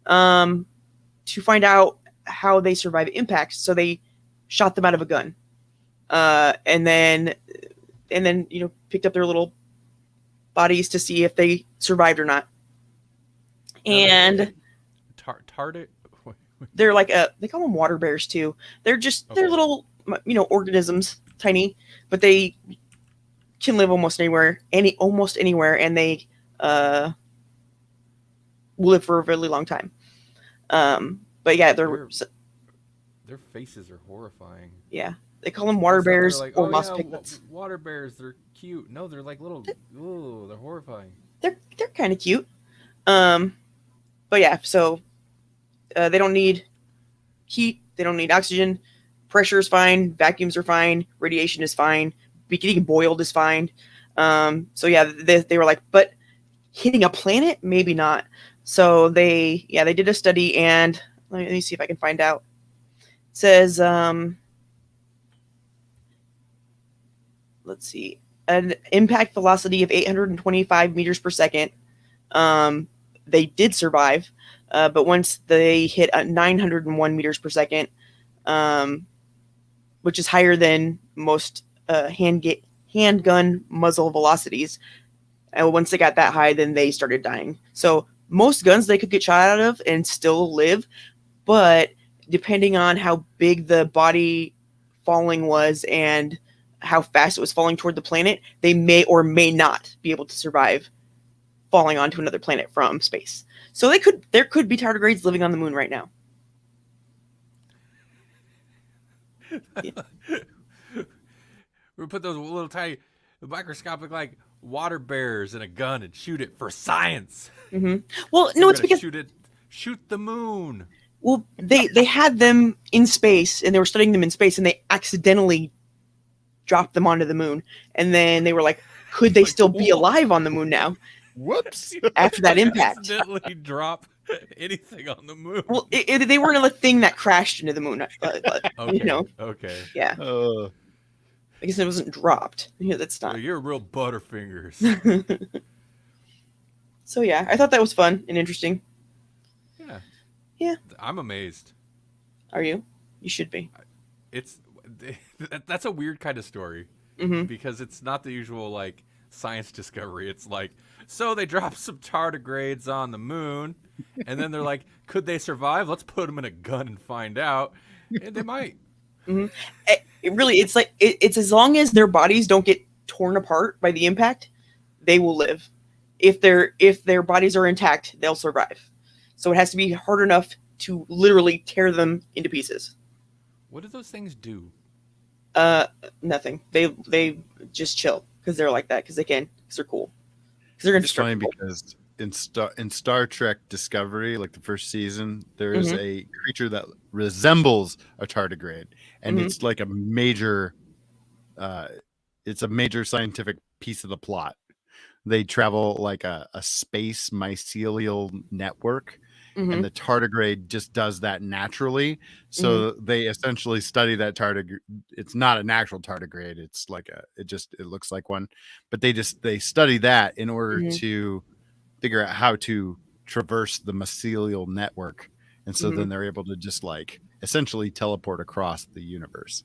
to find out how they survive impact. So they shot them out of a gun, and then picked up their little bodies to see if they survived or not. And they're like they call them water bears too. They're Okay. little organisms, tiny, but they can live almost anywhere, and they will live for a really long time. But yeah, Their faces are horrifying. yeah, they call them water It's not- they're bears like, or oh moss yeah, piglets. water bears, they're cute. No, they're like little. Ooh, they're horrifying. They're kind of cute. But yeah, so they don't need heat, they don't need oxygen, pressure is fine, vacuums are fine, radiation is fine, getting boiled is fine. So yeah, they were like, but hitting a planet, maybe not. So they did a study, and let me see if I can find out. It says, let's see, an impact velocity of 825 meters per second. They did survive, but once they hit 901 meters per second, which is higher than most handgun muzzle velocities, and once they got that high, then they started dying. So most guns they could get shot out of and still live, but depending on how big the body falling was and how fast it was falling toward the planet, they may or may not be able to survive falling onto another planet from space. So there could be tardigrades living on the moon right now. We put those little tiny microscopic like water bears in a gun and shoot it for science. Mm-hmm. Well, no, it's because shoot the moon. Well, they had them in space, and they were studying them in space, and they accidentally dropped them onto the moon, and then they were like, could they still be alive on the moon now? Whoops! After that impact, accidentally drop anything on the moon. Well, they weren't a thing that crashed into the moon. Okay. Okay. Yeah. I guess it wasn't dropped. Yeah, that's not. So you're real butterfingers. So yeah, I thought that was fun and interesting. Yeah. Yeah. I'm amazed. Are you? You should be. That's a weird kind of story, Mm-hmm. because it's not the usual like science discovery. It's like, so they dropped some tardigrades on the moon, and then they're like, could they survive? Let's put them in a gun and find out. And they might. Mm-hmm. It really, it's like it's as long as their bodies don't get torn apart by the impact, they will live. If their bodies are intact, they'll survive. So it has to be hard enough to literally tear them into pieces. What do those things do? Nothing. They just chill because they're like that because they can because they're cool. Because they're It's funny indestructible. because in Star Trek Discovery, like the first season, there is a creature that resembles a tardigrade, and it's like a major scientific piece of the plot. They travel like a space mycelial network, and the tardigrade just does that naturally. So they essentially study that tardigrade. It's not an actual tardigrade. It's like it looks like one, but they study that in order to figure out how to traverse the mycelial network. And so then they're able to just like essentially teleport across the universe.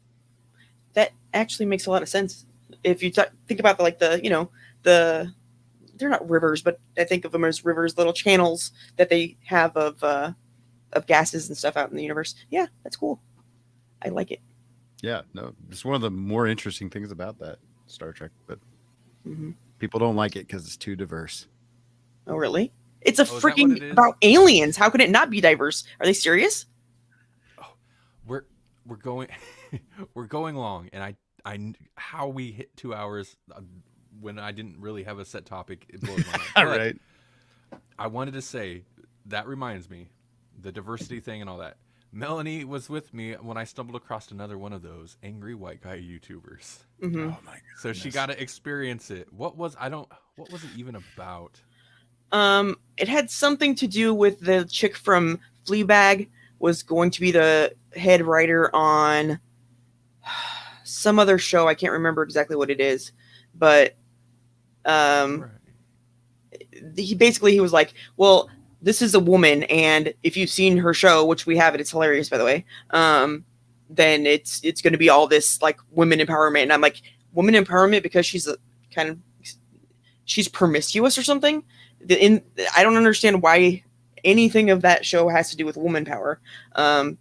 That actually makes a lot of sense. If you think about they're not rivers, but I think of them as rivers, little channels that they have of gases and stuff out in the universe. Yeah, that's cool. I like it. Yeah, no, it's one of the more interesting things about that Star Trek, but people don't like it because it's too diverse. Oh, really? It's a Is that what it freaking is? about aliens. How could it not be diverse? Are they serious? Oh, we're going we're going long, and I how we hit 2 hours when I didn't really have a set topic. It blows my mind. All But right. I wanted to say that reminds me, the diversity thing and all that. Melanie was with me when I stumbled across another one of those angry white guy YouTubers. Oh my god. So she got to experience it. What was it even about? It had something to do with the chick from Fleabag was going to be the head writer on some other show. I can't remember exactly what it is, but Right. he was like, well, this is a woman, and if you've seen her show, which we haven't, it's hilarious, by the way, then it's going to be all this like women empowerment. And I'm like, women empowerment because she's promiscuous or something. I don't understand why anything of that show has to do with woman power,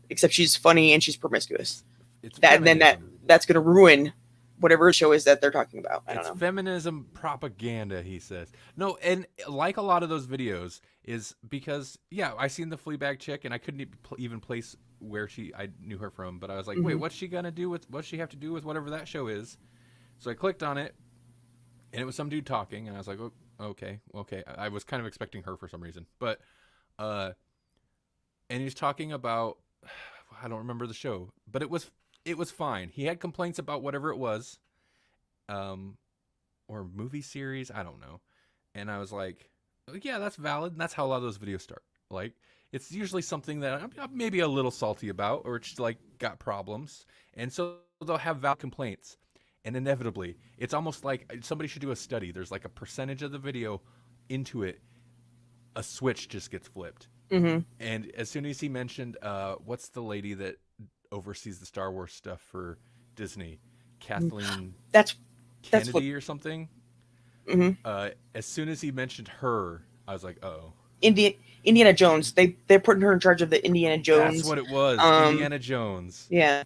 except she's funny and she's promiscuous. It's That's going to ruin whatever show is that they're talking about. I don't know. Feminism propaganda, he says. No, and like a lot of those videos is because, yeah, I seen the Fleabag chick and I couldn't even place where I knew her from, but I was like, wait, what's she have to do with whatever that show is? So I clicked on it, and it was some dude talking, and I was like, oh, okay. I was kind of expecting her for some reason, but and he's talking about, I don't remember the show, but it was fine. He had complaints about whatever it was, or movie series, I don't know. And I was like, yeah, that's valid. And that's how a lot of those videos start. Like, it's usually something that I'm maybe a little salty about, or it's like got problems. And so they'll have valid complaints. And inevitably, it's almost like somebody should do a study. There's like a percentage of the video into it, a switch just gets flipped. And as soon as he mentioned, what's the lady that oversees the Star Wars stuff for Disney, Kathleen Kennedy or something. As soon as he mentioned her, I was like, "Oh, Indiana Jones." They're putting her in charge of the Indiana Jones. That's what it was. Indiana Jones. Yeah.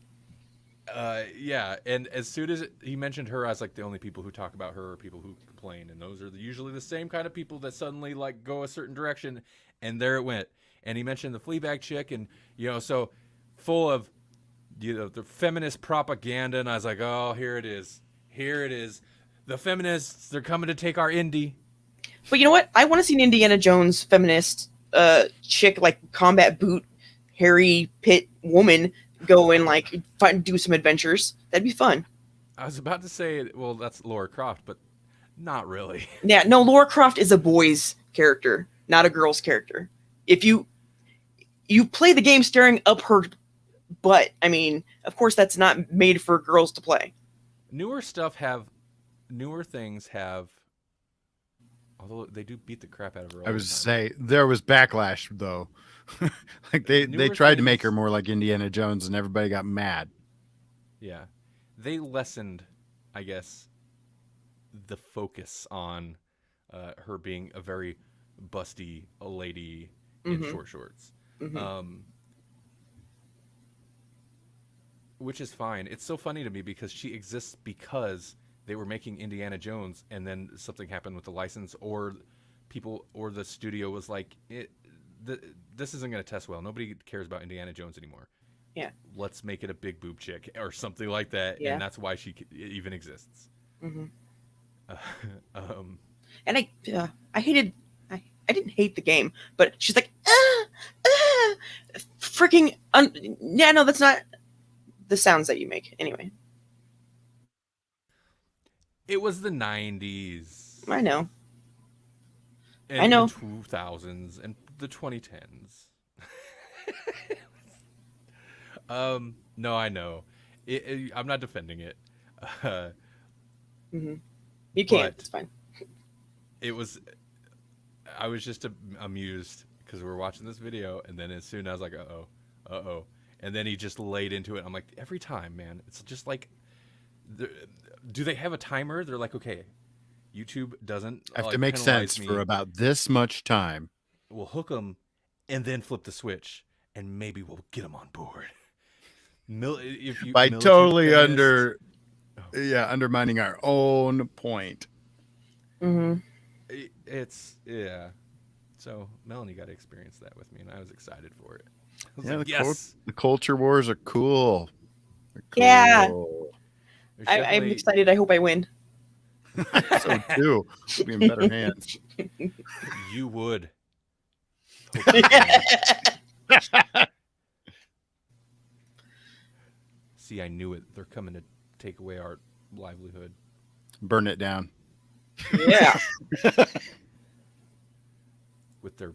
Yeah. And as soon as he mentioned her, I was like, the only people who talk about her are people who complain, and those are usually the same kind of people that suddenly like go a certain direction, and there it went. And he mentioned the Fleabag chick, and so full of the feminist propaganda, and I was like, oh, here it is. The feminists, they're coming to take our Indy. But you know what? I want to see an Indiana Jones feminist chick, like combat boot, hairy pit woman, go and like do some adventures. That'd be fun. I was about to say, well, that's Laura Croft, but not really. Yeah, no, Laura Croft is a boy's character, not a girl's character. If you play the game staring up her butt, I mean, of course that's not made for girls to play. Newer things have, although they do beat the crap out of her. I was say there was backlash though. Like they tried to make her more like Indiana Jones, and everybody got mad. Yeah, they lessened, I guess, the focus on her being a very busty lady in Mhm. short shorts. Mhm. Which is fine. It's so funny to me because she exists because they were making Indiana Jones, and then something happened with the license, or people or the studio was like, this isn't going to test well. Nobody cares about Indiana Jones anymore. Yeah. Let's make it a big boob chick or something like that, and Yeah. that's why she even exists. Mhm. Uh, um, And I hated. I didn't hate the game, but she's like, freaking. Yeah, no, that's not the sounds that you make. Anyway, it was the 90s I know. I and the know. 2000s and the 2010s. No, I know. I'm not defending it. Uh, Hmm. You can. but It's fine. it was I was just amused because we were watching this video, and then as soon as I was like, uh-oh, and then he just laid into it. I'm like, every time, man, it's just like, do they have a timer? They're like, okay, YouTube doesn't Have to like make penalize sense me. for about this much time. We'll hook them, and then flip the switch, and maybe we'll get them on board. If you By militant totally feminist, undermining our own point. Hmm. it's yeah. So Melanie got to experience that with me, and I was excited for it. I was Yeah, like, the culture wars are cool. They're cool. Yeah. There's I'm definitely- excited. I hope I win. So too. We'll be in better hands. You would. See, I knew it. They're coming to take away our livelihood. Burn it down. Yeah. With their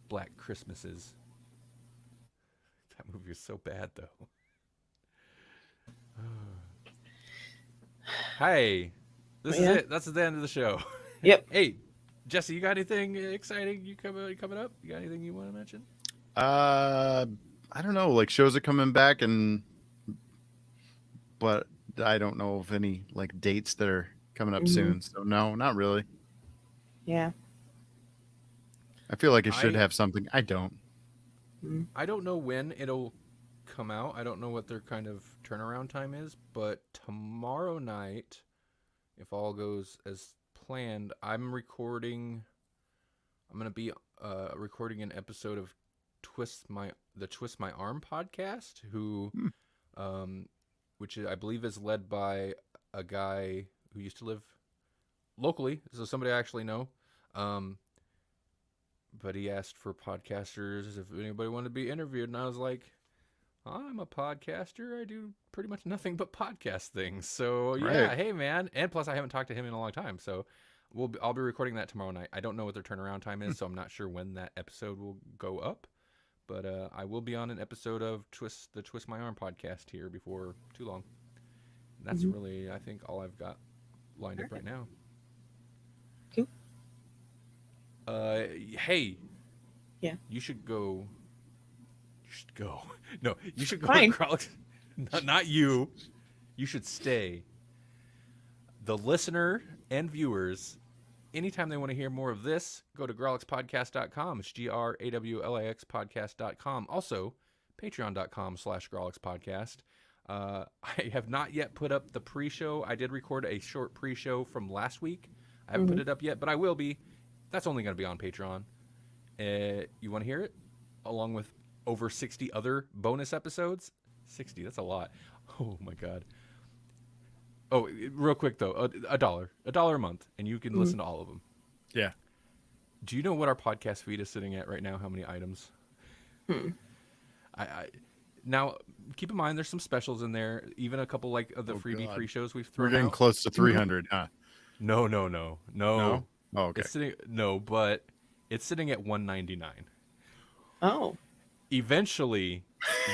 Black Christmases. That movie is so bad, though. Hey, this is Yeah. it. That's the end of the show. Yep. Hey, Jesse, you got anything exciting coming up? You got anything you want to mention? I don't know. Like shows are coming back, but I don't know of any like dates that are coming up soon. So no, not really. Yeah. I feel like it should have something. I don't. I don't know when it'll come out. I don't know what their kind of turnaround time is, but tomorrow night, if all goes as planned, I'm going to be recording an episode of the Twist My Arm podcast, which I believe is led by a guy who used to live locally, so somebody I actually know. But he asked for podcasters if anybody wanted to be interviewed, and I was like, I'm a podcaster. I do pretty much nothing but podcast things. So yeah, Right. hey man. And plus, I haven't talked to him in a long time, so I'll be recording that tomorrow night. I don't know what their turnaround time is, so I'm not sure when that episode will go up. But I will be on an episode of the Twist My Arm podcast here before too long. And that's really, I think, all I've got lined up right now. Cool. Hey. Yeah. You should go. No, you should go Fine. to Grawlix. Not you. You should stay. The listener and viewers, anytime they want to hear more of this, go to grawlixpodcast.com. It's GRAWLAX podcast.com. Also, patreon.com/grawlixpodcast. I have not yet put up the pre-show. I did record a short pre-show from last week. I haven't put it up yet, but I will be. That's only going to be on Patreon. You want to hear it? Along with over 60 other bonus episodes? 60, that's a lot. Oh my God. Oh, real quick though, $1 a month, and you can listen to all of them. Yeah. Do you know what our podcast feed is sitting at right now? How many items? I now keep in mind there's some specials in there, even a couple like of the freebie God. pre-shows we've We're thrown getting out. close to 300, huh? No. No? Oh, okay. It's sitting but it's sitting at 199. Oh. Eventually,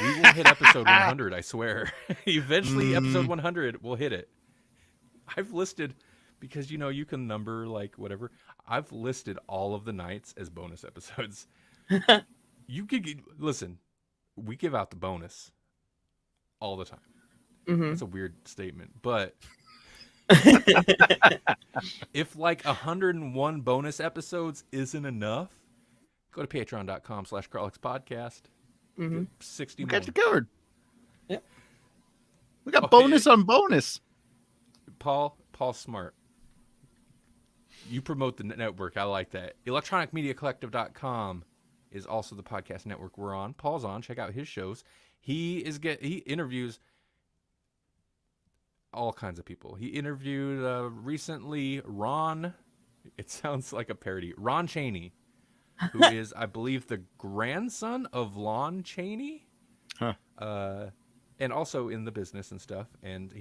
we will hit episode 100, I swear. Eventually, episode 100, we'll hit it. I've listed, because, you can number, like, whatever. I've listed all of the nights as bonus episodes. You could, listen, we give out the bonus all the time. That's a weird statement, but If like 101 bonus episodes isn't enough, go to patreon.com/Grawlix podcast. Mhm. 60 We more. got you covered. Yep. We got Oh, bonus on bonus. Paul's smart. You promote the network. I like that. Electronicmediacollective.com is also the podcast network we're on. Paul's on. Check out his shows. He interviews all kinds of people. He interviewed recently Ron. It sounds like a parody. Ron Chaney, who is, I believe, the grandson of Lon Chaney. Huh. And also in the business and stuff. And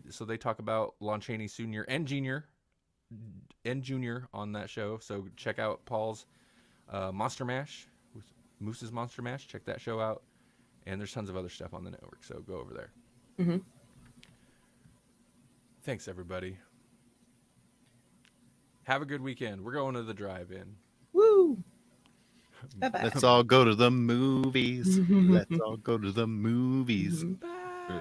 so they talk about Lon Chaney Sr. and Jr. On that show. So check out Paul's Monster Mash, Moose's Monster Mash. Check that show out. And there's tons of other stuff on the network. So go over there. Mm-hmm. Thanks, everybody. Have a good weekend. We're going to the drive-in. Woo! Bye-bye. Let's all go to the movies. Let's all go to the movies. Mhm. Bye.